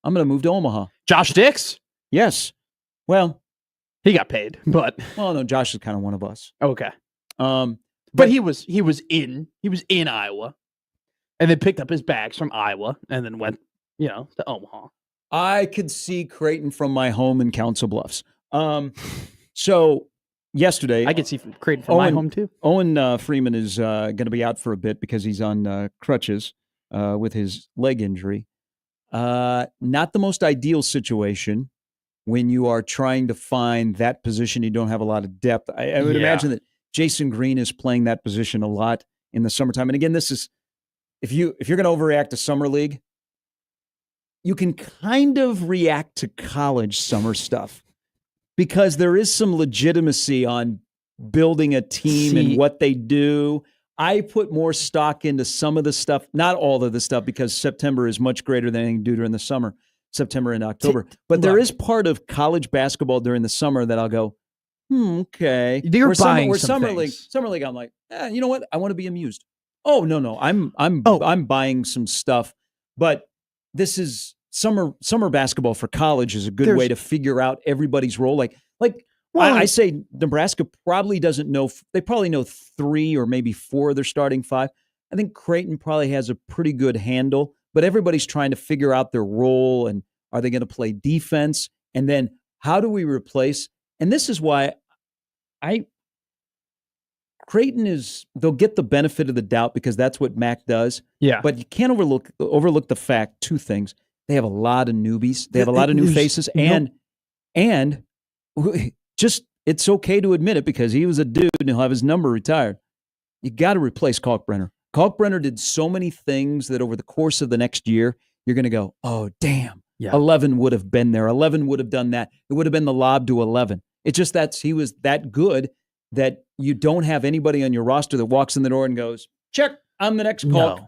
I'm going to move to Omaha. Josh Dix? Yes. Well, he got paid, but no, Josh is kind of one of us. Okay. But he was in Iowa, and then picked up his bags from Iowa, and then went, to Omaha. I could see Creighton from my home in Council Bluffs. So yesterday, I could see Creighton from my home too. Owen Freeman is going to be out for a bit because he's on crutches with his leg injury. Not the most ideal situation when you are trying to find that position. You don't have a lot of depth. I would imagine that Jason Green is playing that position a lot in the summertime. And again, this is if you're going to overreact to summer league, you can kind of react to college summer stuff because there is some legitimacy on building a team and what they do. I put more stock into some of the stuff, not all of the stuff, because September is much greater than anything to do during the summer, September and October. But there is part of college basketball during the summer that I'll go, okay. You're buying some summer things. league, I'm like, you know what? I want to be amused. Oh, no. I'm buying some stuff. But this is summer basketball for college is a good way to figure out everybody's role. I say Nebraska probably doesn't know. They probably know 3 or maybe 4 of their starting 5. I think Creighton probably has a pretty good handle, but everybody's trying to figure out their role and are they going to play defense? And then how do we replace? And this is why Creighton they'll get the benefit of the doubt because that's what Mac does. Yeah. But you can't overlook the fact, 2 things. They have a lot of newbies. They have a lot of new faces. And just it's okay to admit it because he was a dude and he'll have his number retired. You got to replace Kalkbrenner. Kalkbrenner did so many things that over the course of the next year, you're going to go, oh, damn. Yeah. 11 would have been there. 11 would have done that. It would have been the lob to 11. It's just that he was that good that you don't have anybody on your roster that walks in the door and goes, check, I'm the next Kalk. No.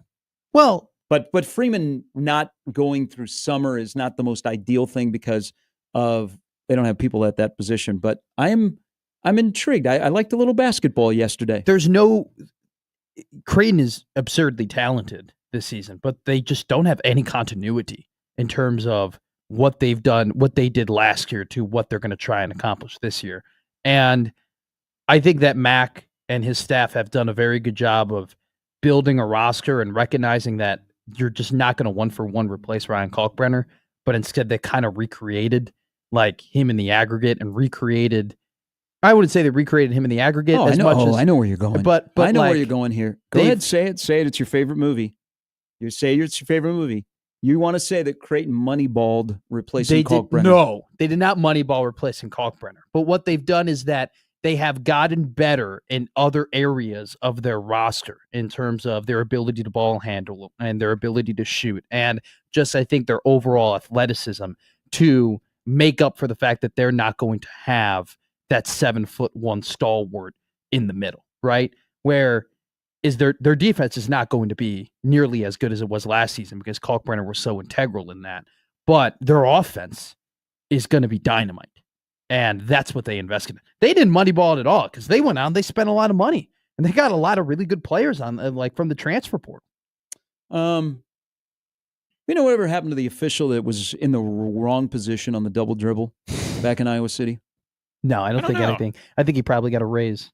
Well, but Freeman not going through summer is not the most ideal thing because of they don't have people at that position. But I'm intrigued. I liked a little basketball yesterday. Creighton is absurdly talented this season, but they just don't have any continuity in terms of what they've done, what they did last year to what they're going to try and accomplish this year. And I think that Mac and his staff have done a very good job of building a roster and recognizing that you're just not going to 1-for-1 replace Ryan Kalkbrenner, but instead they kind of recreated like him in the aggregate and I wouldn't say they recreated him in the aggregate as much as I know where you're going. But I know where you're going here. Go ahead, say it. Say it. It's your favorite movie. You say it's your favorite movie. You want to say that Creighton moneyballed replacing Kalkbrenner? No, they did not moneyball replacing Kalkbrenner. But what they've done is that they have gotten better in other areas of their roster in terms of their ability to ball handle and their ability to shoot. And just, I think, their overall athleticism to make up for the fact that they're not going to have that 7'1" stalwart in the middle, right? Where is their defense is not going to be nearly as good as it was last season because Kalkbrenner was so integral in that. But their offense is going to be dynamite. And that's what they invested in. They didn't moneyball it at all because they went out and they spent a lot of money. And they got a lot of really good players on, like from the transfer portal. Whatever happened to the official that was in the wrong position on the double dribble back in Iowa City? No, I don't think anything. I think he probably got a raise.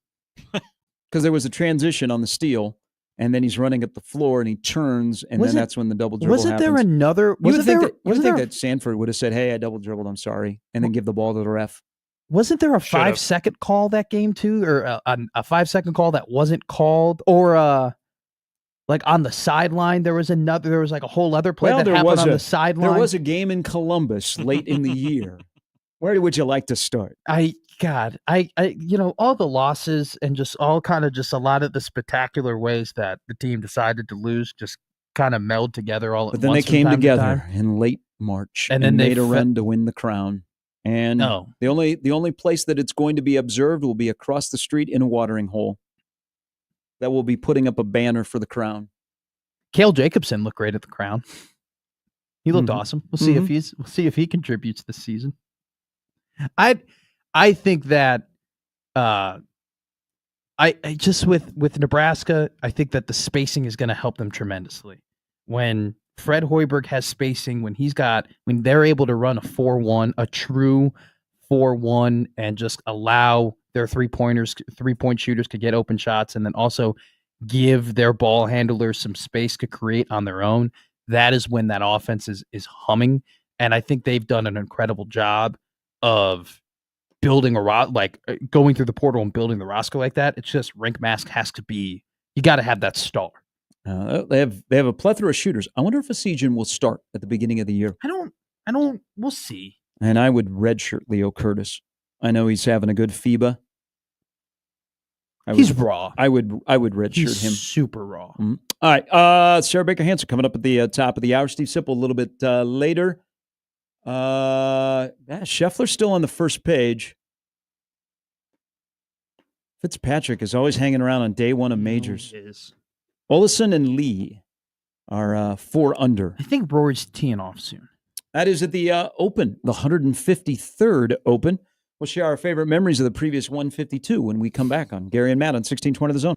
Because there was a transition on the steal, and then he's running up the floor, and he turns, and then that's when the double dribble happens. Wasn't there another? You would think that Sanford would have said, "Hey, I double dribbled. I'm sorry," and then give the ball to the ref. Wasn't there a 5-second call that game too, or a 5-second call that wasn't called, or like on the sideline there was like a whole other play that happened on the sideline? There was a game in Columbus late in the year. Where would you like to start? I all the losses and just all kind of just a lot of the spectacular ways that the team decided to lose just kind of meld together all at once. But then they came together in late March and then made a run to win the crown. And the only place that it's going to be observed will be across the street in a watering hole that will be putting up a banner for the crown. Cale Jacobson looked great at the crown. He looked awesome. We'll see if he contributes this season. I think that I just with Nebraska, I think that the spacing is going to help them tremendously. When Fred Hoiberg has spacing, when they're able to run a 4-1, a true 4-1, and just allow their 3-point shooters to get open shots, and then also give their ball handlers some space to create on their own, that is when that offense is humming. And I think they've done an incredible job of building going through the portal and building the roster like that. It's just Rink Mask has to be, you got to have that star. They have a plethora of shooters. I wonder if Essegian will start at the beginning of the year. I don't, we'll see. And I would redshirt Leo Curtis. I know he's having a good FIBA. He's raw. I would redshirt him. Super raw. Mm-hmm. All right. Sarah Baker Hansen coming up at the top of the hour. Steve Sipple a little bit later. Scheffler's still on the first page. Fitzpatrick is always hanging around on day one of majors. Olesen and Lee are 4 under. I think Rory's teeing off soon. That is at the Open, the 153rd Open. We'll share our favorite memories of the previous 152 when we come back on Gary and Matt on 1620 The Zone.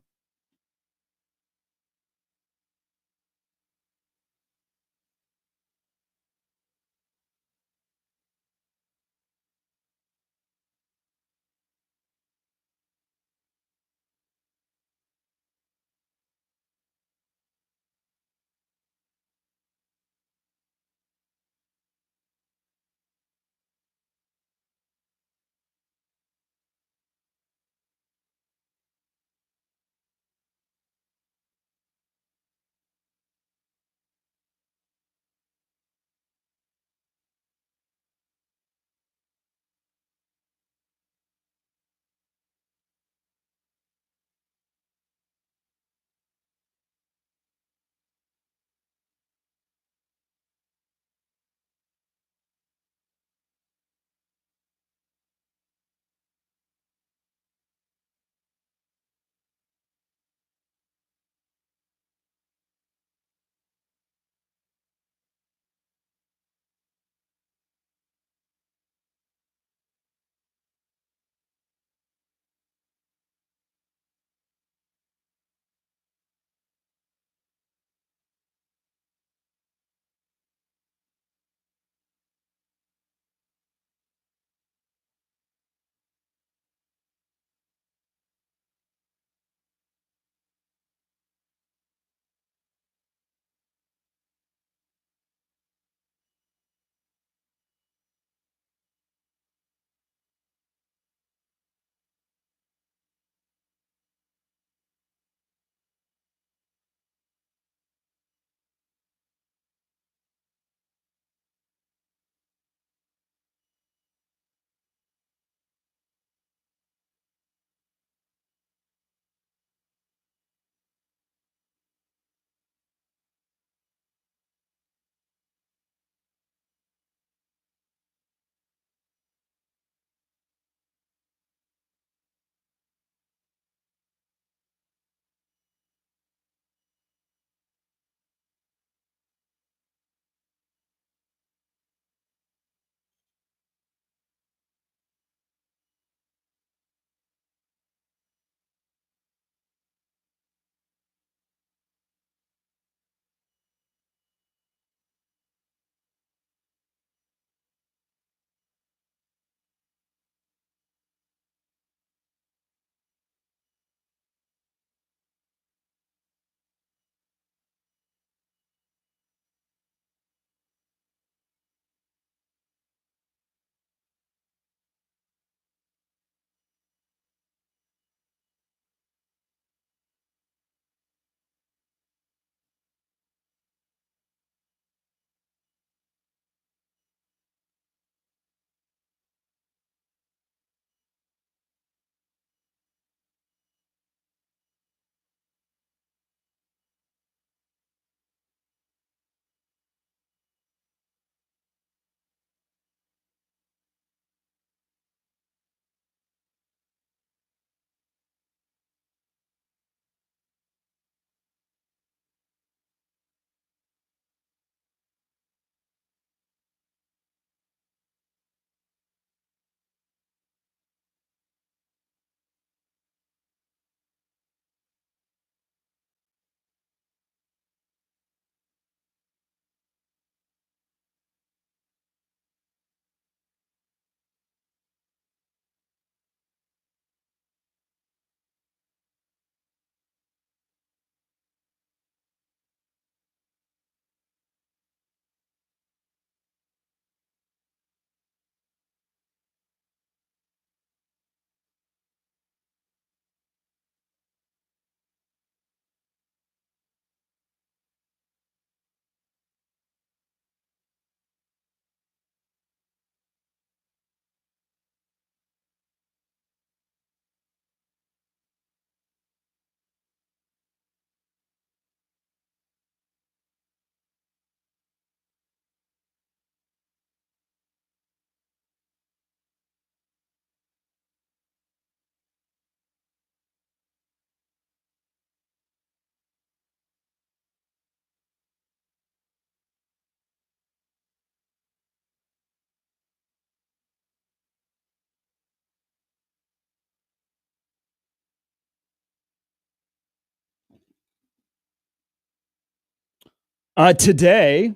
Today,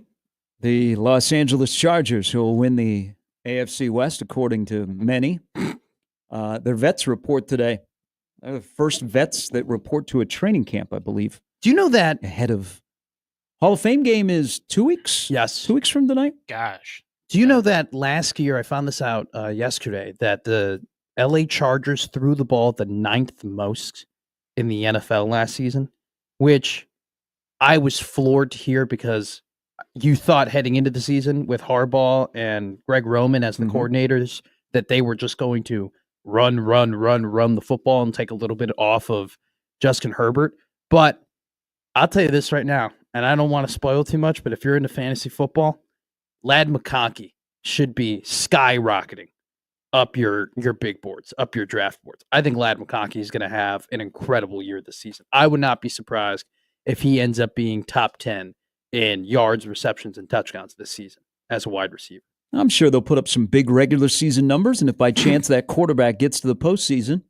the Los Angeles Chargers, who will win the AFC West, according to many, their vets report today. They're the first vets that report to a training camp, I believe. Do you know that ahead of Hall of Fame game is 2 weeks? Yes. 2 weeks from tonight? Gosh. Do you know that last year, I found this out yesterday, that the LA Chargers threw the ball the 9th most in the NFL last season, which I was floored to hear because you thought heading into the season with Harbaugh and Greg Roman as the coordinators that they were just going to run the football and take a little bit off of Justin Herbert. But I'll tell you this right now, and I don't want to spoil too much, but if you're into fantasy football, Ladd McConkey should be skyrocketing up your big boards, up your draft boards. I think Ladd McConkey is going to have an incredible year this season. I would not be surprised if he ends up being top 10 in yards, receptions, and touchdowns this season as a wide receiver. I'm sure they'll put up some big regular season numbers, and if by chance that quarterback gets to the postseason,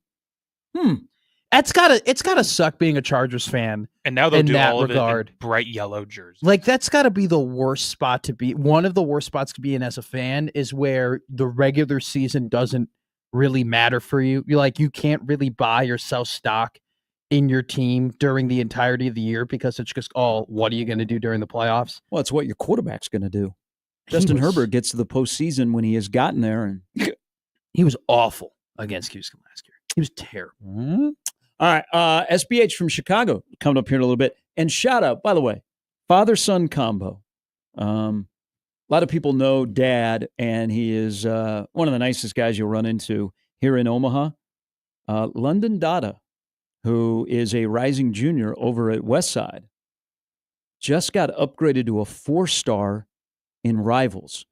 it's gotta suck being a Chargers fan. And now they'll in do that all regard. of it in bright yellow jerseys. Like, that's got to be the worst spot to be. One of the worst spots to be in as a fan is where the regular season doesn't really matter for you. You can't really buy or sell stock in your team during the entirety of the year because it's just what are you going to do during the playoffs? well, it's what your quarterback's going to do. Justin Herbert gets to the postseason when he has gotten there, and he was awful against Houston last year. He was terrible. All right, SBH from Chicago coming up here in a little bit. And shout out, by the way, father-son combo. A lot of people know Dad, and he is one of the nicest guys you'll run into here in Omaha. London Dada, who is a rising junior over at Westside, just got upgraded to a 4-star in Rivals.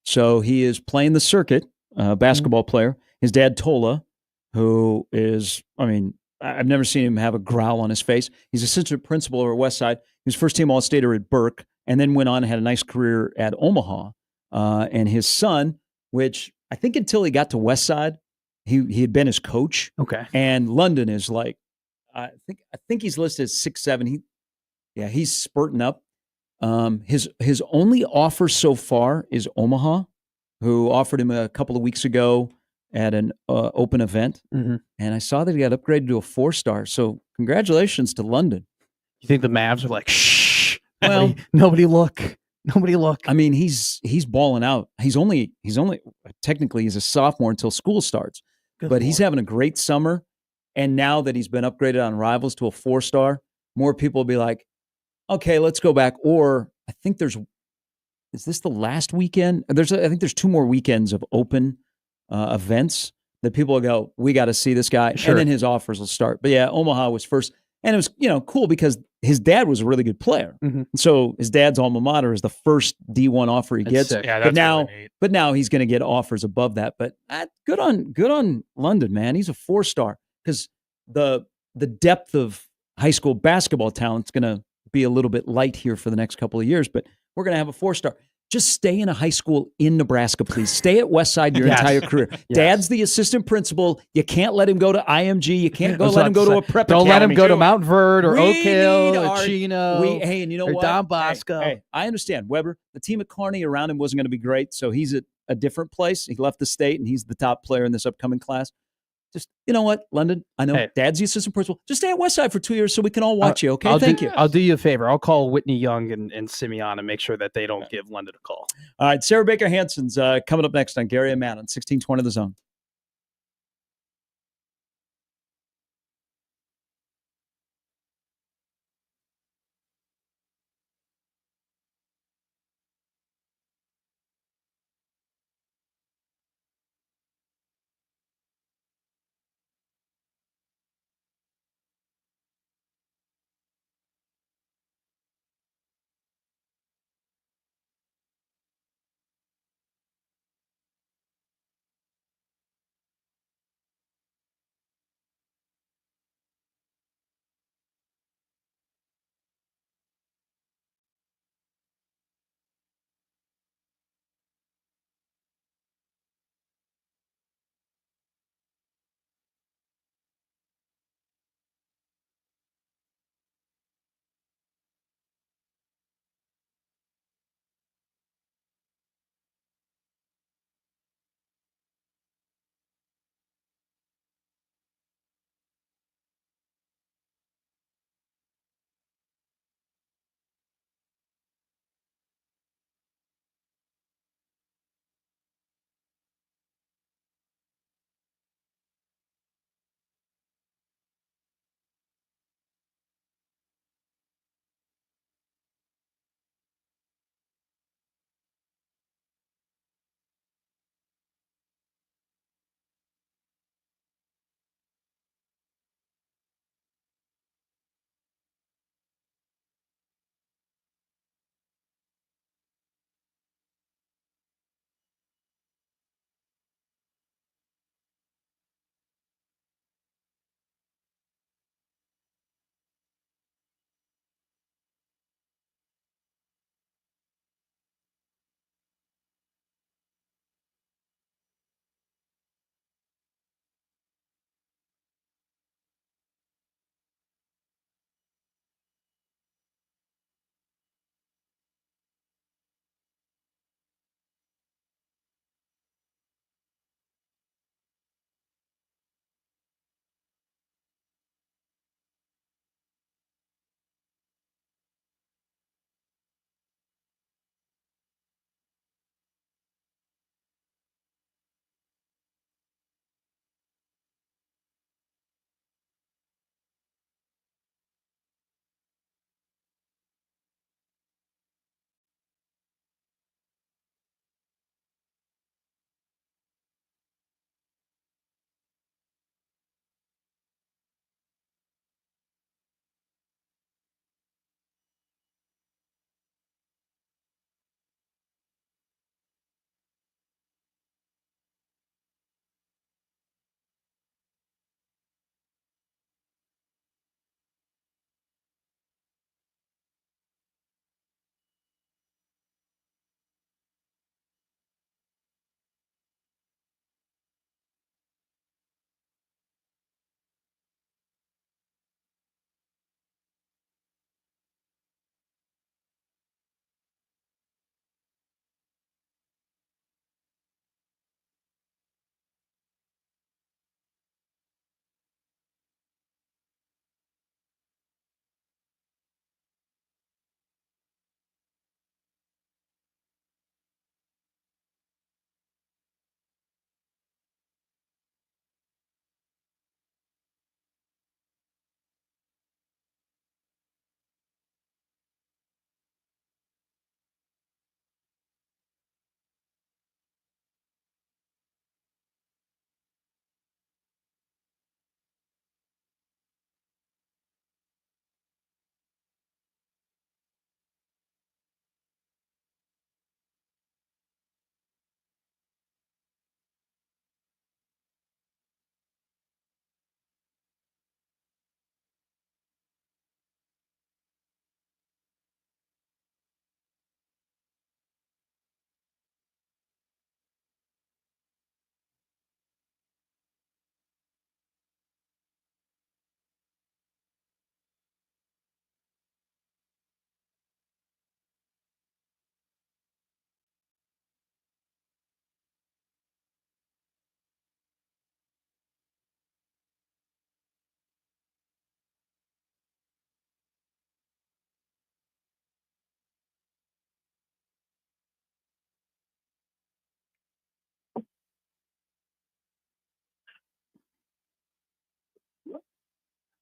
So he is playing the circuit, basketball player. His dad, Tola, who is, I've never seen him have a growl on his face. He's assistant principal over at Westside. He was first-team All-Stater at Burke, and then went on and had a nice career at Omaha. And his son, which I think until he got to Westside, he had been his coach. Okay. And London is like, I think he's listed as 6'7". He's spurting up. His only offer so far is Omaha, who offered him a couple of weeks ago at an open event. And I saw that he got upgraded to a 4-star. So congratulations to London. You think the Mavs are like, shh? Well, nobody look. I mean, he's balling out. He's only technically he's a sophomore until school starts. But he's having a great summer. And now that he's been upgraded on Rivals to a 4-star, more people will be like, okay, let's go back. Or I think is this the last weekend? I think there's 2 more weekends of open events that people will go, we got to see this guy. Sure. And then his offers will start. But yeah, Omaha was first. And it was, cool because his dad was a really good player. So his dad's alma mater is the first D1 offer he gets. Yeah, that's really neat. But now he's going to get offers above that. But good on London, man. He's a 4-star because the depth of high school basketball talent is going to be a little bit light here for the next couple of years. But we're going to have a 4-star. Just stay in a high school in Nebraska, please. Stay at Westside your entire career. Dad's the assistant principal. You can't let him go to IMG. You can't let him go to a prep Don't academy. let him go to Mount Verde or Oak Hill or our- Chino. Hey, and you know or what? Don Bosco. Hey, I understand. Weber, the team at Kearney around him wasn't going to be great, so he's at a different place. He left the state, and he's the top player in this upcoming class. Just, you know what, London? I know Dad's the assistant principal. Just stay at Westside for 2 years so we can all watch you, okay? Thank you. I'll do you a favor. I'll call Whitney Young and Simeon and make sure that they don't give London a call. All right, Sarah Baker Hanson's coming up next on Gary and Matt on 1620 The Zone.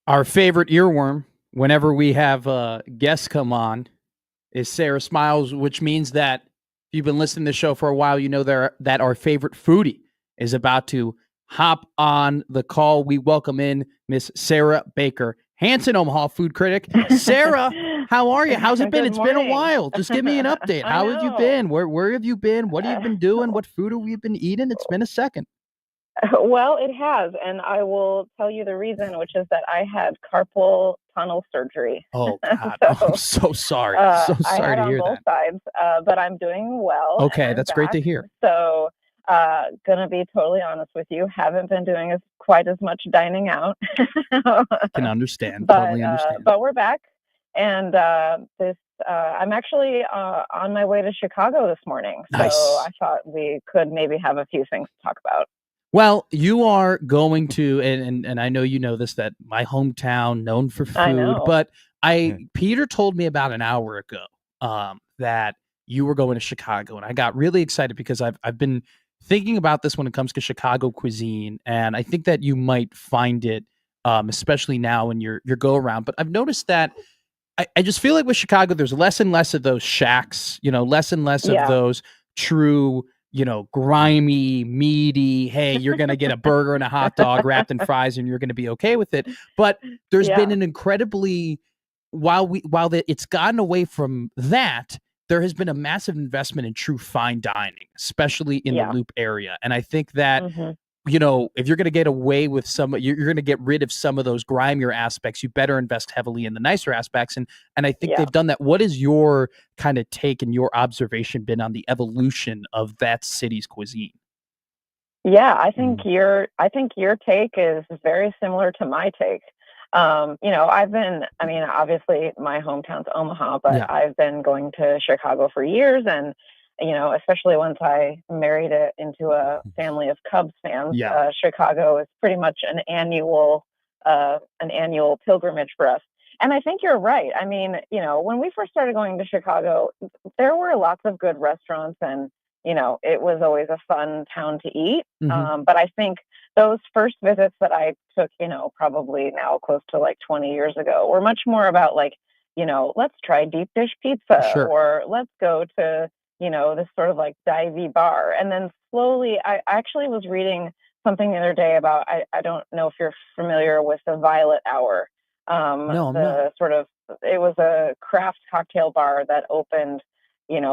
Our favorite earworm, whenever we have guests come on, is Sarah Smiles, which means that if you've been listening to the show for a while, you know that our favorite foodie is about to hop on the call. We welcome in Miss Sarah Baker Hansen, Omaha food critic. Sarah, how are you? How's it been? It's been a while. Just give me an update. How have you been? Where have you been? What have you been doing? What food have we been eating? It's been a second. Well, it has, and I will tell you the reason, which is that I had carpal tunnel surgery. Oh, God. I'm so sorry. So sorry to hear that. I had on both sides, but I'm doing well. Okay, that's great to hear. So, gonna be totally honest with you, haven't been doing quite as much dining out. Can understand. Totally understand. But we're back, and I'm actually on my way to Chicago this morning. Nice. So I thought we could maybe have a few things to talk about. Well, you are going to, and I know you know this, that my hometown known for food, but Peter told me about an hour ago that you were going to Chicago, and I got really excited because I've been thinking about this when it comes to Chicago cuisine, and I think that you might find it, especially now in your go around. But I've noticed that I just feel like with Chicago, there's less and less of those shacks, less and less of those true, grimy, meaty, hey, you're going to get a burger and a hot dog wrapped in fries and you're going to be okay with it. But there's been an incredibly, while it's gotten away from that, there has been a massive investment in true fine dining, especially in the Loop area. And I think that, if you're going to get away with you're going to get rid of some of those grimier aspects, you better invest heavily in the nicer aspects. And I think they've done that. What is your kind of take and your observation been on the evolution of that city's cuisine? Yeah, I think your take is very similar to my take. Obviously my hometown's Omaha, but I've been going to Chicago for years, and especially once I married it into a family of Cubs fans, Chicago is pretty much an annual pilgrimage for us. And I think you're right. I mean, when we first started going to Chicago, there were lots of good restaurants, and it was always a fun town to eat. But I think those first visits that I took, probably now close to like 20 years ago, were much more about like, let's try deep dish pizza, or let's go to this sort of like divey bar. And then slowly, I actually was reading something the other day about, I don't know if you're familiar with the Violet Hour. No, I'm not. It was a craft cocktail bar that opened,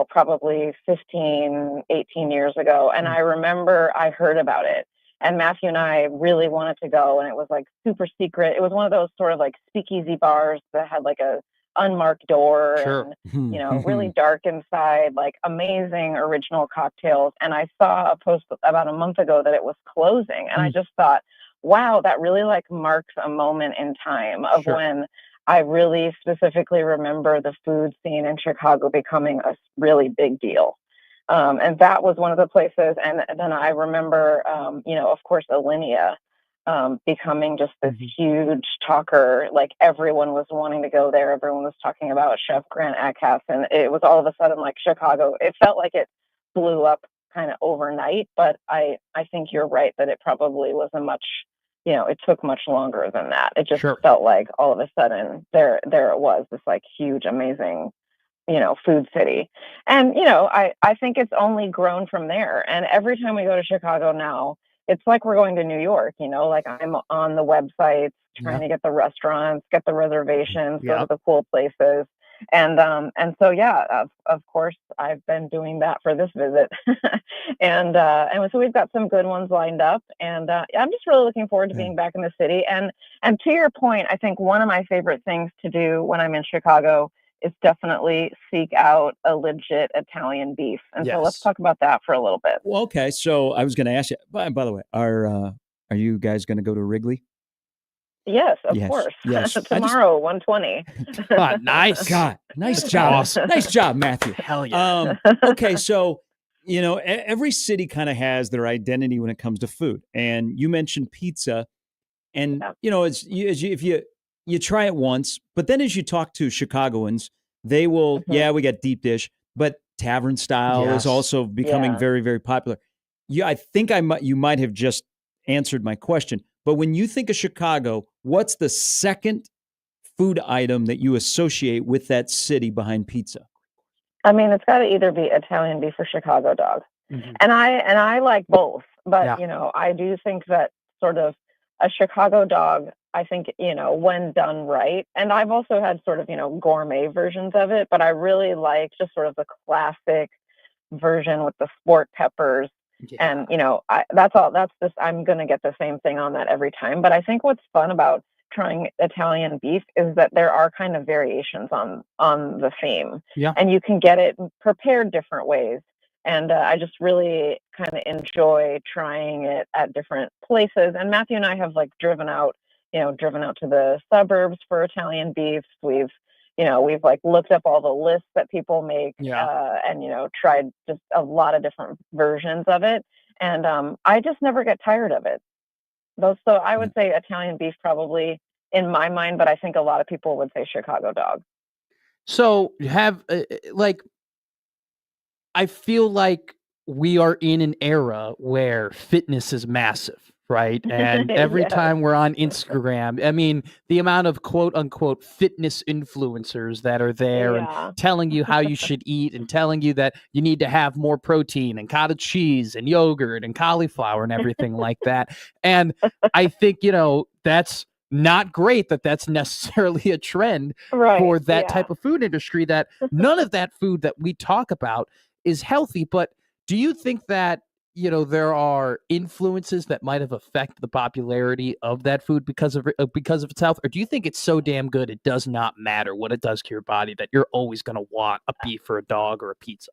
probably 15, 18 years ago. And I remember I heard about it. And Matthew and I really wanted to go, and it was like super secret. It was one of those sort of like speakeasy bars that had like a unmarked door and really dark inside, like amazing original cocktails. And I saw a post about a month ago that it was closing, and I just thought, wow, that really like marks a moment in time of when I really specifically remember the food scene in Chicago becoming a really big deal. And that was one of the places. And then I remember, of course, Alinea becoming just this huge talker. Like everyone was wanting to go there. Everyone was talking about Chef Grant Achatz, and it was all of a sudden like Chicago. It felt like it blew up kind of overnight, but I think you're right that it probably was it took much longer than that. It just felt like all of a sudden there it was, this like huge, amazing, food city. And, I think it's only grown from there. And every time we go to Chicago now, it's like we're going to New York, like I'm on the websites trying to get the restaurants, get the reservations, go to the cool places. And so, of course, I've been doing that for this visit. and so we've got some good ones lined up, and I'm just really looking forward to being back in the city. And to your point, I think one of my favorite things to do when I'm in Chicago is definitely seek out a legit Italian beef. And so let's talk about that for a little bit. Well, okay. So I was going to ask you, by the way, are you guys going to go to Wrigley? Yes, of course. Yes. Tomorrow, 1:20. Nice. God, nice job. Awesome. Nice job, Matthew. Hell yeah. Okay, so, every city kind of has their identity when it comes to food. And you mentioned pizza. And, if you try it once, but then as you talk to Chicagoans, they will, we got deep dish, but tavern style is also becoming very, very popular. I think you might have just answered my question. but when you think of Chicago, what's the second food item that you associate with that city behind pizza? I mean, it's got to either be Italian beef or Chicago dog. Mhm. And I like both, but Yeah. you know, I do think that sort of a Chicago dog, I think, you know, when done right, and I've also had sort of, you know, gourmet versions of it, but I really like just sort of the classic version with the sport peppers. Yeah. And you know, I'm gonna get the same thing on that every time. But I think what's fun about trying Italian beef is that there are kind of variations on the theme. Yeah. And you can get it prepared different ways. And I just really kind of enjoy trying it at different places. And Matthew and I have like driven out to the suburbs for Italian beefs. We've like looked up all the lists that people make, and you know, tried just a lot of different versions of it. And I just never get tired of it. So I would say Italian beef probably in my mind, but I think a lot of people would say Chicago dog. So have like, I feel like we are in an era where fitness is massive, right? And every Yes. time we're on Instagram, I mean, the amount of quote unquote fitness influencers that are there Yeah. and telling you how you should eat and telling you that you need to have more protein and cottage cheese and yogurt and cauliflower and everything like that. And I think, you know, that's not great that that's necessarily a trend Right. for that Yeah. type of food industry, that none of that food that we talk about is healthy. But do you think that, you know, there are influences that might have affected the popularity of that food because of its health, or do you think it's so damn good it does not matter what it does to your body that you're always going to want a beef or a dog or a pizza?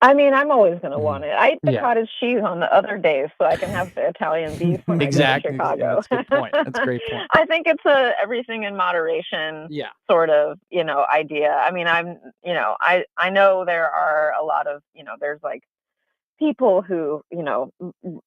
I mean, I'm always going to want it. I eat the Yeah. cottage cheese on the other days so I can have the Italian beef when Exactly. I go to Chicago. That's a good point. That's a great point. I think it's a everything in moderation Yeah. sort of, you know, idea. I mean, I know there are a lot of, you know, there's like people who, you know,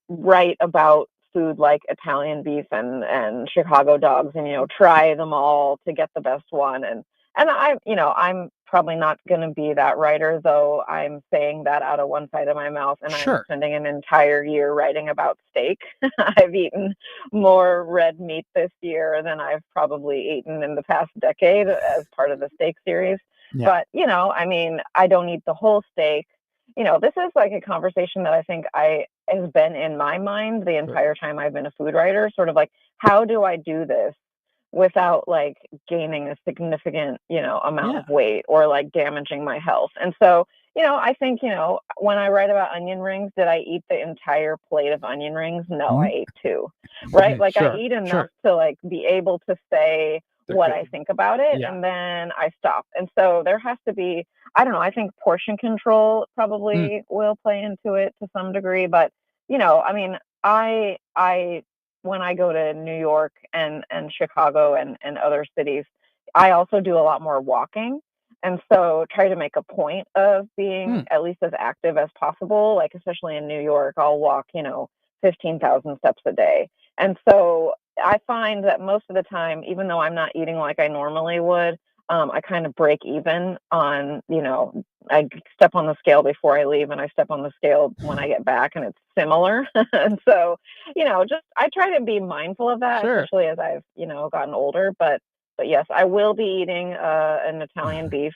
write about food like Italian beef and Chicago dogs and, you know, try them all to get the best one. And I'm probably not going to be that writer, though I'm saying that out of one side of my mouth, and Sure. I'm spending an entire year writing about steak. I've eaten more red meat this year than I've probably eaten in the past decade as part of the steak series. Yeah. But, you know, I mean, I don't eat the whole steak. You know, this is like a conversation that I think has been in my mind the entire time I've been a food writer, sort of like, how do I do this without like gaining a significant, you know, amount of weight or like damaging my health? And so, you know, I think, you know, when I write about onion rings, did I eat the entire plate of onion rings? No, I ate 2, right? Like I eat enough to like be able to say what I think about it, and then I stop. And so there has to be, I don't know, I think portion control probably will play into it to some degree. But, you know, I mean, I when I go to New York and Chicago and other cities, I also do a lot more walking. And so try to make a point of being at least as active as possible. Like, especially in New York, I'll walk, you know, 15,000 steps a day. And so I find that most of the time, even though I'm not eating like I normally would, I kind of break even on, you know, I step on the scale before I leave and I step on the scale when I get back, and it's similar. And so, you know, just I try to be mindful of that, especially as I've, you know, gotten older. But yes, I will be eating an Italian beef.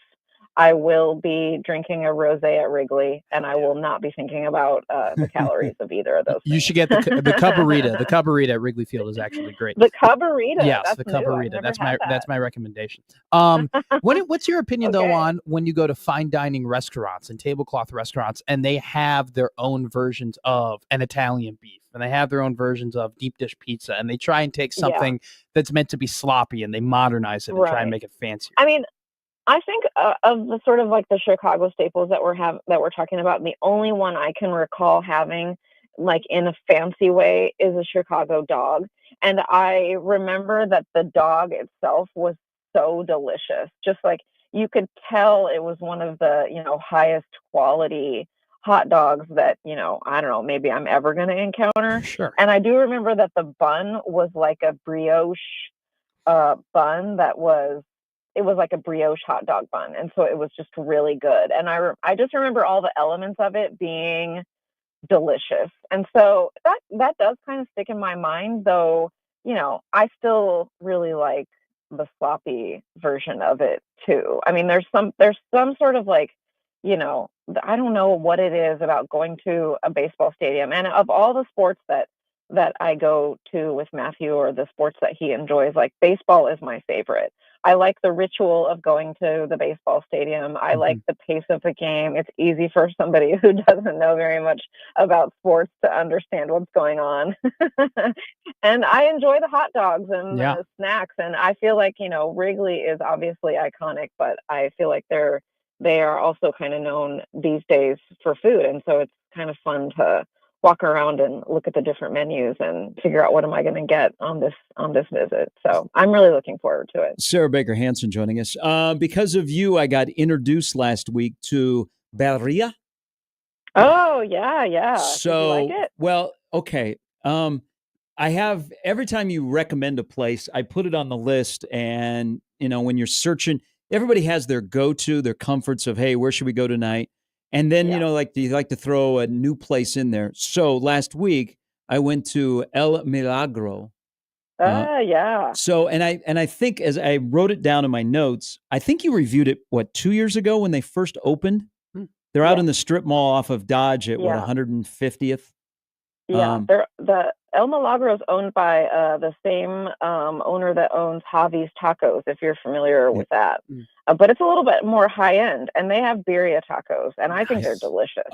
I will be drinking a rosé at Wrigley, and I will not be thinking about the calories of either of those. You should get the Cubbarita. The Cubbarita at Wrigley Field is actually great. The Cubbarita. Yes, that's the new. Cubbarita. That. That's my recommendation. What's your opinion though on when you go to fine dining restaurants and tablecloth restaurants and they have their own versions of an Italian beef and they have their own versions of deep dish pizza and they try and take something that's meant to be sloppy and they modernize it and try and make it fancier? I mean, I think of the sort of like the Chicago staples that we're talking about, the only one I can recall having like in a fancy way is a Chicago dog. And I remember that the dog itself was so delicious. Just like you could tell it was one of the, you know, highest quality hot dogs that, you know, I don't know, maybe I'm ever going to encounter. Sure. And I do remember that the bun was like a brioche bun that was, it was like a brioche hot dog bun. And so it was just really good. And I just remember all the elements of it being delicious. And so that does kind of stick in my mind, though, I still really like the sloppy version of it too. I mean, there's some sort of like, I don't know what it is about going to a baseball stadium. And of all the sports that I go to with Matthew, or the sports that he enjoys, like baseball is my favorite. I like the ritual of going to the baseball stadium. I like the pace of the game. It's easy for somebody who doesn't know very much about sports to understand what's going on. And I enjoy the hot dogs and the snacks. And I feel like, Wrigley is obviously iconic, but I feel like they are also kind of known these days for food. And so it's kind of fun to walk around and look at the different menus and figure out what am I going to get on this visit. So I'm really looking forward to it. Sarah Baker Hansen joining us. Because of you, I got introduced last week to Birria. Oh, yeah. So, did you like it? Well, okay. I have, every time you recommend a place, I put it on the list. And, when you're searching, everybody has their go-to, their comforts of, hey, where should we go tonight? And then, do you like to throw a new place in there? So last week I went to El Milagro. Yeah. So, and I think, as I wrote it down in my notes, I think you reviewed it, 2 years ago when they first opened? They're out in the strip mall off of Dodge at 150th? Yeah, the El Milagro is owned by the same owner that owns Javi's Tacos, if you're familiar with that. But it's a little bit more high end, and they have birria tacos, and I think they're delicious.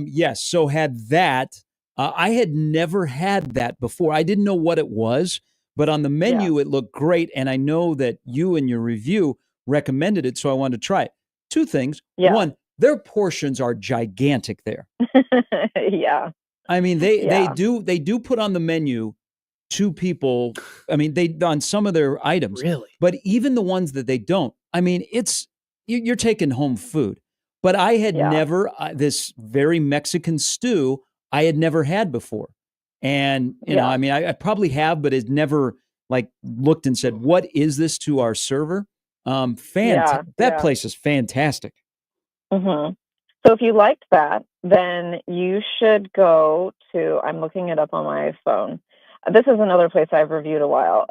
Yes. So had that. I had never had that before. I didn't know what it was, but on the menu it looked great, and I know that you in your review recommended it, so I wanted to try it. Two things. One, their portions are gigantic there. Yeah. I mean, they do put on the menu 2 people. I mean, they on some of their items, really, but even the ones that they don't. I mean, you're taking home food. But I had never this very Mexican stew I had never had before, and I mean, I probably have, but it never looked and said, "What is this?" to our server. That place is fantastic. Mm-hmm. So if you liked that, then you should go to, I'm looking it up on my phone. This is another place I've reviewed a while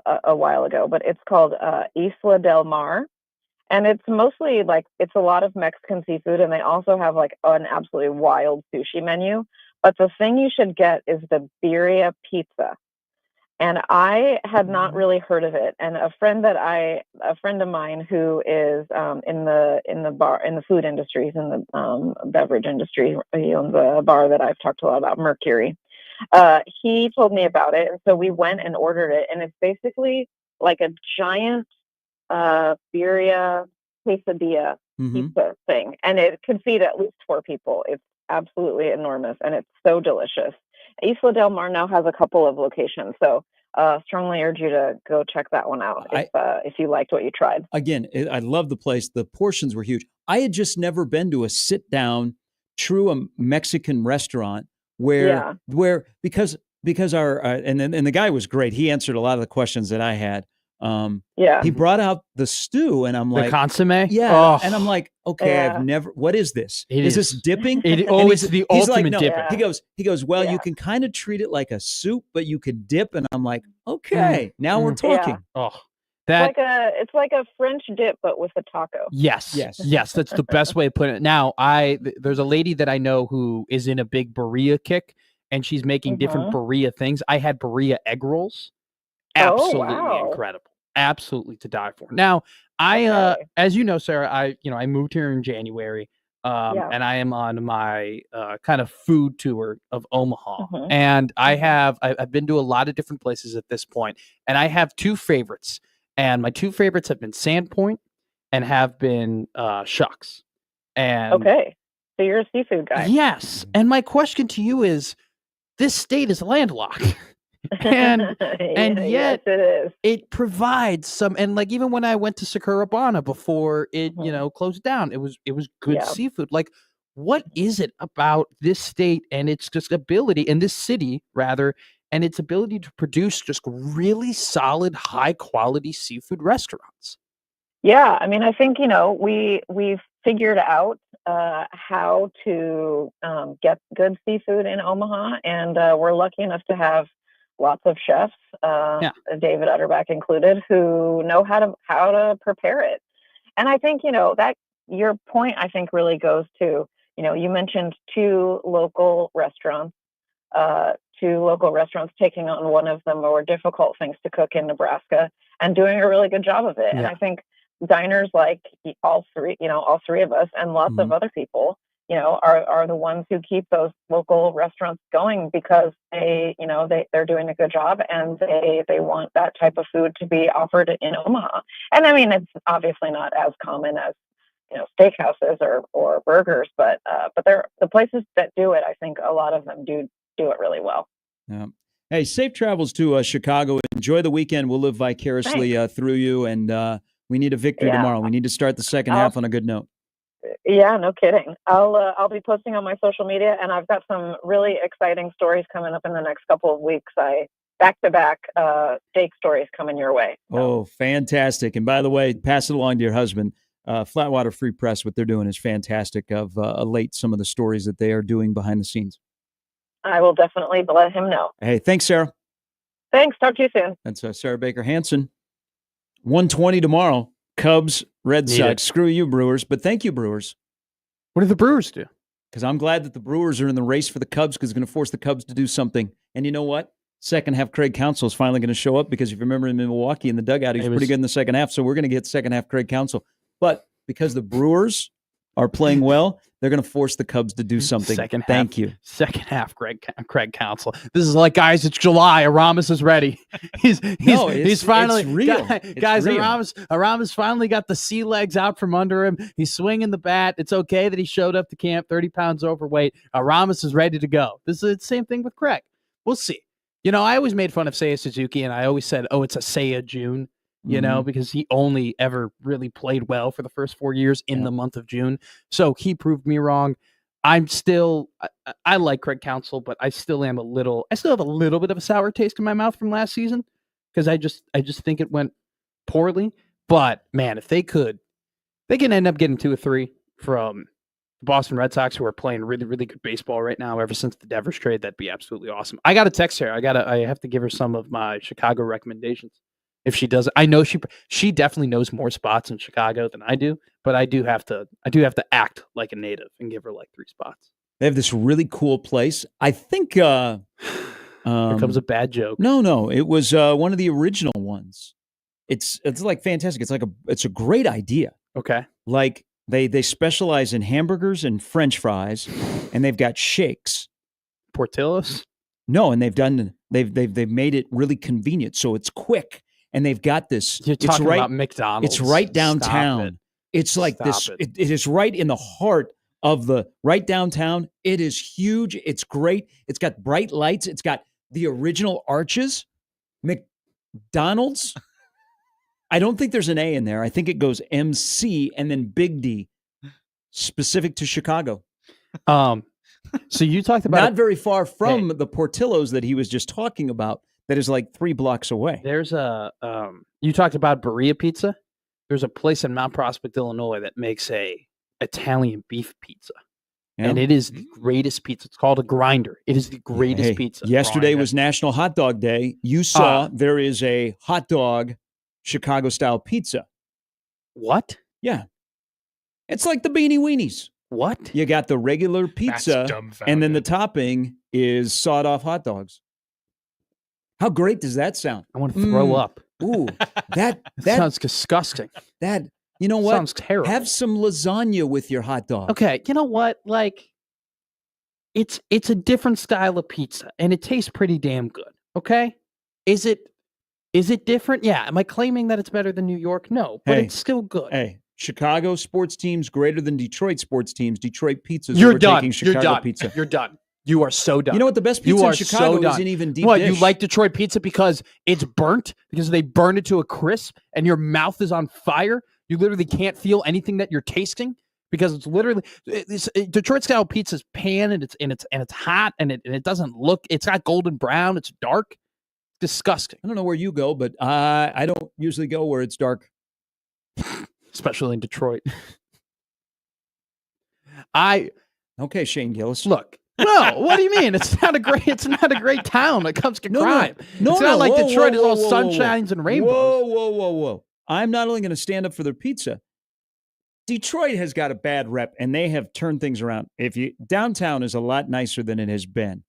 ago, but it's called Isla del Mar. And it's mostly it's a lot of Mexican seafood, and they also have an absolutely wild sushi menu. But the thing you should get is the birria pizza. And I had not really heard of it. And a friend of mine who is in the food industries, in the beverage industry, he owns a bar that I've talked a lot about, Mercury. He told me about it, and so we went and ordered it. And it's basically like a giant birria quesadilla pizza thing, and it could feed at least 4 people. It's absolutely enormous, and it's so delicious. Isla del Mar now has a couple of locations, so strongly urge you to go check that one out if you liked what you tried. Again, I love the place. The portions were huge. I had just never been to a sit-down, true Mexican restaurant where because our and the guy was great. He answered a lot of the questions that I had. He brought out the stew, and I'm like, the consomme. And I'm like, okay, I've never. What is this? Is this dipping? It's the ultimate dipping. He goes. Well, you can kind of treat it like a soup, but you could dip. And I'm like, okay, now we're talking. It's like a French dip, but with a taco. Yes. That's the best way of putting it. Now, there's a lady that I know who is in a big birria kick, and she's making different birria things. I had birria egg rolls. Absolutely incredible. Absolutely to die for. Now, as you know, Sarah, I moved here in January, and I am on my kind of food tour of Omaha, and I've been to a lot of different places at this point, and I have 2 favorites, and my 2 favorites have been Sandpoint and have been Shucks. And okay, so you're a seafood guy. Yes, and my question to you is, this state is landlocked. and yet yes, it is. It provides some, and even when I went to Sakurabana before it closed down, it was good seafood. What is it about this state and its just ability, and this city rather, and its ability to produce just really solid, high quality seafood restaurants? Yeah, I mean, I think we've figured out how to get good seafood in Omaha, and we're lucky enough to have lots of chefs, David Utterback included, who know how to prepare it. And I think, that your point, I think, really goes to, you mentioned two local restaurants taking on one of the more difficult things to cook in Nebraska and doing a really good job of it. Yeah. And I think diners like all three of us and lots of other people, are the ones who keep those local restaurants going because they're doing a good job and they want that type of food to be offered in Omaha. And I mean, it's obviously not as common as, steakhouses or burgers, but they're the places that do it. I think a lot of them do it really well. Yeah. Hey, safe travels to Chicago. Enjoy the weekend. We'll live vicariously through you, and we need a victory tomorrow. We need to start the second half on a good note. Yeah, no kidding. I'll be posting on my social media, and I've got some really exciting stories coming up in the next couple of weeks. Back-to-back steak stories coming your way. So. Oh, fantastic. And by the way, pass it along to your husband. Flatwater Free Press, what they're doing is fantastic of late some of the stories that they are doing behind the scenes. I will definitely let him know. Hey, thanks, Sarah. Thanks. Talk to you soon. That's Sarah Baker Hansen. 1:20 tomorrow. Cubs, Red Sox. Screw you, Brewers. But thank you, Brewers. What do the Brewers do? Because I'm glad that the Brewers are in the race for the Cubs because it's going to force the Cubs to do something. And you know what? Second half, Craig Counsell is finally going to show up because if you remember him in Milwaukee in the dugout, he was pretty good in the second half. So we're going to get second half Craig Counsell. But because the Brewers are playing well, they're going to force the Cubs to do something. Thank you. Second half, Craig Counsell. This is like, guys, it's July. Aramis is ready. He's finally real. Guys, Aramis finally got the sea legs out from under him. He's swinging the bat. It's okay that he showed up to camp 30 pounds overweight. Aramis is ready to go. This is the same thing with Craig. We'll see. I always made fun of Seiya Suzuki, and I always said, oh, it's a Seiya June. Because he only ever really played well for the first 4 years in the month of June. So he proved me wrong. I like Craig Counsell, but I still have a little bit of a sour taste in my mouth from last season because I just think it went poorly. But man, if they can end up getting 2 or 3 from the Boston Red Sox, who are playing really, really good baseball right now ever since the Devers trade, that'd be absolutely awesome. I got to text her. I have to give her some of my Chicago recommendations. If she does, I know she definitely knows more spots in Chicago than I do, but I do have to act like a native and give her like 3 spots. They have this really cool place. I think here comes a bad joke. No, it was one of the original ones. It's like fantastic. It's a great idea. Okay. Like they specialize in hamburgers and French fries, and they've got shakes. Portillo's? No, and they've made it really convenient, so it's quick. And they've got this. You're talking about McDonald's. It's right downtown. It's like this. It is right in the heart of the right downtown. It is huge. It's great. It's got bright lights. It's got the original arches. McDonald's. I don't think there's an A in there. I think it goes MC and then Big D, specific to Chicago. So you talked about not very far from the Portillo's that he was just talking about. That is like 3 blocks away. There's you talked about Berea Pizza. There's a place in Mount Prospect, Illinois that makes a Italian beef pizza. Yeah. And it is the greatest pizza. It's called a Grinder. It is the greatest pizza. Yesterday was National Hot Dog Day. You saw there is a hot dog Chicago-style pizza. What? Yeah. It's like the Beanie Weenies. What? You got the regular pizza, and then the topping is sawed-off hot dogs. How great does that sound? I want to throw up. Ooh, that sounds disgusting. You know what? Sounds terrible. Have some lasagna with your hot dog. Okay, you know what? Like, it's a different style of pizza, and it tastes pretty damn good. Okay, is it different? Yeah. Am I claiming that it's better than New York? No, but it's still good. Hey, Chicago sports teams greater than Detroit sports teams. Detroit pizzas. You're done. Chicago pizza. You're done. You are so done. You know what? The best pizza in Chicago isn't even deep dish. You like Detroit pizza because it's burnt? Because they burn it to a crisp and your mouth is on fire? You literally can't feel anything that you're tasting because it's literally Detroit style pizza is pan and it's hot and it doesn't look. It's not golden brown. It's dark. Disgusting. I don't know where you go, but I don't usually go where it's dark, especially in Detroit. Okay, Shane Gillis. Look. No, what do you mean? It's not a great town. It comes to crime. No, it's not like Detroit is all sunshines and rainbows. Whoa. I'm not only going to stand up for their pizza. Detroit has got a bad rep, and they have turned things around. Downtown is a lot nicer than it has been.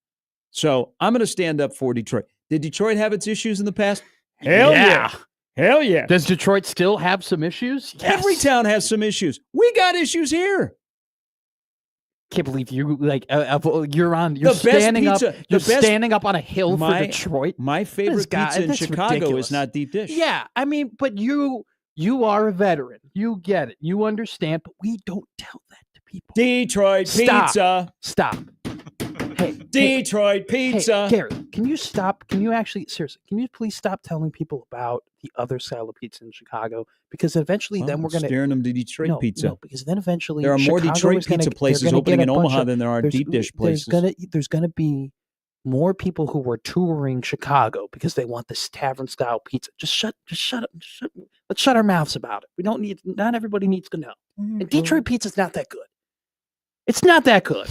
So I'm going to stand up for Detroit. Did Detroit have its issues in the past? Hell yeah. Hell yeah. Does Detroit still have some issues? Yes. Every town has some issues. We got issues here. Can't believe you you're standing up. You're standing up on a hill for Detroit. My favorite pizza in Chicago is not deep dish. Yeah, I mean, but you are a veteran. You get it. You understand. But we don't tell that to people. Detroit pizza. Stop. Hey, Detroit pizza. Hey, Gary, can you stop? Can you actually seriously? Can you please stop telling people about the other style of pizza in Chicago? Because eventually, then we're going to steering them to Detroit pizza. No, because then eventually there are more Detroit pizza places opening in Omaha than there are deep dish places. There's going to be more people who are touring Chicago because they want this tavern style pizza. Just shut up. Let's shut our mouths about it. We don't need. Not everybody needs to know. And Detroit pizza's not that good. It's not that good.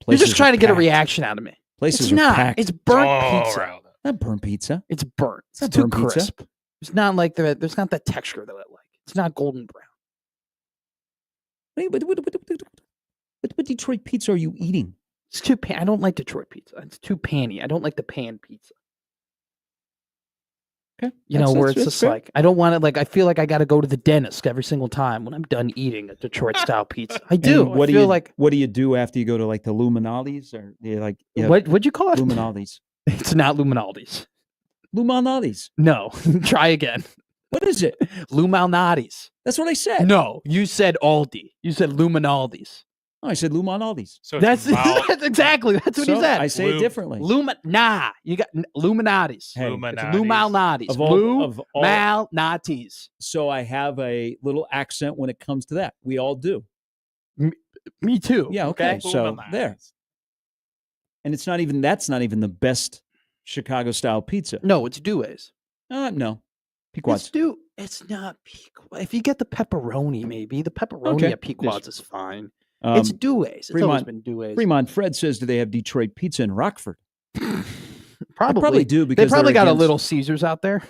You're just trying to get a reaction out of me. Places it's not. Packed. It's burnt pizza. Right. Not burnt pizza. It's burnt. It's too crisp. It's not like there's not that texture that I like. It's not golden brown. Wait, what Detroit pizza are you eating? It's too I don't like Detroit pizza. It's too panny. I don't like the pan pizza. Okay. Where it's just fair. Like, I don't want it. Like, I feel like I got to go to the dentist every single time when I'm done eating a Detroit style pizza. I do. What do you do after you go to like the Luminaldi's or what'd you call it? Luminaldi's. It's not Luminaldi's. Luminaldi's. No. Try again. What is it? Luminaldi's. That's what I said. No, you said Aldi. You said Luminaldi's. Oh, I said Luminaldi's. So that's exactly. That's what you said. I say it differently. Nah, you got Luminati's. Hey, Luminati's. Luminati's. So I have a little accent when it comes to that. We all do. Me too. Yeah. Okay. So there. And that's not even the best Chicago style pizza. No, it's Due's. No. Pequod's. It's not Pequod. If you get the pepperoni, maybe the pepperoni at Pequod's is fine. It's Due's. It's always been Due's. Fremont Fred says, do they have Detroit pizza in Rockford? Probably do because they probably got a Little Caesars out there.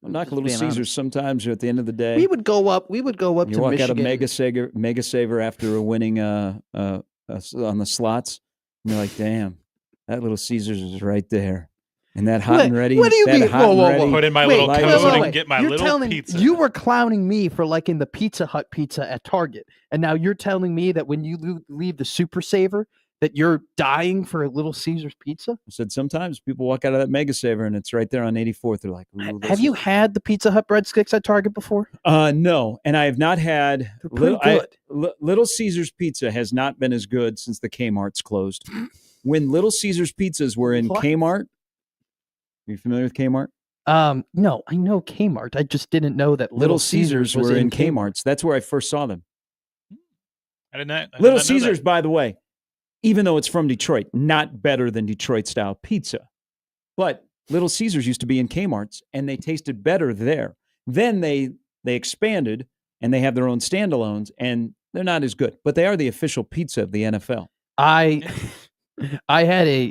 Not Little Caesars. Sometimes at the end of the day, we would go up to Michigan. You walk out of Mega Saver after winning on the slots, and you're like, damn, that Little Caesars is right there. And that hot and ready. What do you mean? Whoa. Put in my little code and get my little pizza. You were clowning me for liking the Pizza Hut pizza at Target. And now you're telling me that when you leave the Super Saver, that you're dying for a Little Caesars pizza? I said sometimes people walk out of that Mega Saver and it's right there on 84th. They're like, have you had the Pizza Hut breadsticks at Target before? No. And I have not had. They're pretty good. Little Caesars pizza has not been as good since the Kmart's closed. When Little Caesars pizzas were in Kmart. Are you familiar with Kmart? No, I know Kmart. I just didn't know that Little Caesars were in Kmart's. That's where I first saw them. I did not. Little Caesars, by the way, even though it's from Detroit, not better than Detroit style pizza. But Little Caesars used to be in Kmart's, and they tasted better there. Then they expanded, and they have their own standalones, and they're not as good. But they are the official pizza of the NFL. I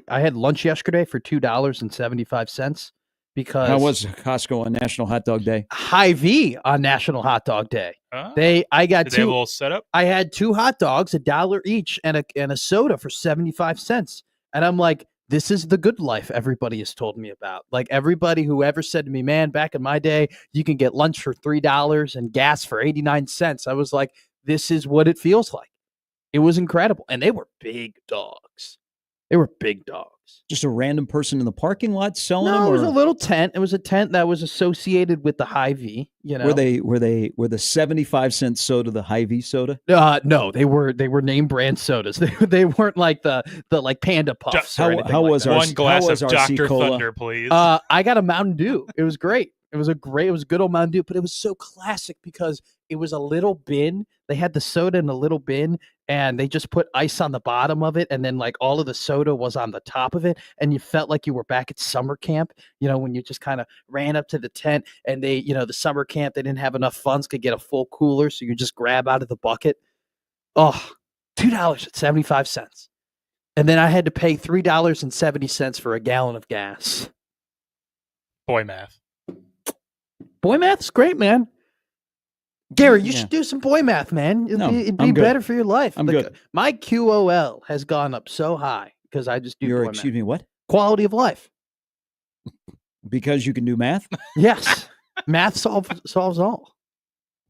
had lunch yesterday for $2.75 because how was Costco on National Hot Dog Day? Hy-Vee on National Hot Dog Day. Oh. Did they have a little setup? I had 2 hot dogs, $1 each, and a soda for 75 cents. And I'm like, this is the good life everybody has told me about. Like everybody who ever said to me, man, back in my day, you can get lunch for $3 and gas for 89 cents. I was like, this is what it feels like. It was incredible. And they were big dogs. They were big dogs. Just a random person in the parking lot selling them? No, it was a little tent. It was a tent that was associated with the Hy-Vee. Were the 75-cent soda the Hy-Vee soda? No, they were name brand sodas. They weren't like the like Panda Puffs. How was our one glass of Dr. Thunder, please? I got a Mountain Dew. It was great. It was a good old Mountain Dew, but it was so classic because it was a little bin. They had the soda in a little bin, and they just put ice on the bottom of it, and then like all of the soda was on the top of it, and you felt like you were back at summer camp. When you just kind of ran up to the tent, and they, the summer camp, they didn't have enough funds to get a full cooler, so you just grab out of the bucket. Oh, $2.75. And then I had to pay $3.70 for a gallon of gas. Boy math. Boy math's great, man. Gary, you should do some boy math, man. It'd be better for your life. I'm good. My QOL has gone up so high because I just do boy math. Excuse me, what? Quality of life. Because you can do math? Yes. Math solves all.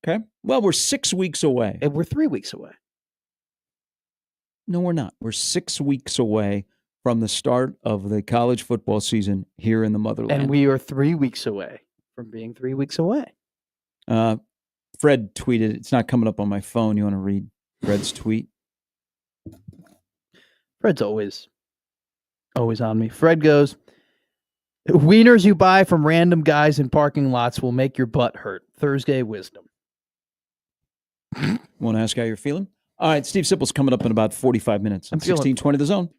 Okay. Well, we're 6 weeks away. And we're 3 weeks away. No, we're not. We're 6 weeks away from the start of the college football season here in the motherland. And we are 3 weeks away from being 3 weeks away. Fred tweeted, it's not coming up on my phone. You want to read Fred's tweet? Fred's always on me. Fred goes, wieners you buy from random guys in parking lots will make your butt hurt. Thursday wisdom. Want to ask how you're feeling? All right, Steve Sipple's coming up in about 45 minutes. 1620 The Zone.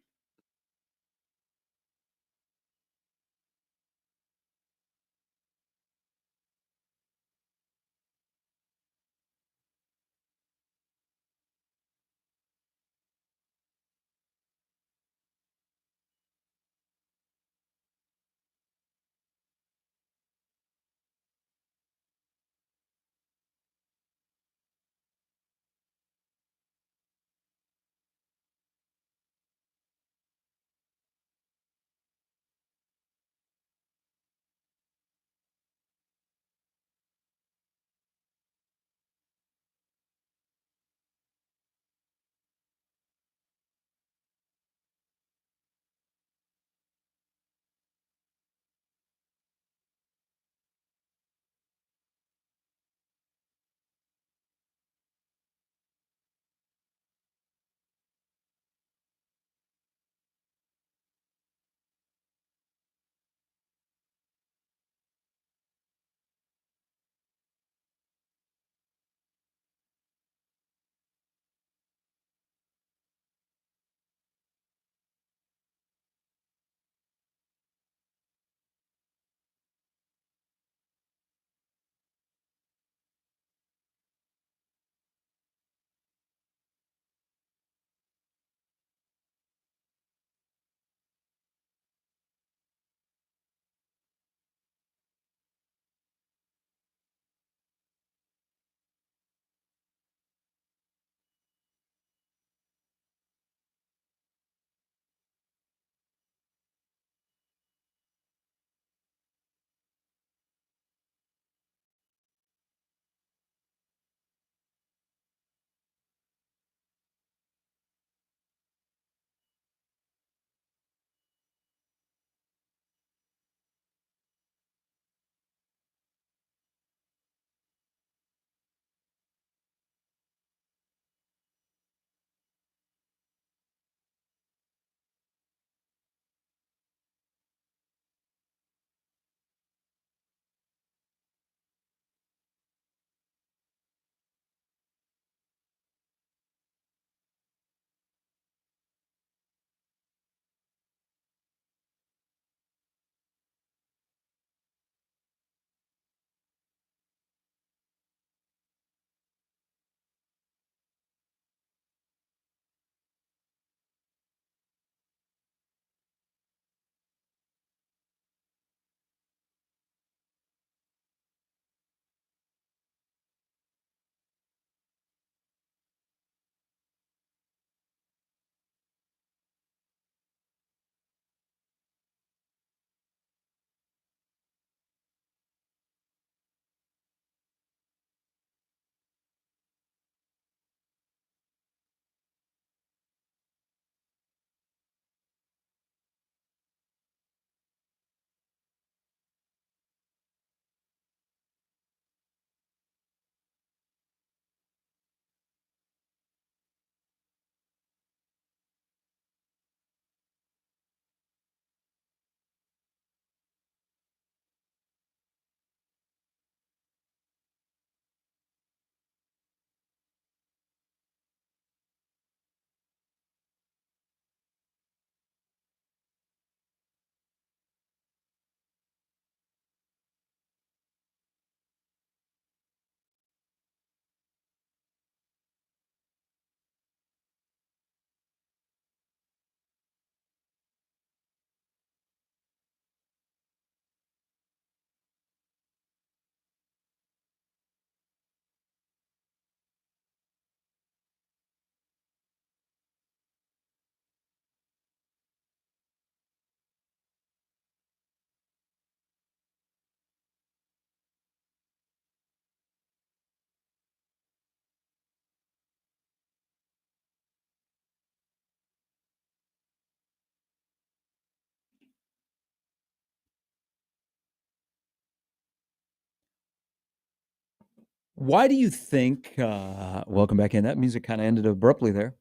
Why do you think? Welcome back in. That music kind of ended abruptly there.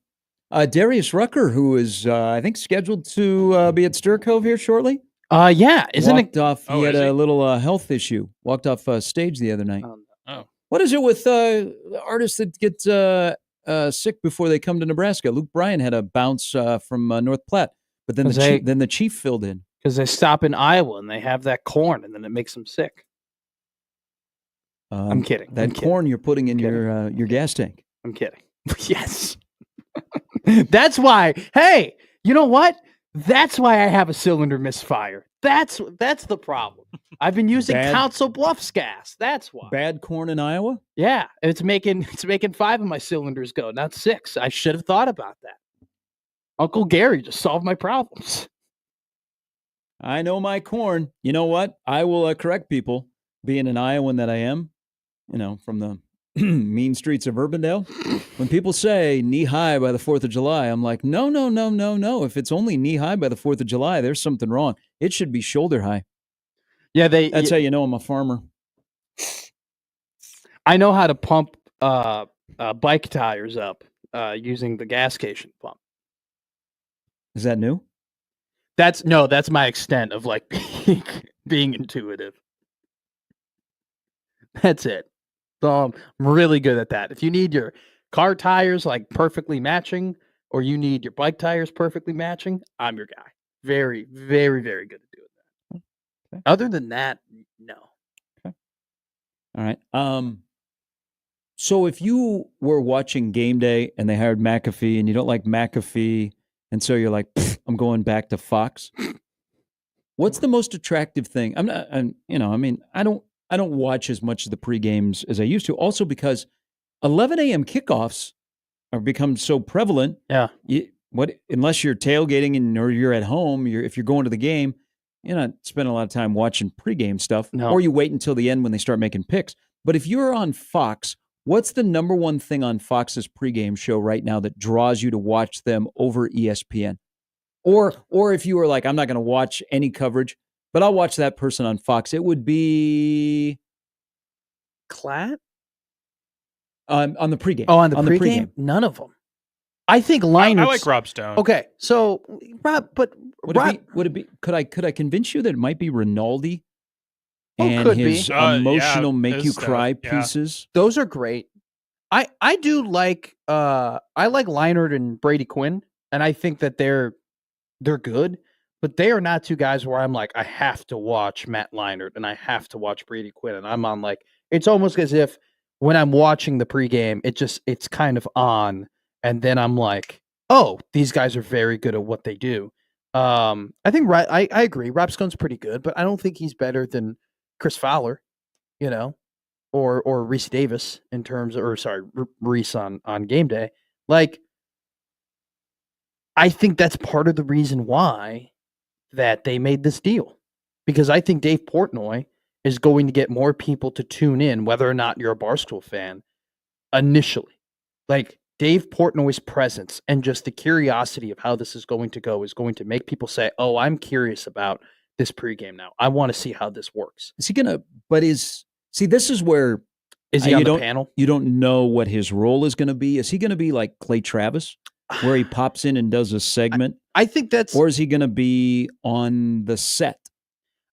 Darius Rucker, who is I think scheduled to be at Stir Cove here shortly. Yeah, isn't walked it? off. Oh, He had is he? a little health issue. Walked off stage the other night. Oh. What is it with artists that get sick before they come to Nebraska? Luke Bryan had a bounce from North Platte, but then 'Cause they- then the Chief filled in. Because they stop in Iowa and they have that corn, and then it makes them sick. I'm kidding. That I'm kidding. corn you're putting in I'm your gas tank. I'm kidding. Yes. That's why. Hey, you know what? That's why I have a cylinder misfire. That's the problem. I've been using Bad- Council Bluffs gas. That's why. Bad corn in Iowa. Yeah, and it's making 5 of my cylinders go, not 6. I should have thought about that. Uncle Gary just solved my problems. I know my corn. You know what? I will correct people. Being an Iowan that I am, from the mean streets of Urbandale. When people say knee high by the 4th of July, I'm like, no. If it's only knee high by the 4th of July, there's something wrong. It should be shoulder high. Yeah, That's how you know I'm a farmer. I know how to pump bike tires up using the gas station pump. Is that new? That's my extent of like being intuitive. That's it. So I'm really good at that. If you need your car tires like perfectly matching, or you need your bike tires perfectly matching, I'm your guy. Very, very, very good at doing that. Okay. Other than that, no. Okay. All right. So if you were watching Game Day and they hired McAfee and you don't like McAfee, and so you're like, I'm going back to Fox. What's the most attractive thing? I don't watch as much of the pre-games as I used to. Also because 11 a.m. kickoffs are become so prevalent. Yeah. Unless you're tailgating or you're at home, if you're going to the game, you're not spending a lot of time watching pre-game stuff. No. Or you wait until the end when they start making picks. But if you're on Fox, what's the number one thing on Fox's pre-game show right now that draws you to watch them over ESPN? Or if you were like, I'm not going to watch any coverage, but I'll watch that person on Fox, it would be Klatt? on the pregame. Oh, on the pregame? None of them. I think Liners. I like Rob Stone. Okay, so Rob, but Would it be? Could I convince you that it might be Rinaldi and could be. his emotional Yeah, make his you stuff, cry yeah. pieces? those are great. I do like I like Leinart and Brady Quinn, and I think that they're good, but they are not two guys where I'm like, I have to watch Matt Leinart and I have to watch Brady Quinn, and I'm on like, it's almost as if when I'm watching the pregame, it's kind of on, and then I'm like, oh, these guys are very good at what they do. I think I agree. Rob Stone's pretty good, but I don't think he's better than Chris Fowler, or Reese Davis in terms of, or sorry, Reese on game day. Like, I think that's part of the reason why that they made this deal, because I think Dave Portnoy is going to get more people to tune in, whether or not you're a Barstool fan, initially. Like, Dave Portnoy's presence and just the curiosity of how this is going to go is going to make people say, oh, I'm curious about this pregame now. I want to see how this works. Is he gonna? This is where Is he on the panel? You don't know what his role is going to be. Is he going to be like Clay Travis, where he pops in and does a segment? I think that's, or is he going to be on the set?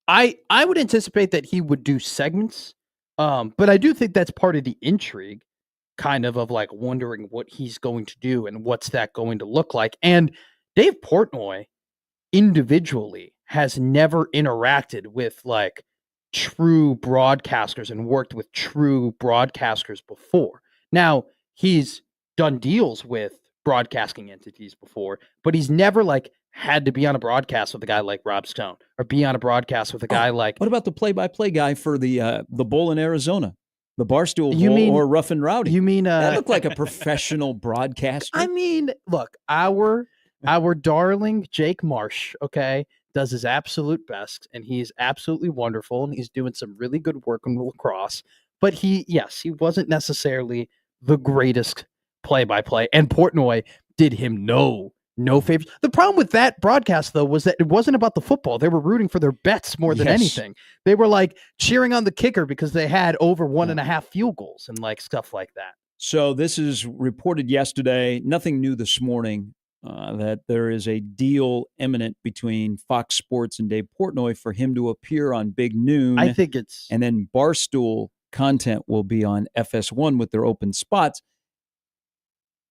I would anticipate that he would do segments, but I do think that's part of the intrigue, kind of like wondering what he's going to do and what's that going to look like. And Dave Portnoy individually has never interacted with like true broadcasters and worked with true broadcasters before. Now, he's done deals with broadcasting entities before, but he's never like had to be on a broadcast with a guy like Rob Stone or be on a broadcast with a guy like. What about the play-by-play guy for the bowl in Arizona, the Barstool You Bowl, mean- or Rough and Rowdy? You mean that looked like a professional broadcaster. I mean, look, our darling Jake Marsh, okay, does his absolute best, and he's absolutely wonderful, and he's doing some really good work on lacrosse. But he wasn't necessarily the greatest play-by-play, and Portnoy did him no No favorites. The problem with that broadcast, though, was that it wasn't about the football. They were rooting for their bets more than anything. They were like cheering on the kicker because they had over 1.5 field goals and like stuff like that. So this is reported yesterday. Nothing new this morning. That there is a deal imminent between Fox Sports and Dave Portnoy for him to appear on Big Noon. I think it's... And then Barstool content will be on FS1 with their open spots.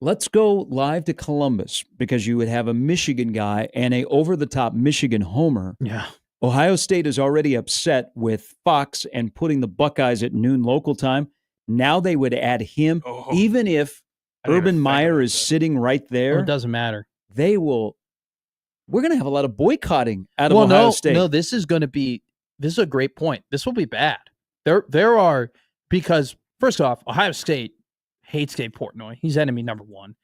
Let's go live to Columbus because you would have a Michigan guy and a over-the-top Michigan homer. Yeah. Ohio State is already upset with Fox and putting the Buckeyes at noon local time. Now they would add him, even if Urban Meyer is sitting right there. It doesn't matter. They will. We're going to have a lot of boycotting out of Ohio State. No, this is a great point. This will be bad. There are, because first off, Ohio State hates Dave Portnoy. He's enemy number one.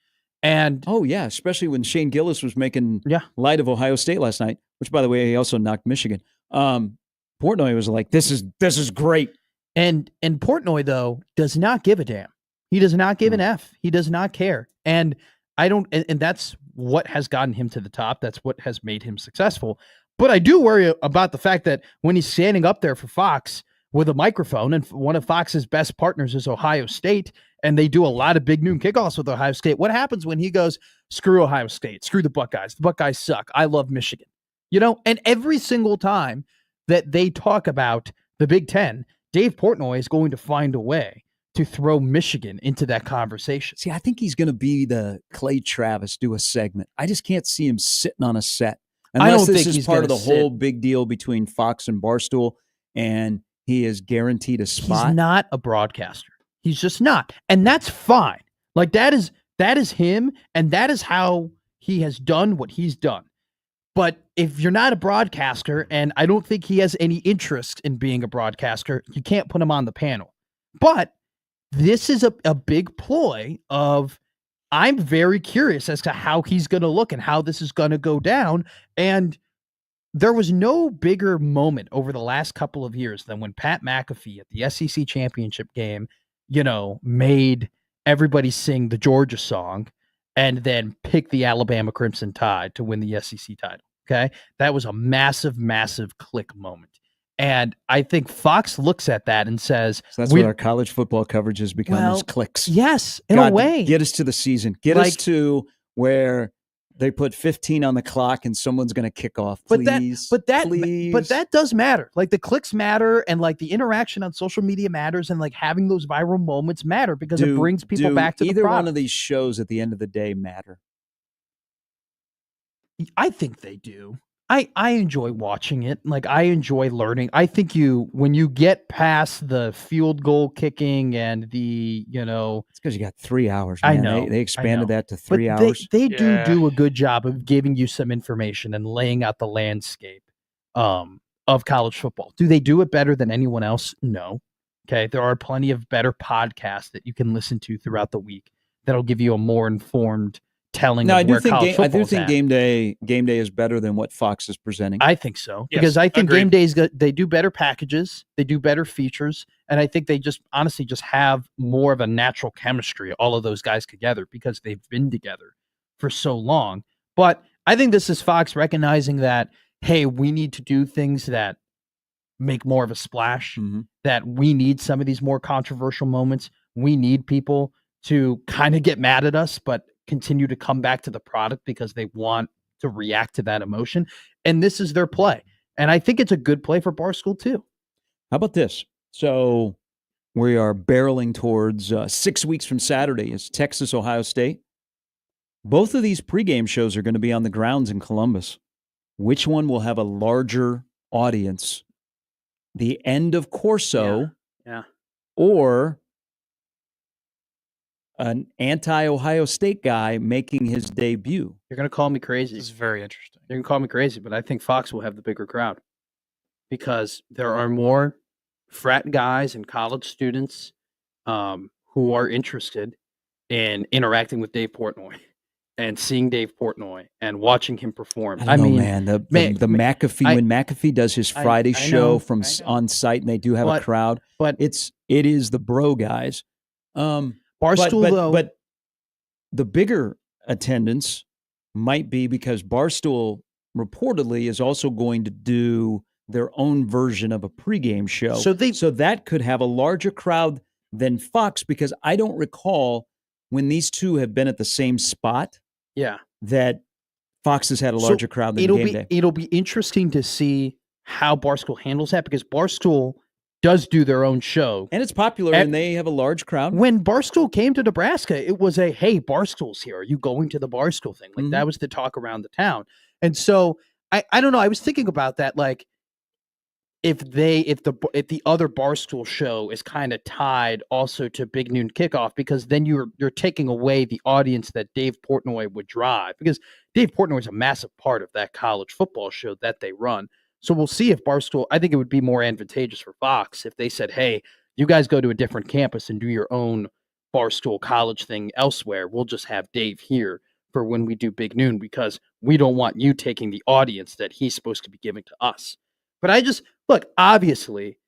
And especially when Shane Gillis was making light of Ohio State last night, which, by the way, he also knocked Michigan. Portnoy was like, this is great. And Portnoy, though, does not give a damn. He does not give an F. He does not care. And that's what has gotten him to the top. That's what has made him successful. But I do worry about the fact that when he's standing up there for Fox with a microphone, and one of Fox's best partners is Ohio State, and they do a lot of Big Noon kickoffs with Ohio State. What happens when he goes, screw Ohio State, screw the Buckeyes. The Buckeyes suck. I love Michigan. And every single time that they talk about the Big Ten, Dave Portnoy is going to find a way to throw Michigan into that conversation. See, I think he's going to be the Clay Travis, do a segment. I just can't see him sitting on a set. Unless this is part of the whole big deal between Fox and Barstool, and he is guaranteed a spot. He's not a broadcaster. He's just not. And that's fine. Like that is him, and that is how he has done what he's done. But if you're not a broadcaster, and I don't think he has any interest in being a broadcaster, you can't put him on the panel. But this is a big ploy of, I'm very curious as to how he's going to look and how this is going to go down. And there was no bigger moment over the last couple of years than when Pat McAfee at the SEC championship game, made everybody sing the Georgia song and then pick the Alabama Crimson Tide to win the SEC title. Okay. That was a massive, massive click moment. And I think Fox looks at that and says, so that's what our college football coverage has become, is clicks. Yes, in a way. Get us to the season. Get us to where they put 15 on the clock and someone's going to kick off. Please, but that does matter. Like the clicks matter, and like the interaction on social media matters, and like having those viral moments matter because it brings people back to the product. Either one of these shows at the end of the day matter? I think they do. I enjoy watching it. Like I enjoy learning. I think when you get past the field goal kicking and the, it's because you got 3 hours. Man. I know they expanded that to 3 hours. They do a good job of giving you some information and laying out the landscape of college football. Do they do it better than anyone else? No. Okay. There are plenty of better podcasts that you can listen to throughout the week that'll give you a more informed telling. No, I do think Game Day is better than what Fox is presenting. I think so, because I think Game Days, they do better packages, they do better features, and I think they just honestly just have more of a natural chemistry, all of those guys together, because they've been together for so long. But I think this is Fox recognizing that, hey, we need to do things that make more of a splash, that we need some of these more controversial moments. We need people to kind of get mad at us, but continue to come back to the product because they want to react to that emotion. And this is their play. And I think it's a good play for Barstool too. How about this? So we are barreling towards 6 weeks from Saturday is Texas, Ohio State. Both of these pregame shows are going to be on the grounds in Columbus. Which one will have a larger audience? The end of Corso or an anti-Ohio State guy making his debut? You're going to call me crazy. This is very interesting. You're going to call me crazy, but I think Fox will have the bigger crowd because there are more frat guys and college students who are interested in interacting with Dave Portnoy and seeing Dave Portnoy and watching him perform. I mean, man, the McAfee, when McAfee does his Friday show from on site and they do have a crowd, but it is the bro guys. Barstool, though. But the bigger attendance might be because Barstool reportedly is also going to do their own version of a pregame show. So that could have a larger crowd than Fox, because I don't recall when these two have been at the same spot. Yeah. That Fox has had a larger crowd than Game Day. It'll be interesting to see how Barstool handles that, because Barstool does do their own show. And it's popular, and they have a large crowd. When Barstool came to Nebraska, it was hey, Barstool's here. Are you going to the Barstool thing? Like, that was the talk around the town. And so, I don't know. I was thinking about that, like, if the other Barstool show is kind of tied also to Big Noon Kickoff, because then you're taking away the audience that Dave Portnoy would drive, because Dave Portnoy is a massive part of that college football show that they run. So we'll see if Barstool, I think it would be more advantageous for Fox if they said, hey, you guys go to a different campus and do your own Barstool college thing elsewhere. We'll just have Dave here for when we do Big Noon, because we don't want you taking the audience that he's supposed to be giving to us. But look, obviously,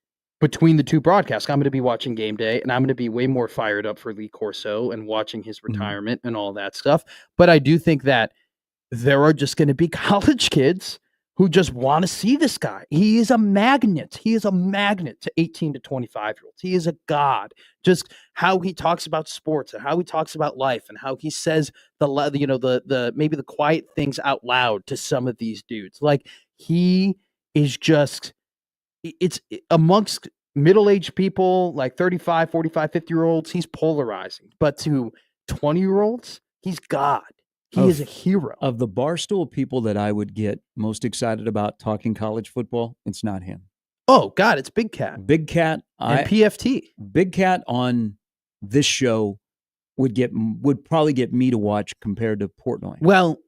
between the two broadcasts, I'm going to be watching Game Day, and I'm going to be way more fired up for Lee Corso and watching his retirement and all that stuff. But I do think that there are just going to be college kids who just want to see this guy. He is a magnet. He is a magnet to 18 to 25-year-olds. He is a god. Just how he talks about sports and how he talks about life and how he says the maybe the quiet things out loud to some of these dudes. Like, he is just, it's amongst middle-aged people, like 35, 45, 50-year-olds, he's polarizing. But to 20-year-olds, he's God. He is a hero. Of the Barstool people that I would get most excited about talking college football, it's not him. Oh, God, it's Big Cat. Big Cat. And PFT. Big Cat on this show would probably get me to watch compared to Portnoy. Well,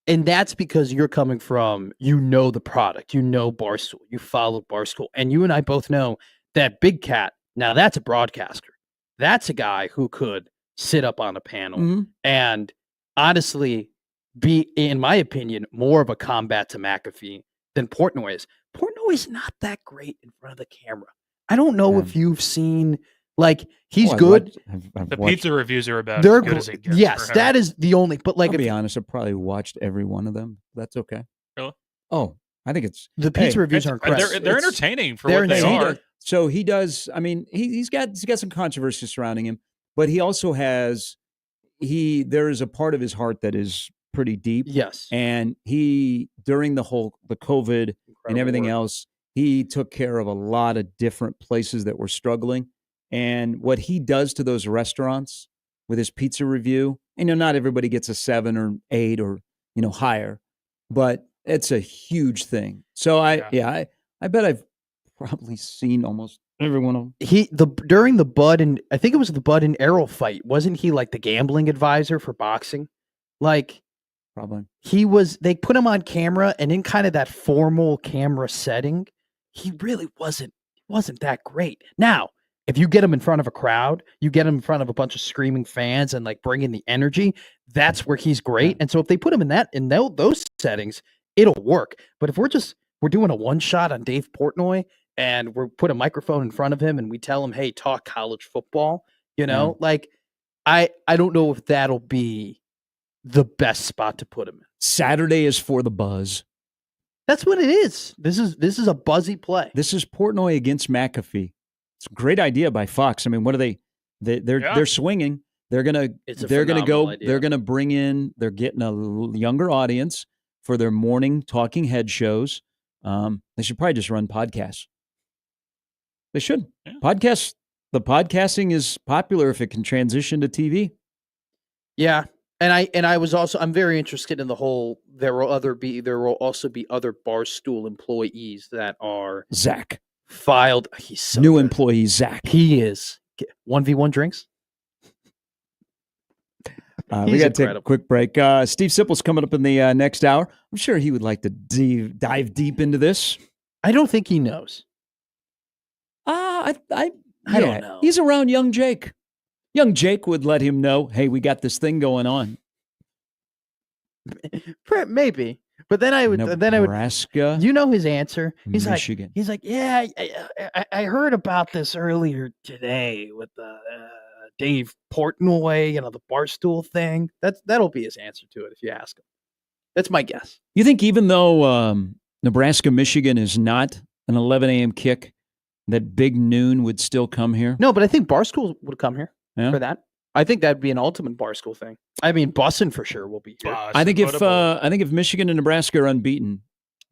and that's because you're coming from, the product, Barstool, you follow Barstool. And you and I both know that Big Cat, now that's a broadcaster. That's a guy who could sit up on a panel and honestly be, in my opinion, more of a combat to McAfee than Portnoy is. Portnoy is not that great in front of the camera. I don't know if you've seen, like, he's good. The pizza reviews are about as good as it gets. Yes, that is the only, but like, I'll be honest, I've probably watched every one of them. That's okay. Really? Oh, I think it's the pizza reviews are incredible. They're entertaining for what they are. So he does. I mean, he's got some controversy surrounding him, but he also has there is a part of his heart that is pretty deep. Yes, and he, during the COVID and everything else, he took care of a lot of different places that were struggling. And what he does to those restaurants with his pizza review, not everybody gets a 7 or 8 or higher, but it's a huge thing. So I bet I've probably seen almost every one of them. During the Bud and I think it was the Bud and Errol fight, wasn't he like the gambling advisor for boxing? Like, probably they put him on camera, and in kind of that formal camera setting, he really wasn't that great. Now, if you get him in front of a crowd, you get him in front of a bunch of screaming fans and like bring in the energy, that's where he's great. And so if they put him in those settings, it'll work. But if we're doing a one shot on Dave Portnoy and we put a microphone in front of him and we tell him, hey, talk college football, like, I don't know if that'll be the best spot to put him in. Saturday is for the buzz. That's what it is. This is a buzzy play. This is Portnoy against McAfee. It's a great idea by Fox. I mean, what are they? They're swinging. They're gonna go. Idea. They're gonna bring in. They're getting a younger audience for their morning talking head shows. They should probably just run podcasts. They should podcasts. The podcasting is popular if it can transition to TV. Yeah, and I'm very interested in the whole. There will also be other Barstool employees that are Zach. Filed. He's so new good. Employee Zach. He is 1v1 drinks. We got to take a quick break. Steve Sipple's coming up in the next hour. I'm sure he would like to dive deep into this. I don't think he knows. I don't know. He's around young Jake. Young Jake would let him know, hey, we got this thing going on. Maybe. But then I would, Nebraska, his answer. He's Michigan. Like, yeah, I heard about this earlier today with Dave Portnoy, the Barstool thing. That'll be his answer to it if you ask him. That's my guess. You think even though Nebraska Michigan is not an 11 a.m. kick, that Big Noon would still come here? No, but I think Barstool would come here Yeah. for that. I think that'd be an ultimate Barstool thing. I mean, Bussin for sure will be here. I think if Michigan and Nebraska are unbeaten,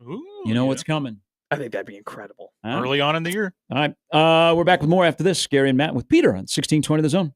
Ooh, you know what's coming. I think that'd be incredible. Early on in the year. All right. We're back with more after this. Gary and Matt with Peter on 1620 The Zone.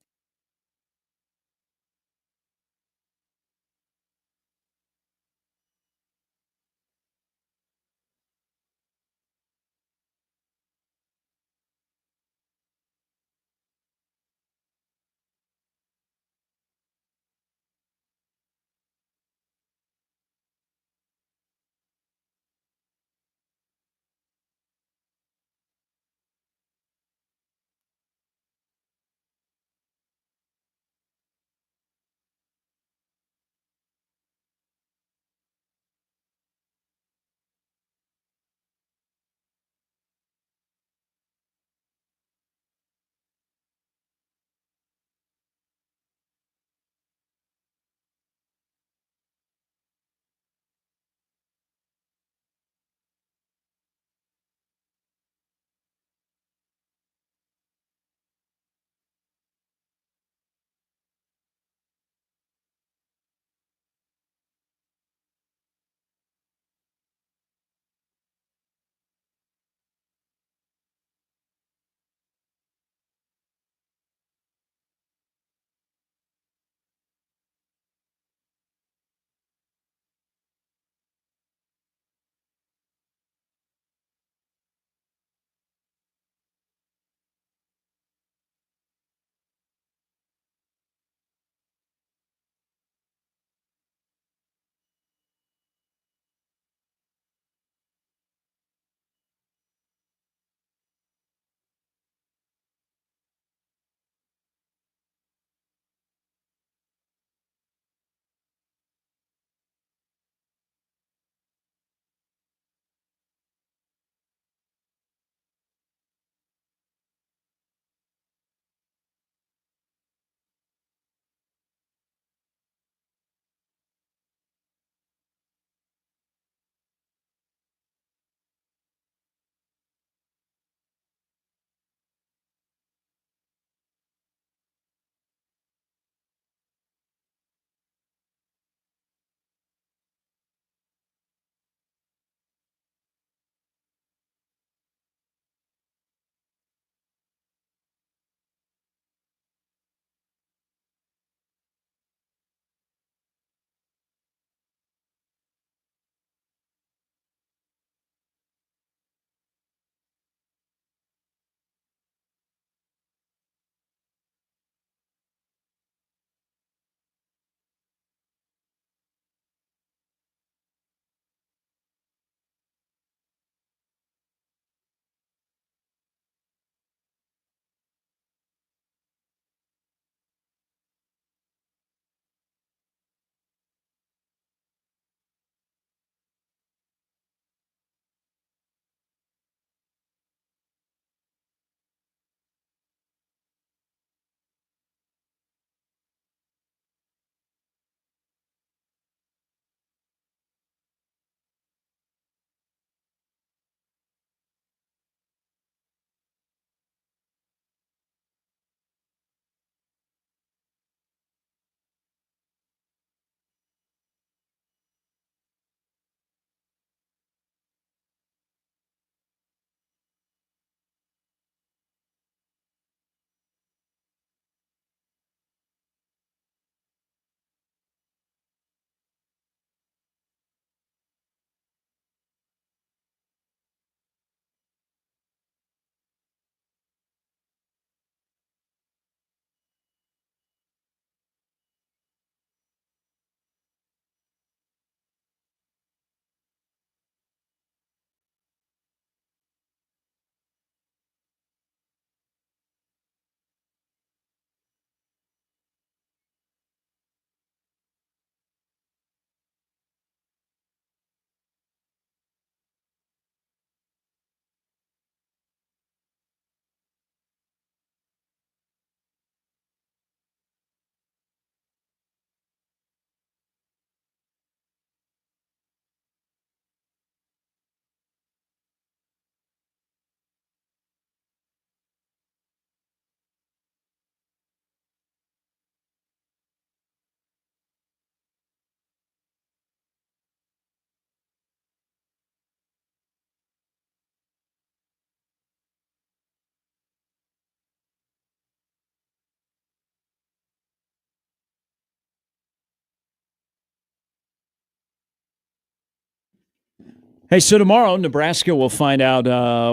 Hey, so tomorrow, Nebraska will find out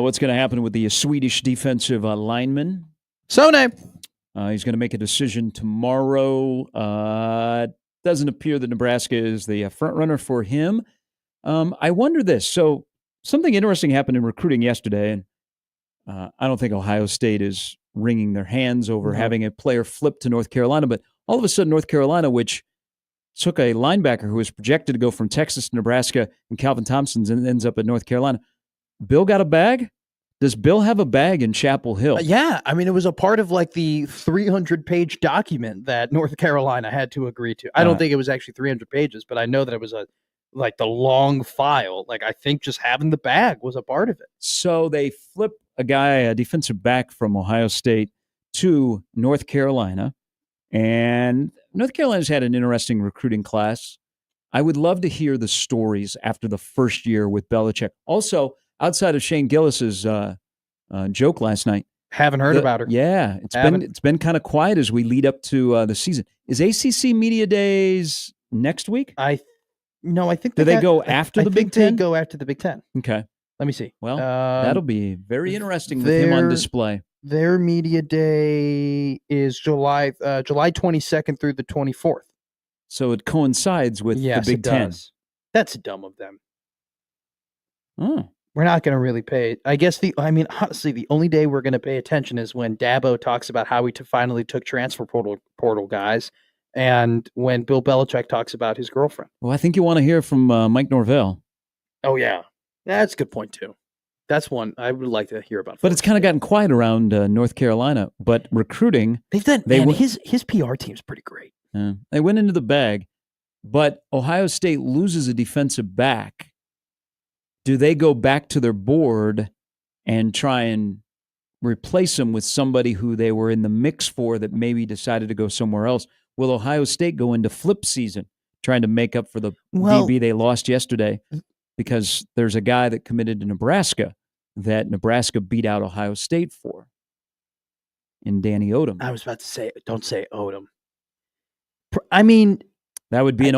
what's going to happen with the Swedish defensive lineman. Sone. He's going to make a decision tomorrow. Doesn't appear that Nebraska is the front runner for him. I wonder this. So something interesting happened in recruiting yesterday, and I don't think Ohio State is wringing their hands over having a player flip to North Carolina, but all of a sudden North Carolina, which took a linebacker who was projected to go from Texas to Nebraska, and Calvin Thompson ends up at North Carolina. Bill got a bag? Does Bill have a bag in Chapel Hill? Yeah. I mean, it was a part of like the 300-page document that North Carolina had to agree to. I don't think it was actually 300 pages, but I know that it was like the long file. Like, I think just having the bag was a part of it. So they flip a guy, a defensive back from Ohio State to North Carolina. And North Carolina's had an interesting recruiting class. I would love to hear the stories after the first year with Belichick. Also, outside of Shane Gillis's joke last night, haven't heard about her. Yeah, it's been kind of quiet as we lead up to the season. Is ACC Media Days next week? No, I think do they go after the Big Ten? They go after the Big Ten. Okay, let me see. Well, that'll be very interesting with him on display. Their media day is July 22nd through the 24th. So it coincides with the Big Ten. That's dumb of them. Oh. We're not going to really pay. I guess honestly, the only day we're going to pay attention is when Dabo talks about how he finally took transfer portal guys, and when Bill Belichick talks about his girlfriend. Well, I think you want to hear from Mike Norvell. Oh, yeah. That's a good point, too. That's one I would like to hear about. But it's kind of gotten quiet around North Carolina. But recruiting, they've done. His PR team's pretty great. They went into the bag, but Ohio State loses a defensive back. Do they go back to their board and try and replace him with somebody who they were in the mix for that maybe decided to go somewhere else? Will Ohio State go into flip season, trying to make up for the DB they lost yesterday? Because there's a guy that committed to Nebraska that Nebraska beat out Ohio State for in Danny Odom. I was about to say, don't say Odom. I mean, that would be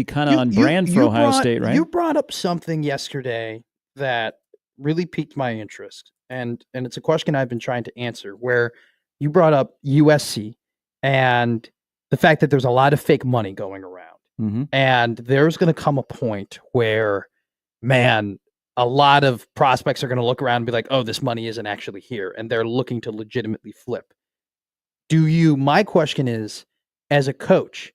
kind of on brand for Ohio State, right? You brought up something yesterday that really piqued my interest, and it's a question I've been trying to answer. Where you brought up USC and the fact that there's a lot of fake money going around, and there's going to come a point where, man, a lot of prospects are going to look around and be like, "Oh, this money isn't actually here," and they're looking to legitimately flip. My question is, as a coach,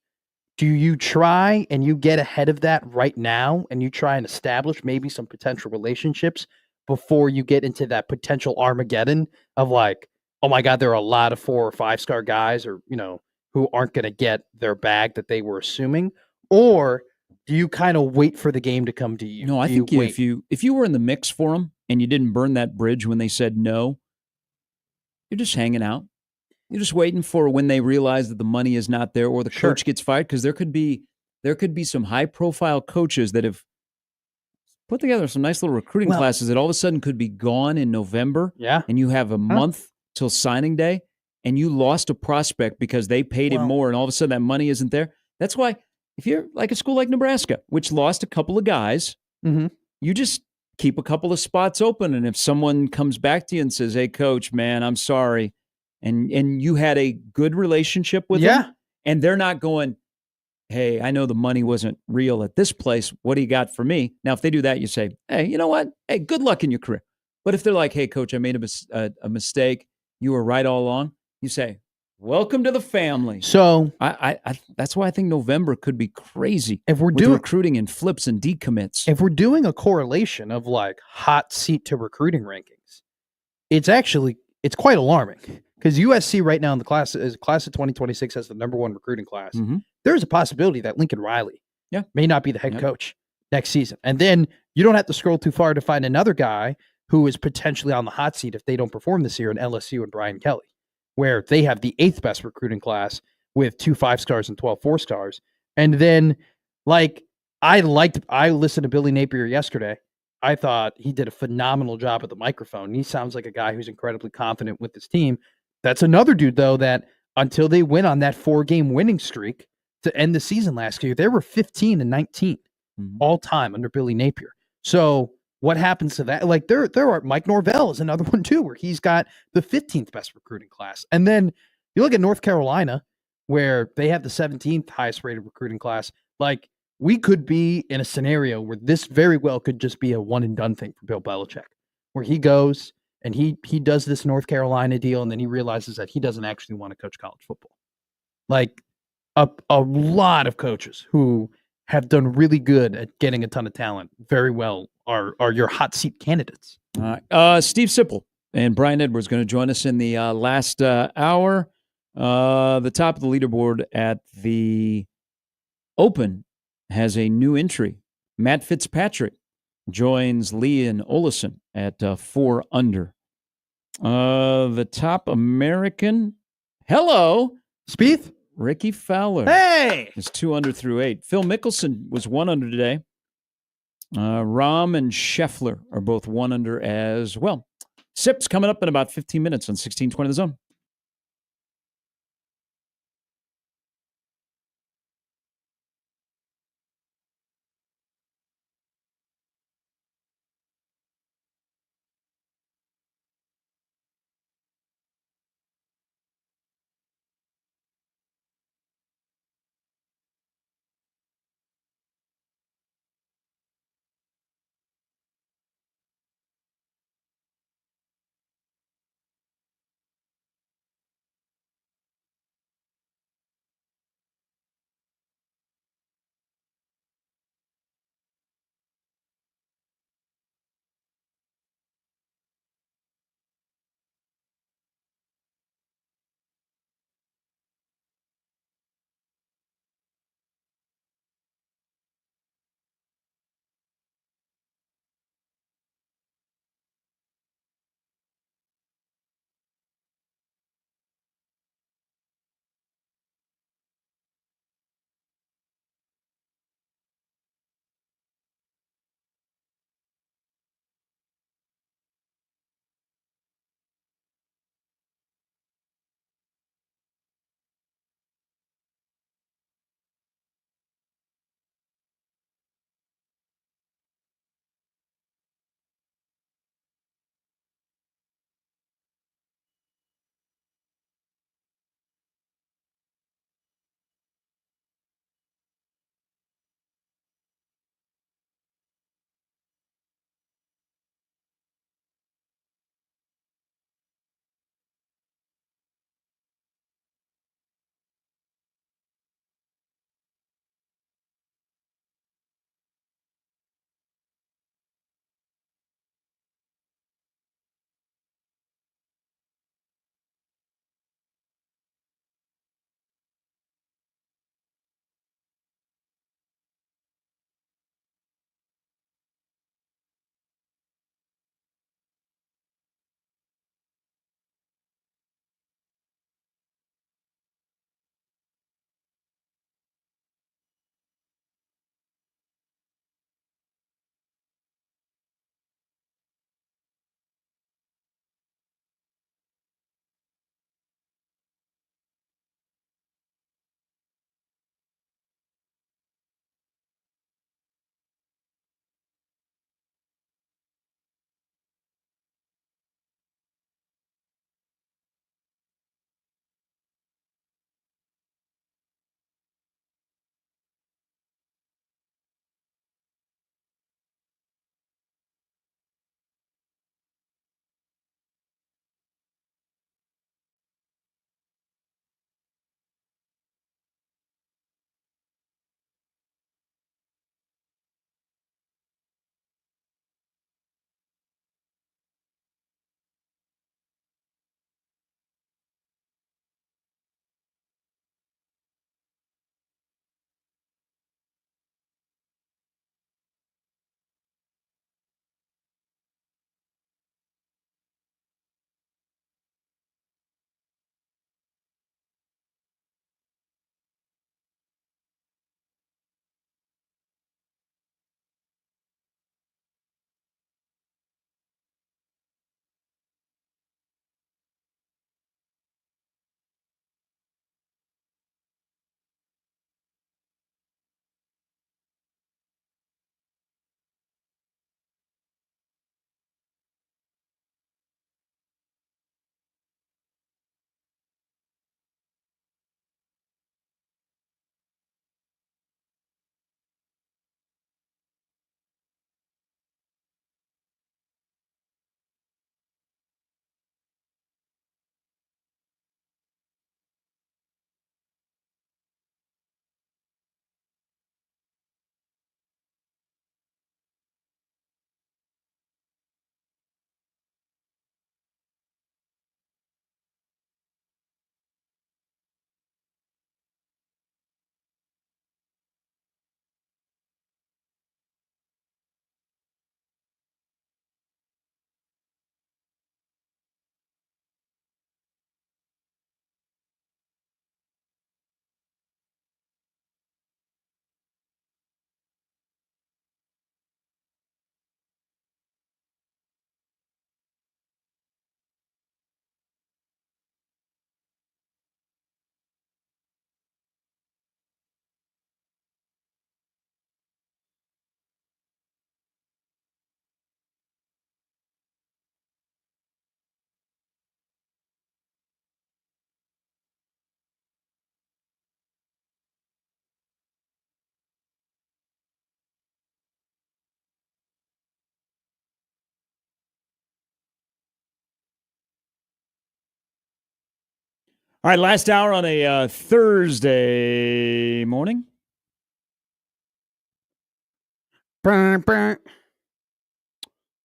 do you try and you get ahead of that right now and you try and establish maybe some potential relationships before you get into that potential Armageddon of like, oh my God, there are a lot of 4 or 5 star guys or, who aren't going to get their bag that they were assuming? Or do you kind of wait for the game to come to you? No, I think if you were in the mix for them and you didn't burn that bridge when they said no, you're just hanging out. You're just waiting for when they realize that the money is not there or the coach gets fired, because there could be some high-profile coaches that have put together some nice little recruiting classes that all of a sudden could be gone in November. Yeah. And you have a month till signing day, and you lost a prospect because they paid him more, and all of a sudden that money isn't there. That's why if you're like a school like Nebraska, which lost a couple of guys, you just keep a couple of spots open. And if someone comes back to you and says, "Hey, coach, man, I'm sorry," and you had a good relationship with them, and they're not going, "Hey, I know the money wasn't real at this place. What do you got for me?" Now, if they do that, you say, "Hey, you know what? Hey, good luck in your career." But if they're like, "Hey, coach, I made a mistake. You were right all along," you say, "Welcome to the family." So I that's why I think November could be crazy if we're with doing recruiting and flips and decommits. If we're doing a correlation of like hot seat to recruiting rankings, it's quite alarming. Because USC right now in the class of 2026 has the number 1 recruiting class. There's a possibility that Lincoln Riley may not be the head coach next season. And then you don't have to scroll too far to find another guy who is potentially on the hot seat if they don't perform this year in LSU and Brian Kelly, where they have the 8th best recruiting class with 2 5-stars and 12 4-stars. And then I listened to Billy Napier yesterday. I thought he did a phenomenal job at the microphone. He sounds like a guy who's incredibly confident with his team. That's another dude, though, that until they went on that 4-game winning streak to end the season last year, they were 15-19 all time under Billy Napier. So what happens to that? Like there are Mike Norvell is another one too, where he's got the 15th best recruiting class. And then you look at North Carolina, where they have the 17th highest rated recruiting class. Like we could be in a scenario where this very well could just be a one and done thing for Bill Belichick, where he goes and he does this North Carolina deal, and then he realizes that he doesn't actually want to coach college football. Like a lot of coaches who have done really good at getting a ton of talent very well are your hot seat candidates. All right. Steve Sipple and Brian Edwards going to join us in the last hour. The top of the leaderboard at the Open has a new entry. Matt Fitzpatrick joins Leon Olesen at 4 under. The top American, hello, Spieth, Ricky Fowler. Hey, is 2 under through 8. Phil Mickelson was 1 under today. Rahm and Scheffler are both 1 under as well. SIP's coming up in about 15 minutes on 1620 The Zone. All right, last hour on a Thursday morning. Burn, burn.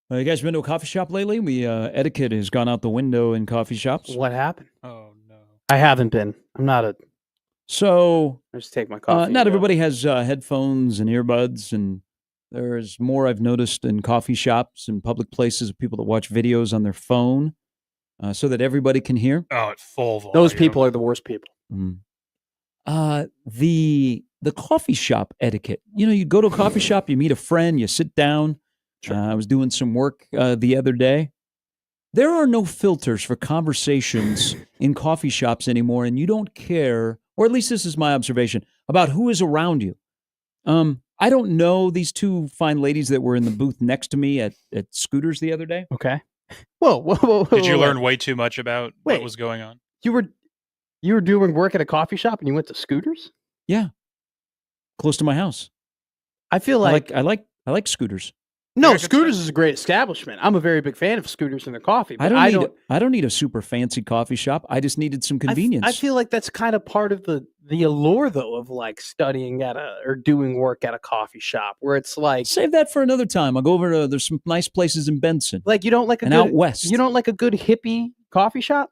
You guys been to a coffee shop lately? Etiquette has gone out the window in coffee shops. What happened? Oh no. I haven't been. I'm not a. So I just take my coffee. not everybody has headphones and earbuds, and there's more I've noticed in coffee shops and public places of people that watch videos on their phone so that everybody can hear. Oh, at full volume. Those people are the worst people. The coffee shop etiquette. You go to a coffee shop, you meet a friend, you sit down. Sure. I was doing some work the other day. There are no filters for conversations in coffee shops anymore, and you don't care, or at least this is my observation, about who is around you. I don't know these two fine ladies that were in the booth next to me at Scooters the other day. Okay. Whoa. Did you learn way too much about Wait. what was going on? You were doing work at a coffee shop and you went to Scooters? Yeah, close to my house. I feel I like like Scooters. no, They're a good Scooters spot. is a great establishment. I'm a very big fan of Scooters and their coffee. I But don't need a super fancy coffee shop. I just needed some convenience. I feel like that's kind of part of the allure, though, of like studying or doing work at a coffee shop, where it's like Save that for another time. I'll go over to, there's some nice places in Benson you don't like and out west. You don't like a good hippie coffee shop?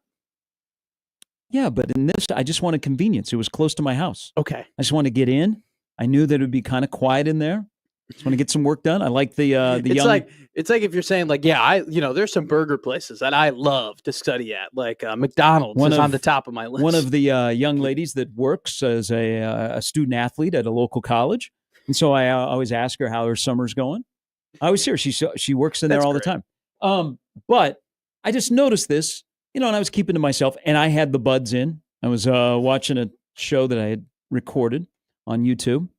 Yeah, but in this, I just wanted convenience. It was close to my house. Okay. I just want to get in. I knew that it would be kind of quiet in there. Just want to get some work done. I like the It's young. like if you're saying like, yeah, there's some burger places that I love to study at, like McDonald's is on the top of my list. One of the young ladies that works as a student athlete at a local college, and so I always ask her how her summer's going. I always hear she works in there That's all great. the time. But I just noticed this, and I was keeping to myself, and I had the buds in. I was watching a show that I had recorded on YouTube,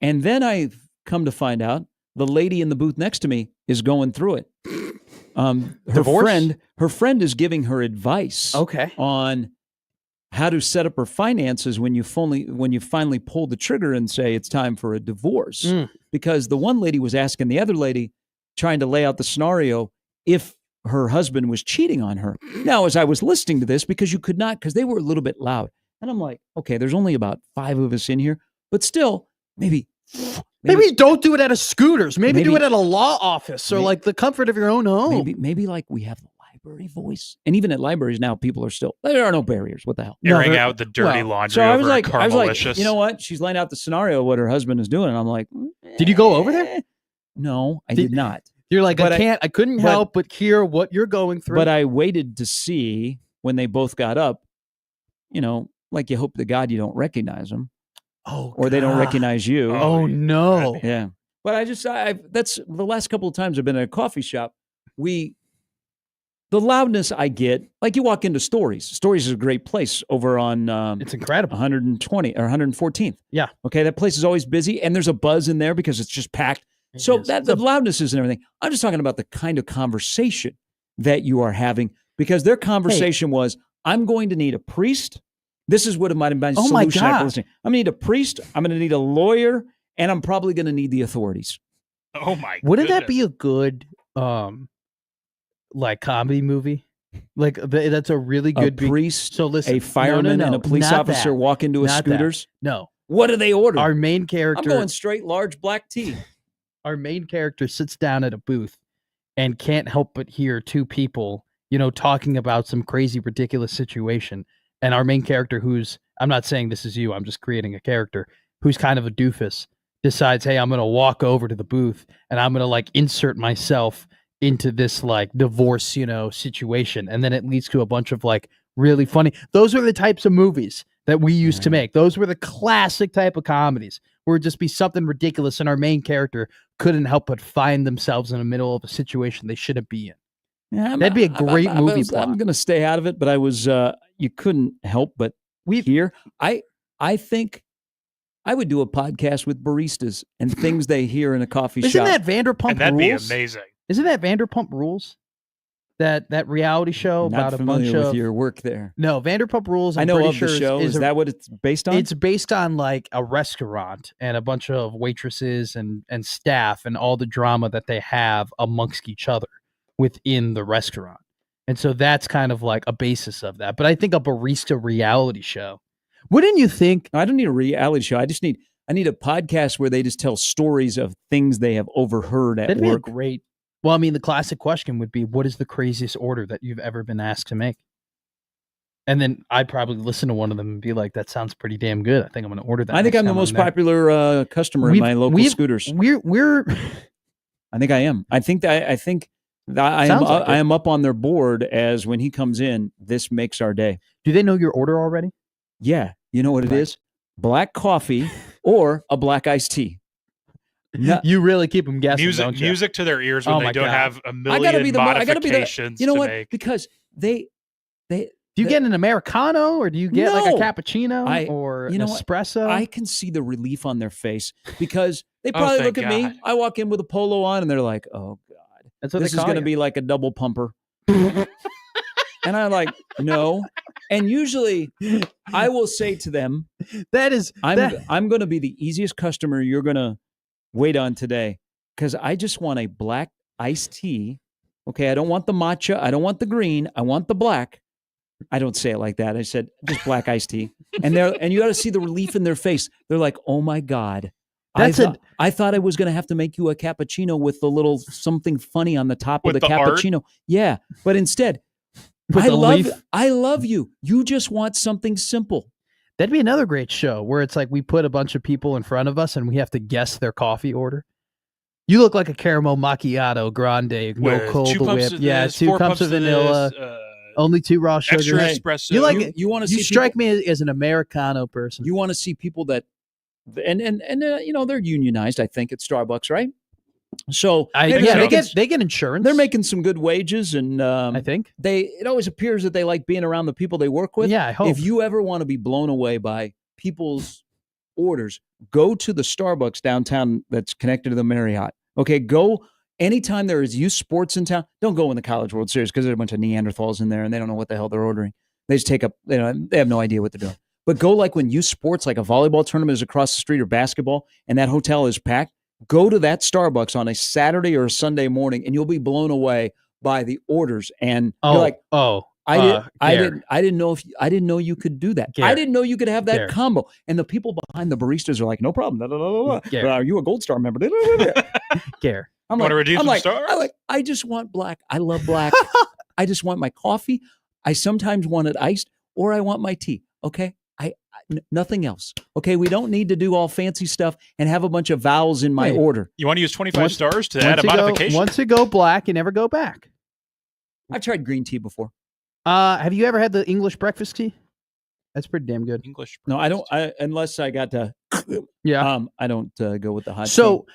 and then I come to find out the lady in the booth next to me is going through it. Divorce? Her friend is giving her advice Okay. on how to set up her finances when you finally pull the trigger and say it's time for a divorce. Mm. Because the one lady was asking the other lady, trying to lay out the scenario if her husband was cheating on her. Now, as I was listening to this, because they were a little bit loud, and I'm like, okay, there's only about 5 of us in here, but still, maybe don't do it at a Scooters. Maybe do maybe- it at a law office or may- like the comfort of your own home. maybe like we have the library voice, and even at libraries now, people are still, there are no barriers. What the hell? No, Airing they're- out the dirty well, laundry So I over was like, Carmelicious. you know what? She's laying out the scenario of what her husband is doing, and I'm like, Did you go over there? No, I Did- did not. You're like, But I couldn't but- help but hear what you're going through. But I waited to see when they both got up. Like you hope to God you don't recognize them, or they don't God. recognize you. Oh no. Yeah. But that's the last couple of times I've been at a coffee shop. The loudness I get, like you walk into Stories. Stories is a great place over on It's incredible. 120 or 114th. Yeah. Okay, that place is always busy, and there's a buzz in there because it's just packed. So It is. that the loudness is and everything. I'm just talking about the kind of conversation that you are having, because their conversation was, I'm going to need a priest. This is what it might have been. Oh my solution after God. listening. I'm going to need a priest. I'm going to need a lawyer, and I'm probably going to need the authorities. Oh my! Wouldn't that goodness. be a good like comedy movie? Like that's a really good A priest, So listen, a fireman, no, and a police not officer that. walk into a Not that. Scooters. No. What do they order? Our main I'm character going straight large black tea. our main character sits down at a booth and can't help but hear two people, talking about some crazy, ridiculous situation. And our main character, who's, I'm not saying this is you, I'm just creating a character, who's kind of a doofus, decides, hey, I'm going to walk over to the booth and I'm going to like insert myself into this like divorce, situation. And then it leads to a bunch of like really funny. Those are the types of movies that we used to Yeah. make. Those were the classic type of comedies where it'd just be something ridiculous and our main character couldn't help but find themselves in the middle of a situation they shouldn't be in. Yeah, That'd be a great movie I'm plot. going to stay out of it, but I was. You couldn't help but hear. I think I would do a podcast with baristas and things they hear in a coffee Isn't shop. that Vanderpump And that'd be Rules? amazing. Isn't that Vanderpump Rules? That reality show Not about a familiar bunch with of your work there. No, Vanderpump Rules. I I'm know pretty of sure the show. Is a- that what it's based on? It's based on like a restaurant and a bunch of waitresses and staff and all the drama that they have amongst each other within the restaurant. And so that's kind of like a basis of that. But I think a barista reality show. Wouldn't you think? I don't need a reality show. I need a podcast where they just tell stories of things they have overheard at That'd work. be a great. Well, I mean, the classic question would be, what is the craziest order that you've ever been asked to make? And then I'd probably listen to one of them and be like, that sounds pretty damn good. I think I'm going to order that. I think I'm the most popular customer in my local scooters. We're I think I am. I think I am up on their board as when he comes in, this makes our day. Do they know your order already? Yeah. You know what it is? Black coffee or a black iced tea. No, you really keep them guessing, don't you? Music to their ears when they don't have a million modifications you know to what? make. Because they do you get an Americano or do you get like a cappuccino or an espresso? I can see the relief on their face because they probably look at me. I walk in with a polo on and they're like, oh God, this is going to be like a double pumper. And I'm like, no. And usually I will say to them, I'm going to be the easiest customer you're going to wait on today because I just want a black iced tea. Okay, I don't want the matcha. I don't want the green. I want the black. I don't say it like that. I said just black iced tea. And you got to see the relief in their face. They're like, "Oh my God." I thought I was going to have to make you a cappuccino with the little something funny on the top of the cappuccino. Art? Yeah, but instead, I love you. You just want something simple. That'd be another great show where it's like we put a bunch of people in front of us and we have to guess their coffee order. You look like a caramel macchiato grande, no cold whip. Yeah, 2 cups of vanilla. Only 2 raw sugars. Extra espresso. You want to see strike me as an Americano person. You want to see people that, and they're unionized. I think at Starbucks, right? So they get insurance. They're making some good wages, and I think it always appears that they like being around the people they work with. Yeah, I hope. If you ever want to be blown away by people's orders, go to the Starbucks downtown that's connected to the Marriott. Okay, go. Anytime there is youth sports in town, don't go in the College World Series because there's a bunch of Neanderthals in there and they don't know what the hell they're ordering. They just take up, they have no idea what they're doing. But go like when youth sports, like a volleyball tournament is across the street or basketball, and that hotel is packed. Go to that Starbucks on a Saturday or a Sunday morning, and you'll be blown away by the orders. And you're like, I didn't know you could do that. Garrett, I didn't know you could have that combo. And the people behind the baristas are like, no problem. Are you a Gold Star member? Garrett. I'm like, I just want black. I love black. I just want my coffee. I sometimes want it iced, or I want my tea. Okay, nothing else. Okay, we don't need to do all fancy stuff and have a bunch of vowels in my order. You want to use 25 stars to add a modification? Once you go black, you never go back. I've tried green tea before. Have you ever had the English breakfast tea? That's pretty damn good. English. No, I don't. Unless I got to. Yeah. I don't go with the hot. So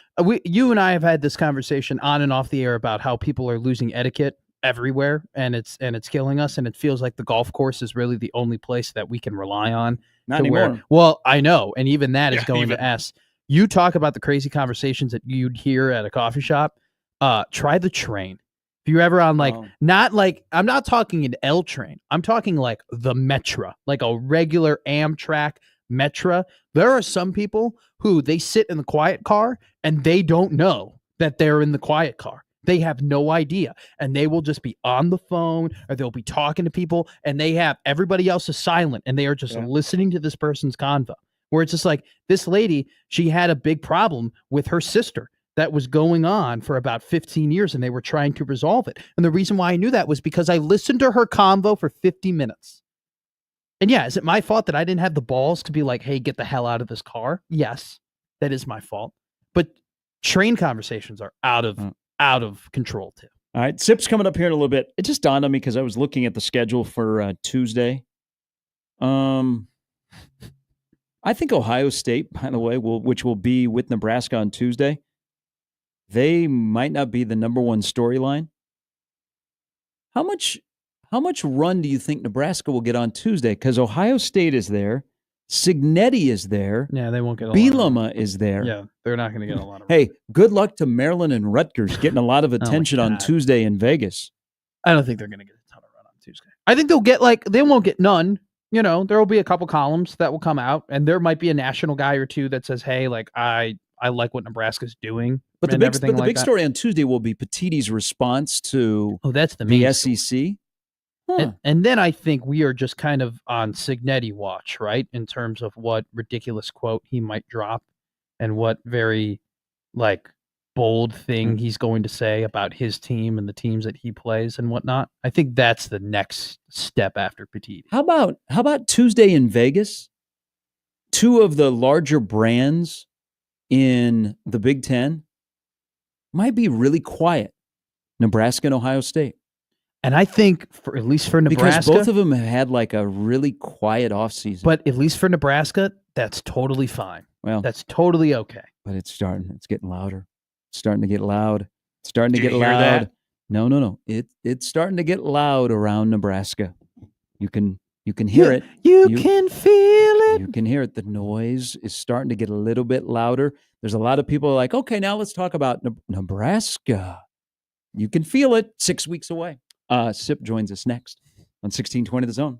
you and I have had this conversation on and off the air about how people are losing etiquette everywhere, and it's killing us. And it feels like the golf course is really the only place that we can rely on. Not anymore. Well, I know, and even that is going to S. You talk about the crazy conversations that you'd hear at a coffee shop. Try the train. If you're ever on not like, I'm not talking an L train. I'm talking like the Metra, like a regular Amtrak Metra. There are some people who they sit in the quiet car and they don't know that they're in the quiet car. They have no idea. And they will just be on the phone or they'll be talking to people and everybody else is silent and they are just listening to this person's convo. Where it's just like this lady, she had a big problem with her sister that was going on for about 15 years and they were trying to resolve it. And the reason why I knew that was because I listened to her convo for 50 minutes. And yeah, is it my fault that I didn't have the balls to be like, hey, get the hell out of this car? Yes, that is my fault. But train conversations are out of control too. All right, SIP's coming up here in a little bit. It just dawned on me because I was looking at the schedule for Tuesday. I think Ohio State, by the way, which will be with Nebraska on Tuesday, they might not be the number one storyline. How much run do you think Nebraska will get on Tuesday? Because Ohio State is there. Signetti is there. Yeah, they won't get a Bielema is there. Yeah, they're not going to get a lot of Hey, good luck to Maryland and Rutgers getting a lot of attention on Tuesday in Vegas. I don't think they're going to get a ton of run on Tuesday. I think they won't get none. You know, there will be a couple columns that will come out, and there might be a national guy or two that says, hey, like, I like what Nebraska's doing. But the big story on Tuesday will be Petitti's response to the SEC. Huh. And then I think we are just kind of on Signetti watch, right? In terms of what ridiculous quote he might drop and what very like bold thing he's going to say about his team and the teams that he plays and whatnot. I think that's the next step after Petit. How about Tuesday in Vegas? Two of the larger brands in the Big Ten might be really quiet. Nebraska and Ohio State. And I think, for at least for Nebraska, because both of them have had like a really quiet offseason. but at least for Nebraska, that's totally fine. Well, That's totally okay. but it's starting. It's getting louder. It's starting to get loud. It's starting to Do you get hear loud. that? No. It's starting to get loud around Nebraska. You can hear it. You can feel it. You can hear it. The noise is starting to get a little bit louder. There's a lot of people like, okay, now let's talk about Nebraska. You can feel it 6 weeks away. Sip joins us next on 1620 The Zone.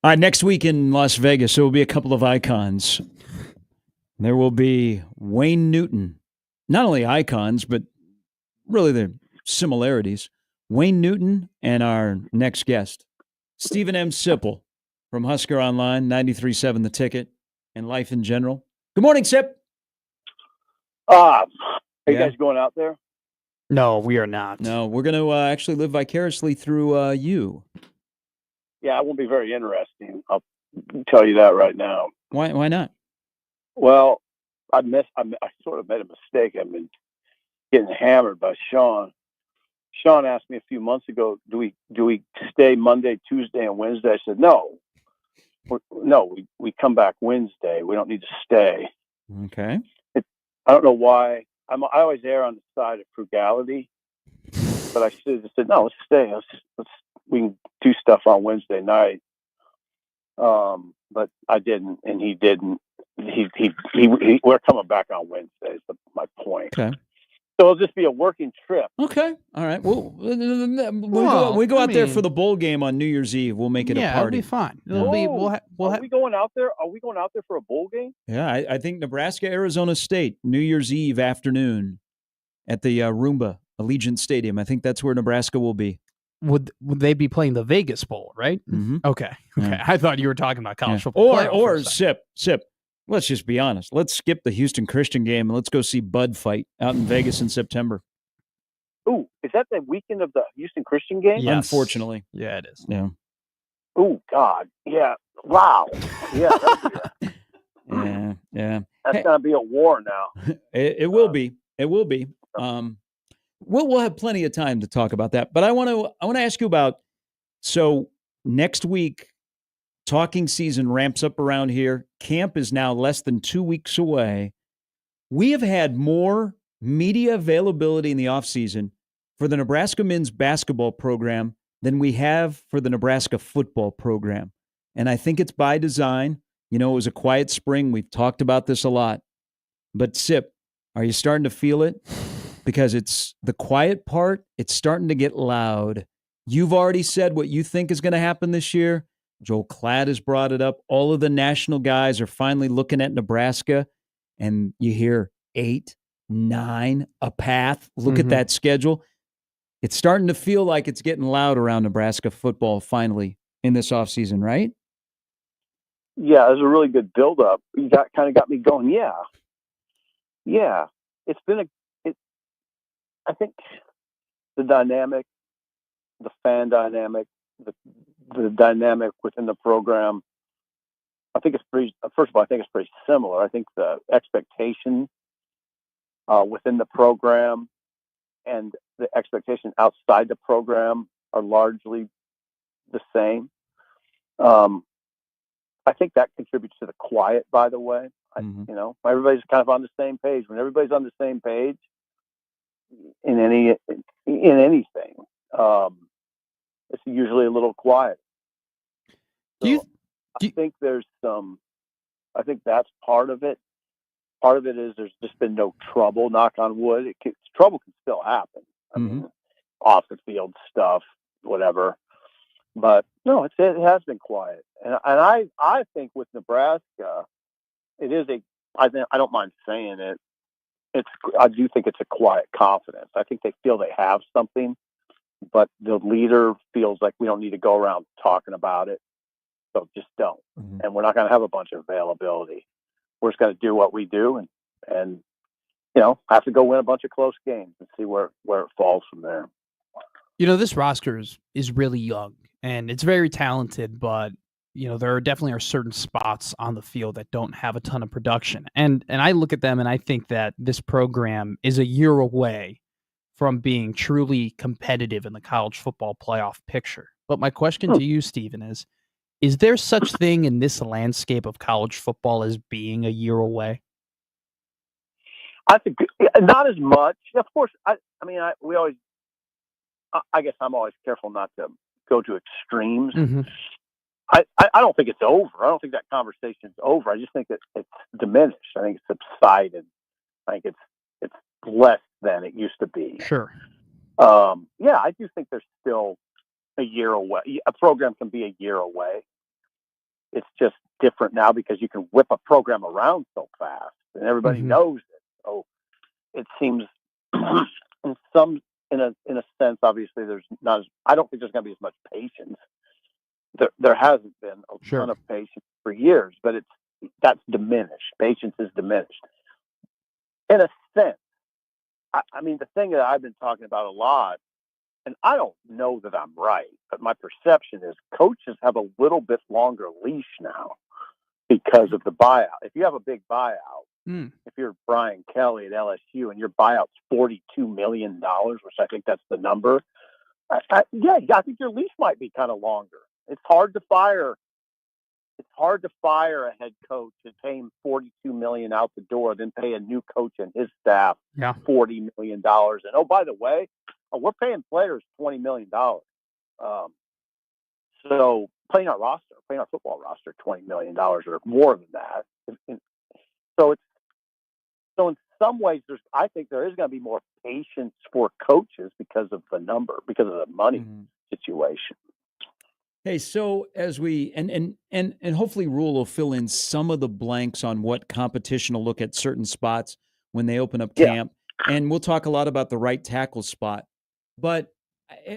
All right, next week in Las Vegas, there will be a couple of icons. There will be Wayne Newton. Not only icons, but really the similarities. Wayne Newton and our next guest, Stephen M. Sipple from Husker Online, 93.7 The Ticket, and Life in General. Good morning, Sip. Are you guys going out there? No, we are not. No, we're going to actually live vicariously through you. Yeah, it won't be very interesting. I'll tell you that right now. Why not? Well, I sort of made a mistake. I've been getting hammered by Sean. Sean asked me a few months ago, do we stay Monday, Tuesday, and Wednesday? I said, no. We come back Wednesday. We don't need to stay. Okay. I don't know why. I always err on the side of frugality, but I should have said, no, let's stay. We can do stuff on Wednesday night. But I didn't, and he didn't. We're coming back on Wednesday. Is my point. Okay. So it'll just be a working trip. Okay. All right. Well, we go out there for the bowl game on New Year's Eve. We'll make it a party. It'll be fun. It'll be. Are we going out there? Are we going out there for a bowl game? Yeah, I think Nebraska, Arizona State, New Year's Eve afternoon at the Roomba Allegiant Stadium. I think that's where Nebraska will be. Would they be playing the Vegas Bowl, right? Mm-hmm. Okay. Yeah. I thought you were talking about college football. Or Sip. Let's just be honest. Let's skip the Houston Christian game and let's go see Bud fight out in Vegas in September. Ooh, is that the weekend of the Houston Christian game? Yes. Unfortunately. Yeah, it is. Yeah. Oh God. Yeah. Wow. Yeah. Yeah. That's gonna be a war now. It will be. It will be. We'll have plenty of time to talk about that. But I want to ask you about. So next week, talking season ramps up around here. Camp is now less than 2 weeks away. We have had more media availability in the offseason for the Nebraska men's basketball program than we have for the Nebraska football program. And I think it's by design. You know, it was a quiet spring. We've talked about this a lot. But Sip, are you starting to feel it? Because it's the quiet part, it's starting to get loud. You've already said what you think is going to happen this year. Joel Klatt has brought it up. All of the national guys are finally looking at Nebraska, and you hear 8, 9, a path. Look at that schedule. It's starting to feel like it's getting loud around Nebraska football finally in this offseason, right? Yeah, it was a really good build-up. You kind of got me going. Yeah. It's been I think the dynamic, the fan dynamic, the dynamic within the program, I think it's pretty. First of all, I think it's pretty similar. I think the expectation within the program and the expectation outside the program are largely the same. I think that contributes to the quiet, by the way. Everybody's kind of on the same page. When everybody's on the same page in anything, it's usually a little quiet. So I think there's some. I think that's part of it. Part of it is there's just been no trouble. Knock on wood. Trouble can still happen. I mean, off the field stuff, whatever. But no, it has been quiet, and I think with Nebraska, it is I don't mind saying it. I do think it's a quiet confidence. I think they feel they have something, but the leader feels like we don't need to go around talking about it, so just don't. And we're not going to have a bunch of availability. We're just going to do what we do, and have to go win a bunch of close games and see where it falls from there. This roster is really young and it's very talented, but there definitely are certain spots on the field that don't have a ton of production. And I look at them and I think that this program is a year away from being truly competitive in the college football playoff picture. But my question to you, Stephen, is there such thing in this landscape of college football as being a year away? I think not as much. Of course, I guess I'm always careful not to go to extremes. I don't think it's over. I don't think that conversation's over. I just think that it's diminished. I think it's subsided. I think it's less than it used to be. Sure. I do think there's still a year away. A program can be a year away. it's just different now because you can whip a program around so fast, and everybody knows it. So it seems, in a sense, obviously, there's not. I don't think there's going to be as much patience. There hasn't been a ton of patience for years, but that's diminished. Patience is diminished. In a sense, I mean, the thing that I've been talking about a lot, and I don't know that I'm right, but my perception is coaches have a little bit longer leash now because of the buyout. If you have a big buyout, if you're Brian Kelly at LSU and your buyout's $42 million, which I think that's the number, I think your leash might be kind of longer. It's hard to fire a head coach and pay him $42 million out the door, then pay a new coach and his staff $40 million. And oh, by the way, we're paying players $20 million. So playing our football roster, $20 million or more than that. So in some ways, I think there is going to be more patience for coaches because of the number, because of the money situation. Hey, so as we and hopefully Rule will fill in some of the blanks on what competition will look at certain spots when they open up camp, and we'll talk a lot about the right tackle spot. But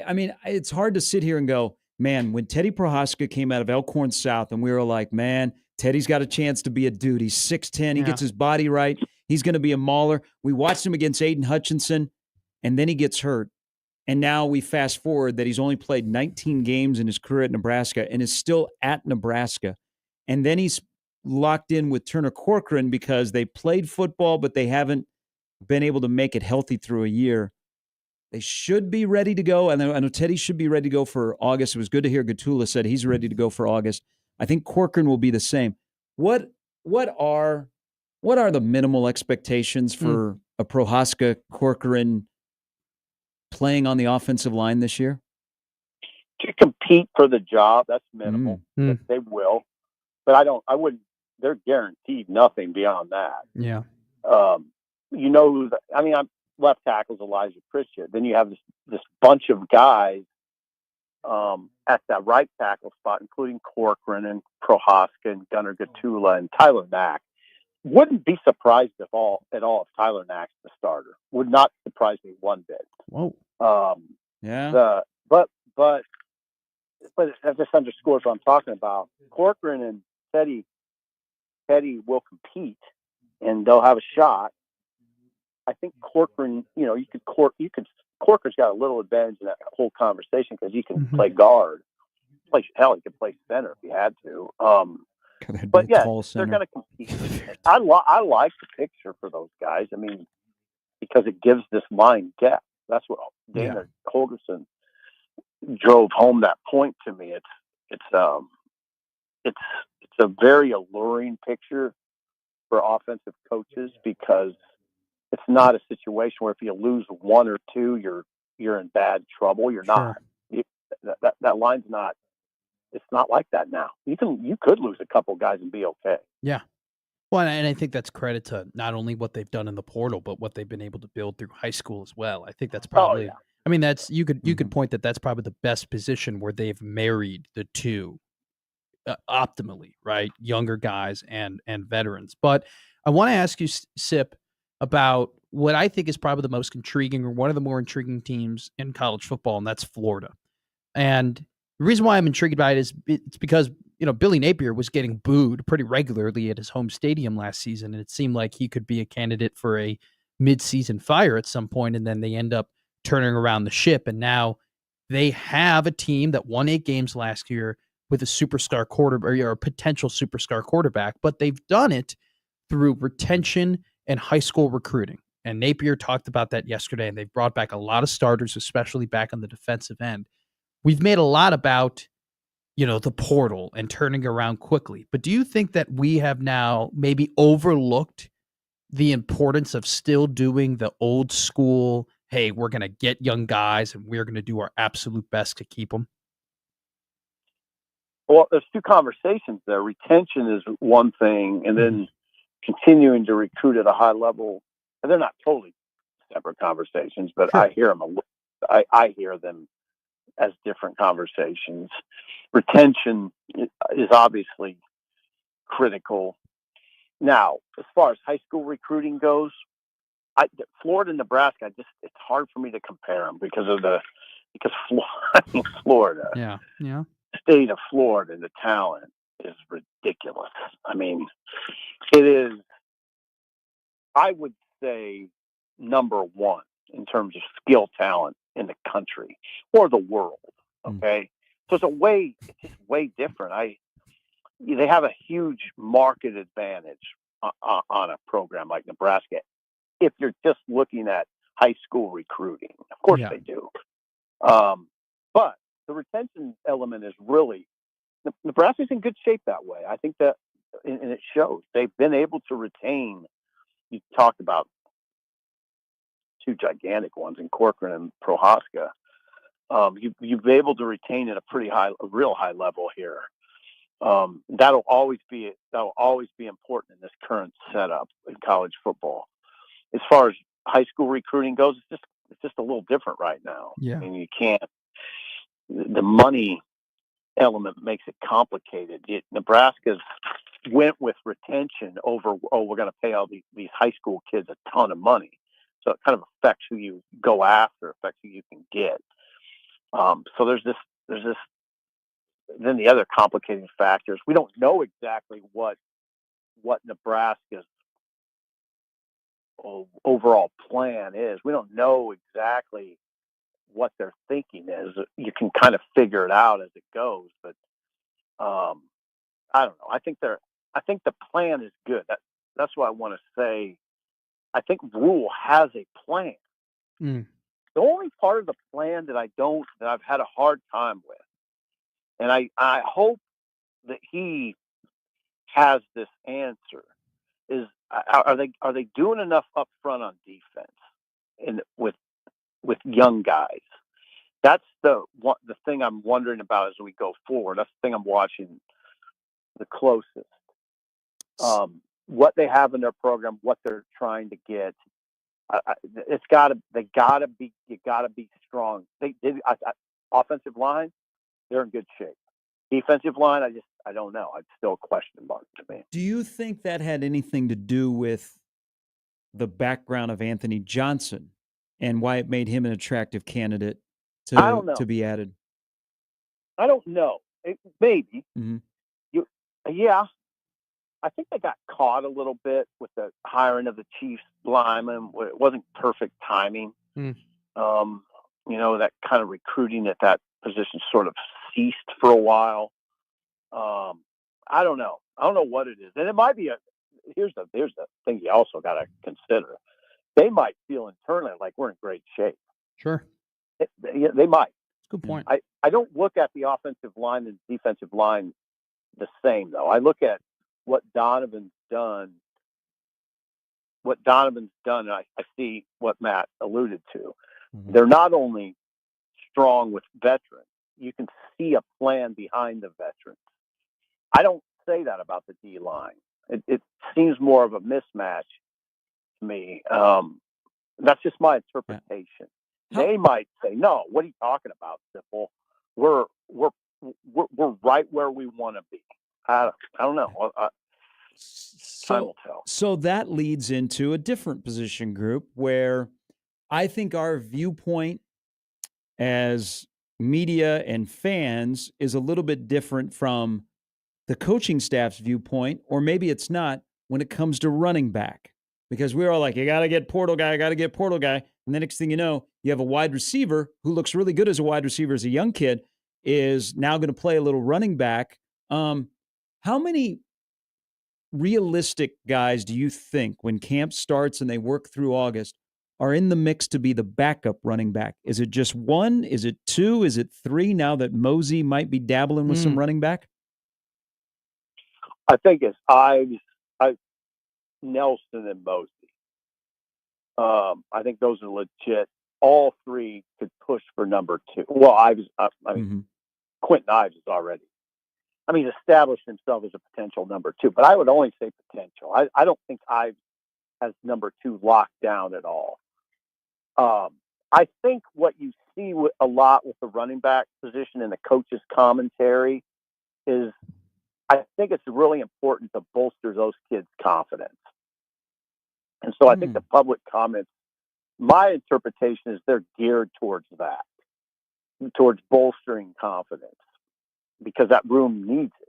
I mean, it's hard to sit here and go, man, when Teddy Prochazka came out of Elkhorn South, and we were like, man, Teddy's got a chance to be a dude. He's 6'10", he gets his body right, he's going to be a mauler. We watched him against Aiden Hutchinson, and then he gets hurt. And now we fast forward that he's only played 19 games in his career at Nebraska and is still at Nebraska. And then he's locked in with Turner Corcoran because they played football, but they haven't been able to make it healthy through a year. They should be ready to go. And I know Teddy should be ready to go for August. It was good to hear Gatula said he's ready to go for August. I think Corcoran will be the same. What are the minimal expectations for a Prochazka Corcoran playing on the offensive line this year? To compete for the job, that's minimal. They will. But they're guaranteed nothing beyond that. Yeah. Left tackle's Elijah Pritchett. Then you have this bunch of guys at that right tackle spot, including Corcoran and Prochazka and Gunnar Gatula and Tyler Knack. Wouldn't be surprised at all if Tyler Knack's the starter. Would not surprise me one bit. Whoa. But that just underscores what I'm talking about. Corcoran and Teddy will compete, and they'll have a shot. I think Corcoran, Corcoran's got a little advantage in that whole conversation because he can play guard. He could play center if he had to. But yeah, they're going to compete. I like the picture for those guys. I mean, because it gives this line depth. That's what Dana Holgorsen drove home that point to me. It's a very alluring picture for offensive coaches because it's not a situation where if you lose one or two, you're in bad trouble. You're not. That line's not. It's not like that now. You could lose a couple guys and be okay. Yeah. Well, and I think that's credit to not only what they've done in the portal, but what they've been able to build through high school as well. I think that's probably. Oh, yeah. I mean, that's you could point that's probably the best position where they've married the two optimally, right? Younger guys and veterans. But I want to ask you, Sip, about what I think is probably the most intriguing or one of the more intriguing teams in college football, and that's Florida. And the reason why I'm intrigued by it is it's because, Billy Napier was getting booed pretty regularly at his home stadium last season, and it seemed like he could be a candidate for a midseason fire at some point, and then they end up turning around the ship, and now they have a team that won 8 games last year with a superstar quarterback or a potential superstar quarterback, but they've done it through retention and high school recruiting. And Napier talked about that yesterday, and they've brought back a lot of starters, especially back on the defensive end. We've made a lot about, the portal and turning around quickly. But do you think that we have now maybe overlooked the importance of still doing the old school, hey, we're going to get young guys and we're going to do our absolute best to keep them? Well, there's two conversations there. Retention is one thing, and then continuing to recruit at a high level. And they're not totally separate conversations, but sure. I hear them as different conversations. Retention is obviously critical. Now, as far as high school recruiting goes, Florida and Nebraska, it's hard for me to compare them because Florida, yeah, state of Florida, the talent is ridiculous. I mean, it is, I would say, number one in terms of skill talent in the country or the world. Okay. So it's just way different. They have a huge market advantage on a program like Nebraska. If you're just looking at high school recruiting, of course they do. But the retention element is really, Nebraska's in good shape that way. I think that, and it shows. They've been able to retain. You talked about two gigantic ones in Corcoran and Prohaska. You've been able to retain at a real high level here. That'll always be important in this current setup in college football. As far as high school recruiting goes, it's just a little different right now. Yeah. I mean, you can't. The money element makes it complicated. Nebraska's went with retention over. We're going to pay all these high school kids a ton of money, so it kind of affects who you go after, affects who you can get. So there's this. Then the other complicating factors, we don't know exactly what Nebraska's overall plan is. We don't know exactly what their thinking is. You can kind of figure it out as it goes, but I don't know. I think the plan is good. That's what I want to say. I think Rhule has a plan. The only part of the plan that I've had a hard time with, and I hope that he has this answer, is are they doing enough up front on defense and with young guys? That's the thing I'm wondering about as we go forward. That's the thing I'm watching the closest. What they have in their program, what they're trying to get. You gotta be strong. Offensive line, they're in good shape. Defensive line, I don't know. It's still a question mark to me. Do you think that had anything to do with the background of Anthony Johnson and why it made him an attractive candidate to be added? I don't know. Maybe. Mm-hmm. Yeah. I think they got caught a little bit with the hiring of the Chiefs lineman. It wasn't perfect timing. That kind of recruiting at that position sort of ceased for a while. I don't know. I don't know what it is. And it might be here's the thing you also got to consider. They might feel internally like we're in great shape. Sure. They might. Good point. I don't look at the offensive line and defensive line the same, though. I look at what Donovan's done. And I see what Matt alluded to. Mm-hmm. They're not only strong with veterans, you can see a plan behind the veterans. I don't say that about the D line. It seems more of a mismatch to me. That's just my interpretation. Yeah. They might say, "No, what are you talking about, Sipple? We're right where we want to be." I don't know. Time will tell. So that leads into a different position group where I think our viewpoint as media and fans is a little bit different from the coaching staff's viewpoint, or maybe it's not when it comes to running back. Because we're all like, you got to get portal guy. And the next thing you know, you have a wide receiver who looks really good as a wide receiver as a young kid, is now going to play a little running back. How many realistic guys do you think, when camp starts and they work through August, are in the mix to be the backup running back? Is it just one? Is it two? Is it three now that Mosey might be dabbling with some running back? I think it's Nelson and Mosey. I think those are legit. All three could push for number two. Well, Quentin Ives is already. He's established himself as a potential number two, but I would only say potential. I don't think Ives has number two locked down at all. I think what you see a lot with the running back position in the coach's commentary is, I think it's really important to bolster those kids' confidence. And so I think the public comments, my interpretation is they're geared towards that, towards bolstering confidence, because that room needs it.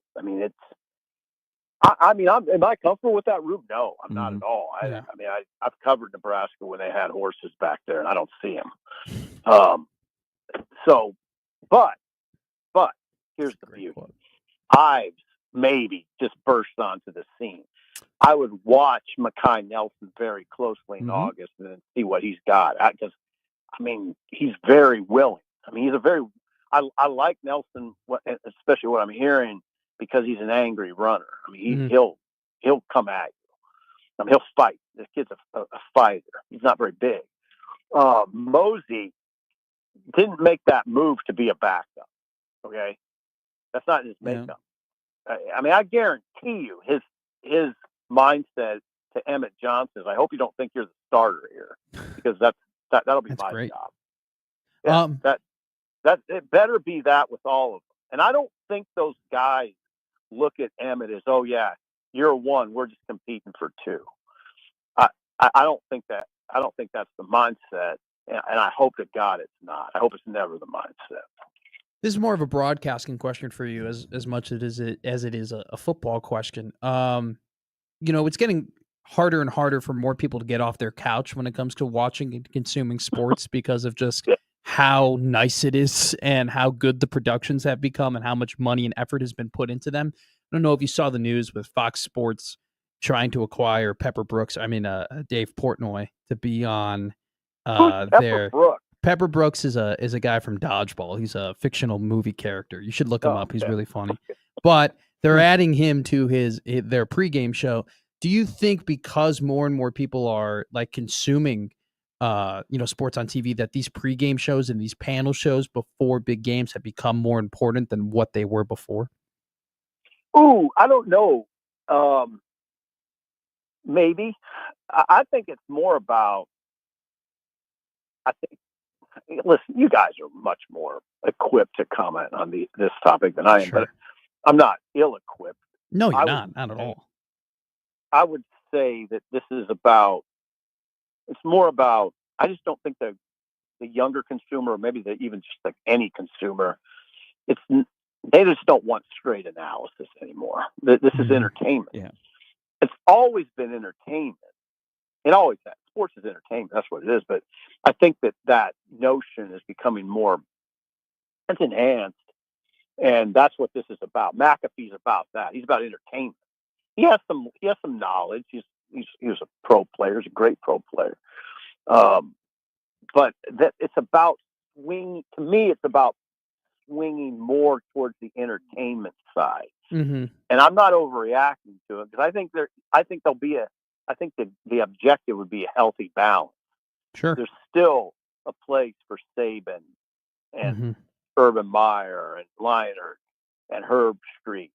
I mean, am I comfortable with that room? No, I'm not at all. I've covered Nebraska when they had horses back there, and I don't see them. But here's the beauty. Ives maybe just burst onto the scene. I would watch Makai Nelson very closely in August and then see what he's got. Because, he's very willing. I like Nelson, especially what I'm hearing, because he's an angry runner. He'll come at you. He'll fight. This kid's a fighter. He's not very big. Mosey didn't make that move to be a backup. Okay, that's not his makeup. I guarantee you, his mindset to Emmett Johnson is, I hope you don't think you're the starter here, because that'll be my great. job. Yeah, that it better be that with all of them. And I don't think those guys look at Emmett as, oh yeah, you're one, we're just competing for two. I don't think that. I don't think that's the mindset, and I hope to God it's not. I hope it's never the mindset. This is more of a broadcasting question for you, as much as it is a football question. It's getting harder and harder for more people to get off their couch when it comes to watching and consuming sports because of just how nice it is and how good the productions have become and how much money and effort has been put into them. I don't know if you saw the news with Fox Sports trying to acquire Dave Portnoy to be on there. Pepper Brooks is a guy from Dodgeball. He's a fictional movie character. You should look him up. He's really funny. But they're adding him to their pregame show. Do you think because more and more people are like consuming sports on TV, that these pregame shows and these panel shows before big games have become more important than what they were before? Ooh, I don't know. Maybe. I think it's more about, listen, you guys are much more equipped to comment on this topic than I am, but I'm not ill-equipped. No, you're not at all. I would say that this is about, it's more about, I just don't think the younger consumer, or maybe even just like any consumer, they just don't want straight analysis anymore. This is entertainment. Yeah. It's always been entertainment. It always has. Sports is entertainment. That's what it is. But I think that notion is becoming more, it's enhanced. And that's what this is about. McAfee's about that. He's about entertainment. He has some knowledge. He was a pro player. He's a great pro player. But that it's about swing. To me, it's about swinging more towards the entertainment side. Mm-hmm. And I'm not overreacting to it, because I think the objective would be a healthy balance. Sure. There's still a place for Saban and Urban Meyer and Leinart and Herb Street.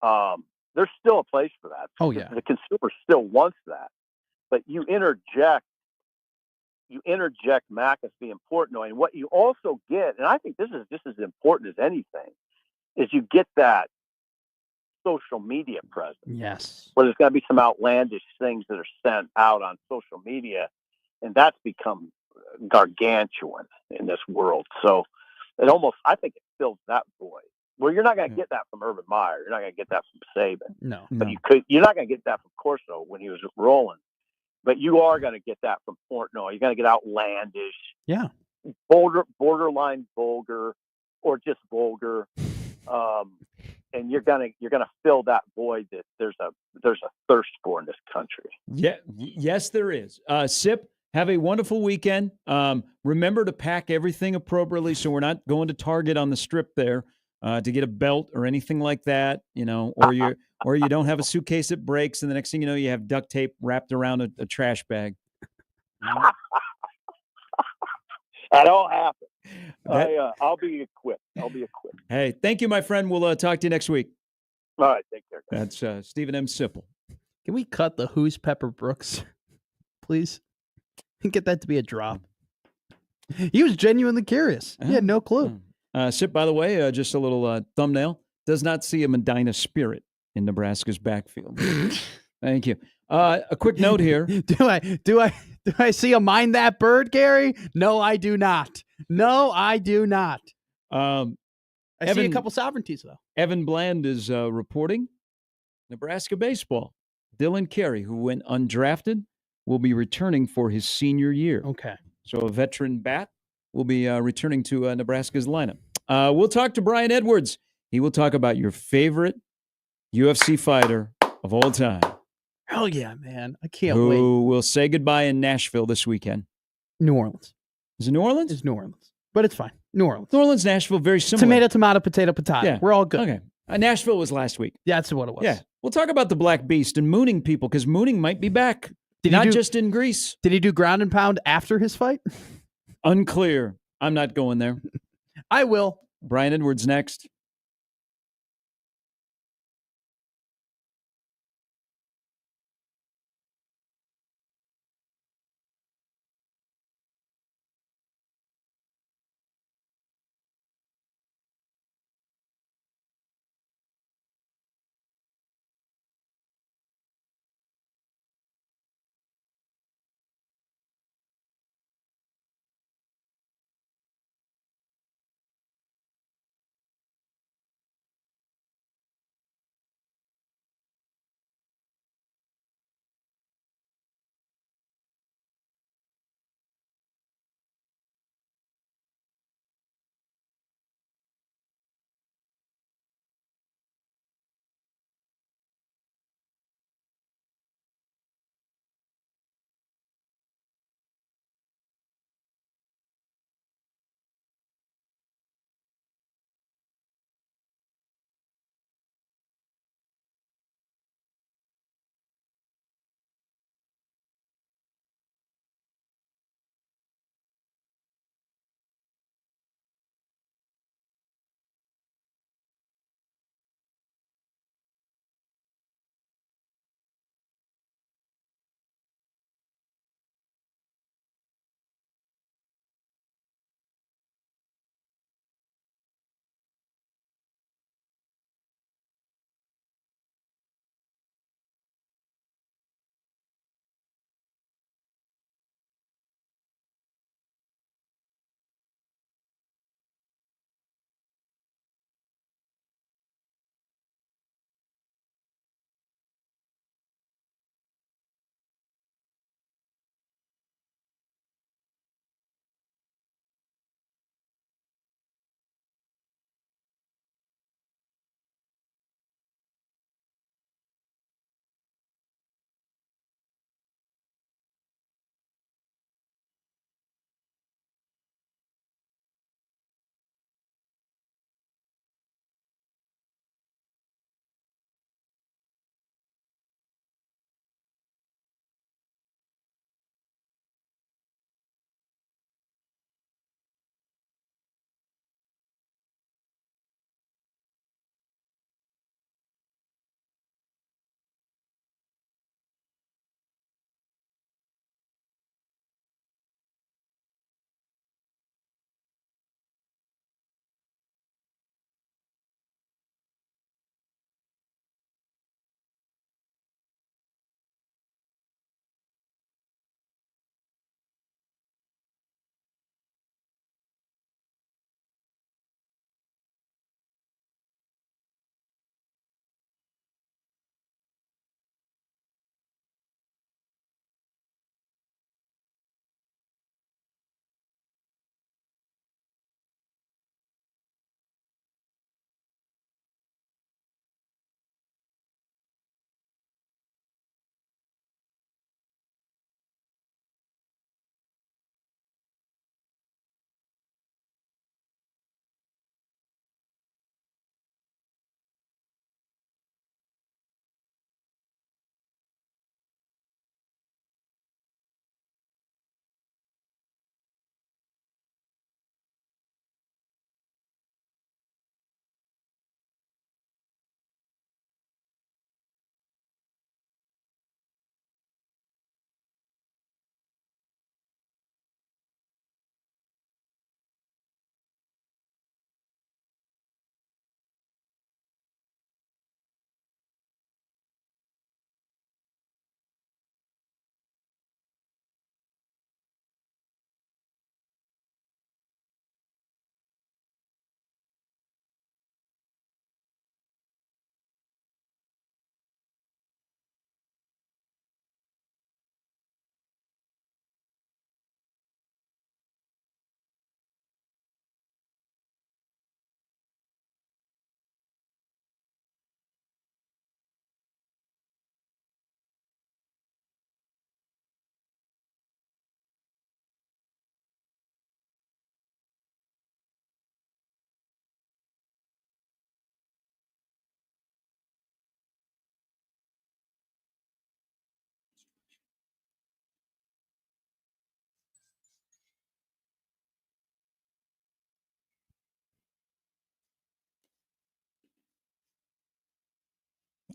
There's still a place for that. Oh yeah. The consumer still wants that, but you interject McAfee and Portnoy, and what you also get, and I think this is just as important as anything, is you get that social media presence. Yes. Where there's going to be some outlandish things that are sent out on social media, and that's become gargantuan in this world. So I think it fills that void. Well, you're not going to get that from Urban Meyer. You're not going to get that from Saban. No. But you're not going to get that from Corso when he was rolling. But you are going to get that from Portnoy. You're going to get outlandish. Yeah. Borderline vulgar, or just vulgar. And you're gonna fill that void that there's a thirst for in this country. Yeah, yes, there is. Sip, have a wonderful weekend. Remember to pack everything appropriately, so we're not going to Target on the strip there to get a belt or anything like that. Or you don't have a suitcase that breaks, and the next thing you know, you have duct tape wrapped around a trash bag. That all happened. I'll be equipped. Hey, thank you, my friend. We'll talk to you next week. All right, take care. That's Stephen M. Sipple. Can we cut the Who's Pepper Brooks, please? Get that to be a drop. He was genuinely curious. He had no clue. Sip, by the way, just a little thumbnail, does not see a Medina Spirit in Nebraska's backfield. Thank you. A quick note here. Do I see a mind that bird, Gary? No, I do not. No, I do not. I see a couple sovereignties, though. Evan Bland is reporting Nebraska baseball. Dylan Carey, who went undrafted, will be returning for his senior year. Okay. So a veteran bat will be returning to Nebraska's lineup. We'll talk to Brian Edwards. He will talk about your favorite UFC fighter of all time. Hell yeah, man. I can't wait. Who will say goodbye in Nashville this weekend. New Orleans. Is it New Orleans? It's New Orleans. But it's fine. New Orleans. New Orleans, Nashville, very similar. Tomato, tomato, potato, potato. Yeah. We're all good. Okay. Nashville was last week. Yeah, that's what it was. Yeah. We'll talk about the Black Beast and mooning people because mooning might be back. Not just in Greece. Did he do ground and pound after his fight? Unclear. I'm not going there. I will. Brian Edwards next.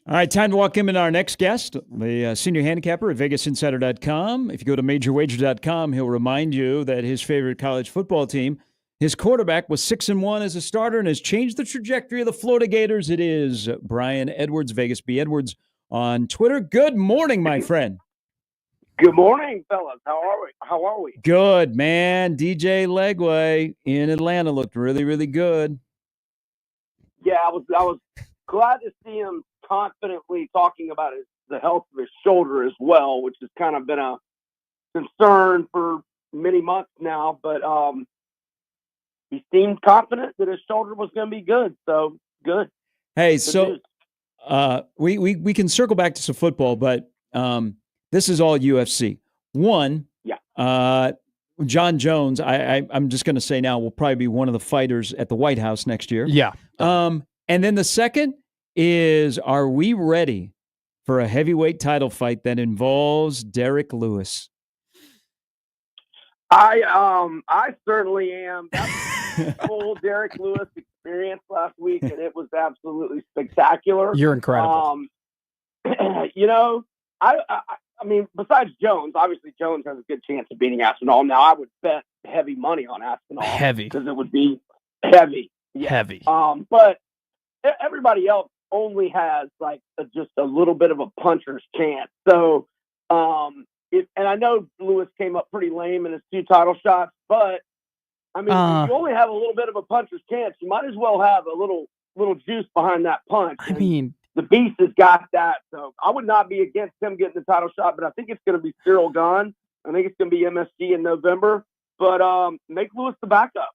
All right, time to welcome in our next guest, the senior handicapper at VegasInsider.com. If you go to MajorWager.com, he'll remind you that his favorite college football team, his quarterback, was 6-1 as a starter and has changed the trajectory of the Florida Gators. It is Brian Edwards, Vegas B. Edwards on Twitter. Good morning, my friend. Good morning, fellas. How are we? Good, man. DJ Legway in Atlanta looked really, really good. Yeah, I was glad to see him confidently talking about the health of his shoulder as well, which has kind of been a concern for many months now. But he seemed confident that his shoulder was going to be good. So good. Hey, good so we can circle back to some football, but this is all UFC. One, John Jones, I'm just going to say now, will probably be one of the fighters at the White House next year. Yeah. And then the second is, are we ready for a heavyweight title fight that involves Derek Lewis? I certainly am. That's the whole Derek Lewis experience last week, and it was absolutely spectacular. You're incredible. I mean, besides Jones, obviously Jones has a good chance of beating Aspinall. Now, I would bet heavy money on Aspinall. Heavy. Because it would be heavy. Yeah. Heavy. But everybody else only has just a little bit of a puncher's chance. So, and I know Lewis came up pretty lame in his 2 title shots, but I mean, if you only have a little bit of a puncher's chance, you might as well have a little juice behind that punch. I mean, the Beast has got that, so I would not be against him getting the title shot, but I think it's going to be Cyril Gahn. I think it's going to be MSG in November, but make Lewis the backup.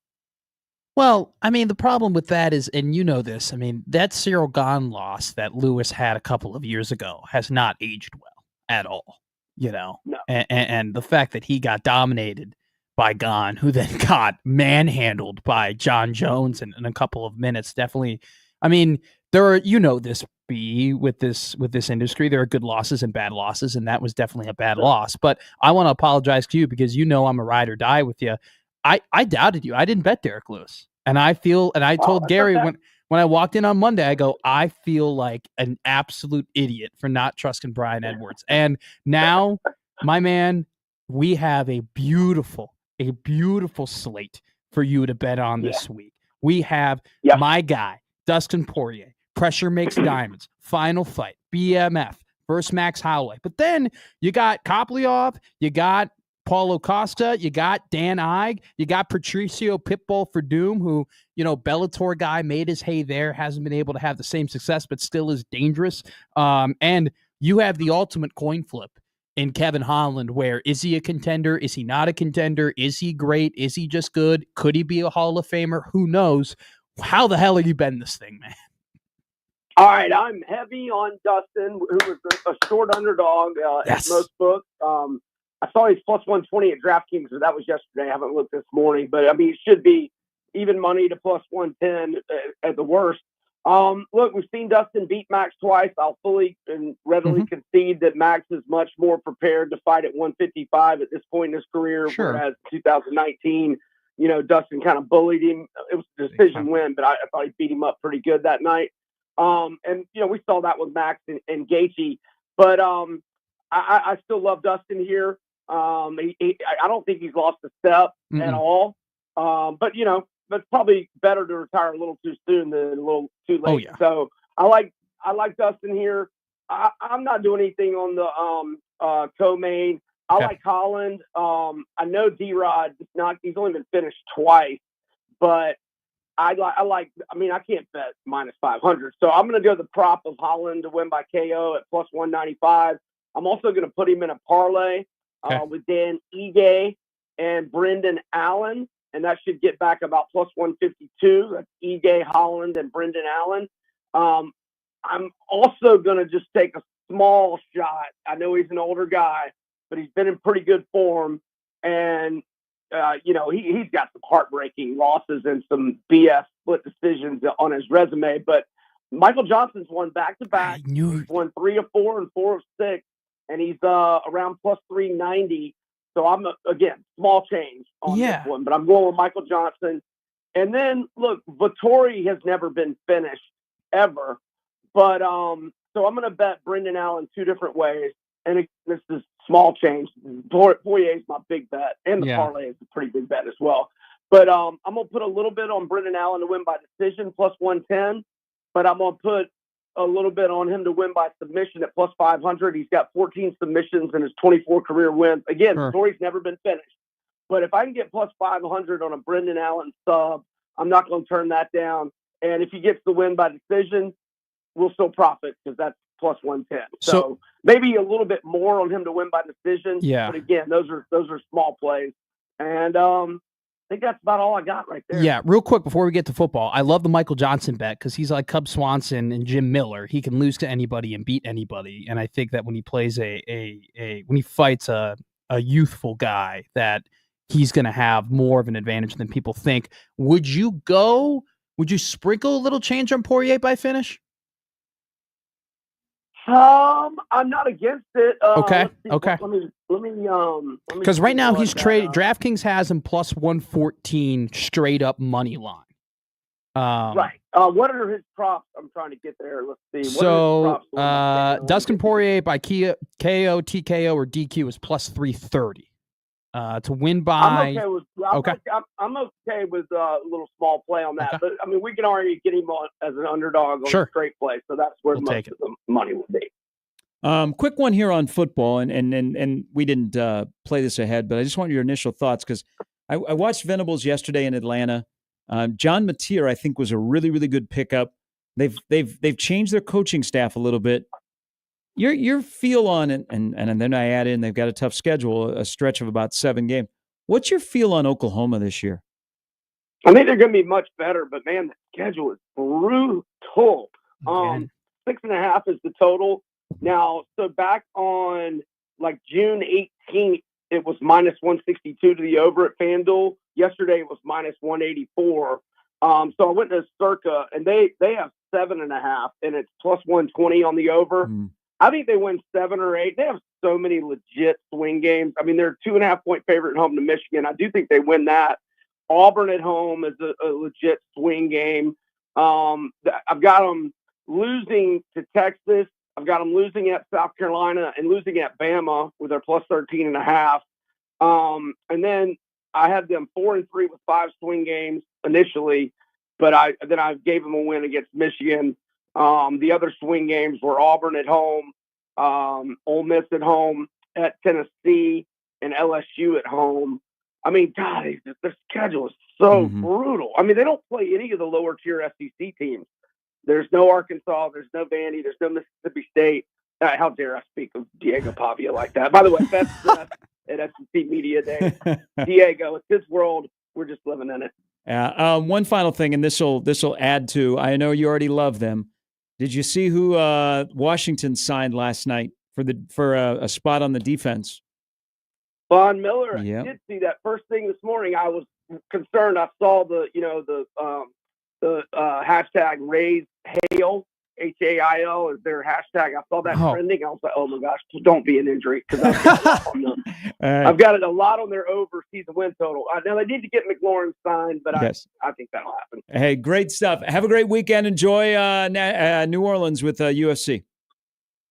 Well, I mean, the problem with that is, and you know this, I mean, that Cyril Gahn loss that Lewis had a couple of years ago has not aged well at all, No. And the fact that he got dominated by Gahn, who then got manhandled by John Jones in a couple of minutes, definitely, I mean, there are, this with this industry, there are good losses and bad losses, and that was definitely a bad loss. But I want to apologize to you because I'm a ride or die with you. I doubted you. I didn't bet Derek Lewis, and I told Gary when I walked in on Monday, I go, I feel like an absolute idiot for not trusting Brian Edwards. And now, my man, we have a beautiful slate for you to bet on this week. We have my guy, Dustin Poirier. Pressure makes diamonds. Final fight. BMF versus Max Holloway. But then you got Kopylov, you got Paulo Costa, you got Dan Ige, you got Patricio Pitbull Verdum, who, Bellator guy made his hay there, hasn't been able to have the same success, but still is dangerous. And you have the ultimate coin flip in Kevin Holland, where is he a contender? Is he not a contender? Is he great? Is he just good? Could he be a Hall of Famer? Who knows? How the hell are you betting this thing, man? All right, I'm heavy on Dustin, who was a short underdog at most books. I saw he's plus 120 at DraftKings, so that was yesterday. I haven't looked this morning, but I mean, it should be even money to plus 110 at the worst. Look, we've seen Dustin beat Max twice. I'll fully and readily concede that Max is much more prepared to fight at 155 at this point in his career, whereas 2019, Dustin kind of bullied him. It was a decision win, but I thought he beat him up pretty good that night. And we saw that with Max and Gaethje, but I still love Dustin here. I don't think he's lost a step at all. But it's probably better to retire a little too soon than a little too late. Oh, yeah. So I like Dustin here. I'm not doing anything on the co-main. I like Holland. I know D-Rod he's only been finished twice, but I can't bet minus 500. So I'm going to go the prop of Holland to win by KO at plus 195. I'm also going to put him in a parlay with Dan Ige and Brendan Allen, and that should get back about plus 152. That's Ige, Holland, and Brendan Allen. I'm also going to just take a small shot. I know he's an older guy, but he's been in pretty good form, and he's got some heartbreaking losses and some BS split decisions on his resume. But Michael Johnson's won back-to-back. He's won 3 of 4 and 4 of 6, and he's around plus 390. So I'm, again, small change on this one, but I'm going with Michael Johnson. And then, look, Vettori has never been finished, ever. But So I'm going to bet Brendan Allen 2 different ways. And this is small change. Poirier is my big bet. And the parlay is a pretty big bet as well. But I'm going to put a little bit on Brendan Allen to win by decision, plus 110. But I'm going to put a little bit on him to win by submission at plus 500. He's got 14 submissions in his 24 career wins. Again, the story's never been finished. But if I can get plus 500 on a Brendan Allen sub, I'm not going to turn that down. And if he gets the win by decision, we'll still profit because that's plus 110. So maybe a little bit more on him to win by decision. Yeah. But again, those are small plays. And I think that's about all I got right there. Yeah, real quick before we get to football, I love the Michael Johnson bet because he's like Cub Swanson and Jim Miller. He can lose to anybody and beat anybody. And I think that when he plays when he fights a youthful guy, that he's going to have more of an advantage than people think. Would you sprinkle a little change on Poirier by finish? I'm not against it. Okay. Let me because right now he's traded. DraftKings has him plus 114 straight up money line. Right. What are his props? I'm trying to get there. Let's see. Dustin Poirier by KO, TKO, or DQ is plus 330. To win by. I'm okay with a little small play on that. Okay. But I mean, we can already get him on as an underdog on a straight play, so that's where most of the money will be. Quick one here on football, and we didn't play this ahead, but I just want your initial thoughts because I watched Venables yesterday in Atlanta. John Mateer, I think, was a really, really good pickup. They've changed their coaching staff a little bit. Your feel on it, and then I add in they've got a tough schedule, a stretch of about 7 games. What's your feel on Oklahoma this year? I think they're going to be much better, but man, the schedule is brutal. 6.5 is the total. Now, so back on like June 18th, it was minus 162 to the over at FanDuel. Yesterday it was minus 184. So I went to Circa, and they have 7.5, and it's plus 120 on the over. I think they win 7 or 8. They have so many legit swing games. I mean, they're 2.5-point favorite at home to Michigan. I do think they win that. Auburn at home is a legit swing game. I've got them losing to Texas. I've got them losing at South Carolina and losing at Bama with their plus 13.5. And then I had them 4-3 with 5 swing games initially, but I gave them a win against Michigan. The other swing games were Auburn at home, Ole Miss at home, at Tennessee, and LSU at home. I mean, God, their schedule is so brutal. I mean, they don't play any of the lower tier SEC teams. There's no Arkansas. There's no Vandy. There's no Mississippi State. How dare I speak of Diego Pavia like that? By the way, best dress at SEC Media Day. Diego, it's his world. We're just living in it. Yeah. One final thing, and this will add to. I know you already love them. Did you see who Washington signed last night for a spot on the defense? Von Miller. Yep. I did see that first thing this morning. I was concerned. I saw the hashtag Raise Hail, HAIL is their hashtag. I saw that trending. I was like, oh my gosh, don't be an injury because I've got it a lot on their over season win total. Now they need to get McLaurin signed, but I think that'll happen. Hey, great stuff. Have a great weekend. Enjoy New Orleans with UFC.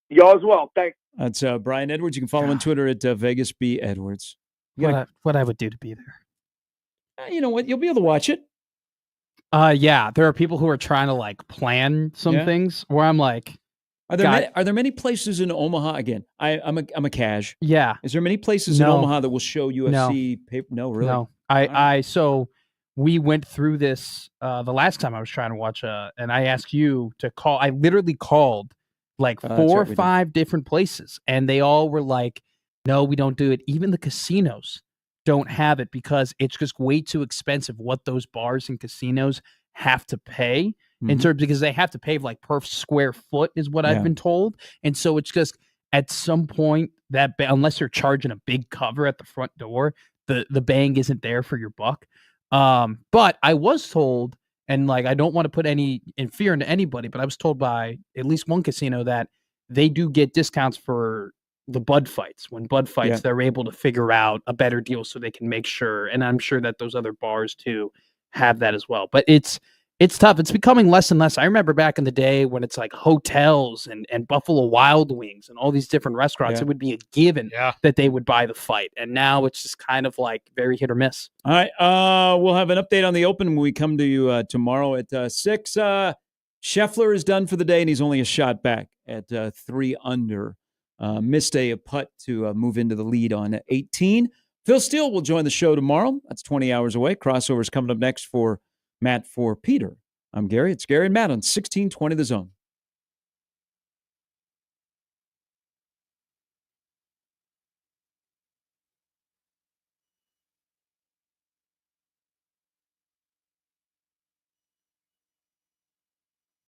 Y'all as well. Thanks. That's Brian Edwards. You can follow him on Twitter at Vegas B Edwards. What I would do to be there. You know what? You'll be able to watch it. Yeah, there are people who are trying to like plan some things where I'm like, are there many places in Omaha? Again, I'm a cash. Yeah. Is there many places in Omaha that will show UFC paper? No, really. No. So we went through this the last time I was trying to watch and I asked you to call. I literally called like 4 or 5 different places, and they all were like, no, we don't do it. Even the casinos don't have it because it's just way too expensive what those bars and casinos have to pay in terms, because they have to pay like per square foot is what I've been told. And so it's just at some point that unless you're charging a big cover at the front door, the bang isn't there for your buck. But I was told, and like, I don't want to put any fear into anybody, but I was told by at least one casino that they do get discounts for the Bud fights. When Bud fights, they're able to figure out a better deal so they can make sure. And I'm sure that those other bars too have that as well. But it's It's tough. It's becoming less and less. I remember back in the day when it's like hotels and Buffalo Wild Wings and all these different restaurants, it would be a given that they would buy the fight. And now it's just kind of like very hit or miss. All right. We'll have an update on the Open when we come to you tomorrow at 6. Scheffler is done for the day, and he's only a shot back at 3 under. Missed a putt to move into the lead on 18. Phil Steele will join the show tomorrow. That's 20 hours away. Crossover's coming up next for Matt, for Peter. I'm Gary. It's Gary and Matt on 1620 The Zone.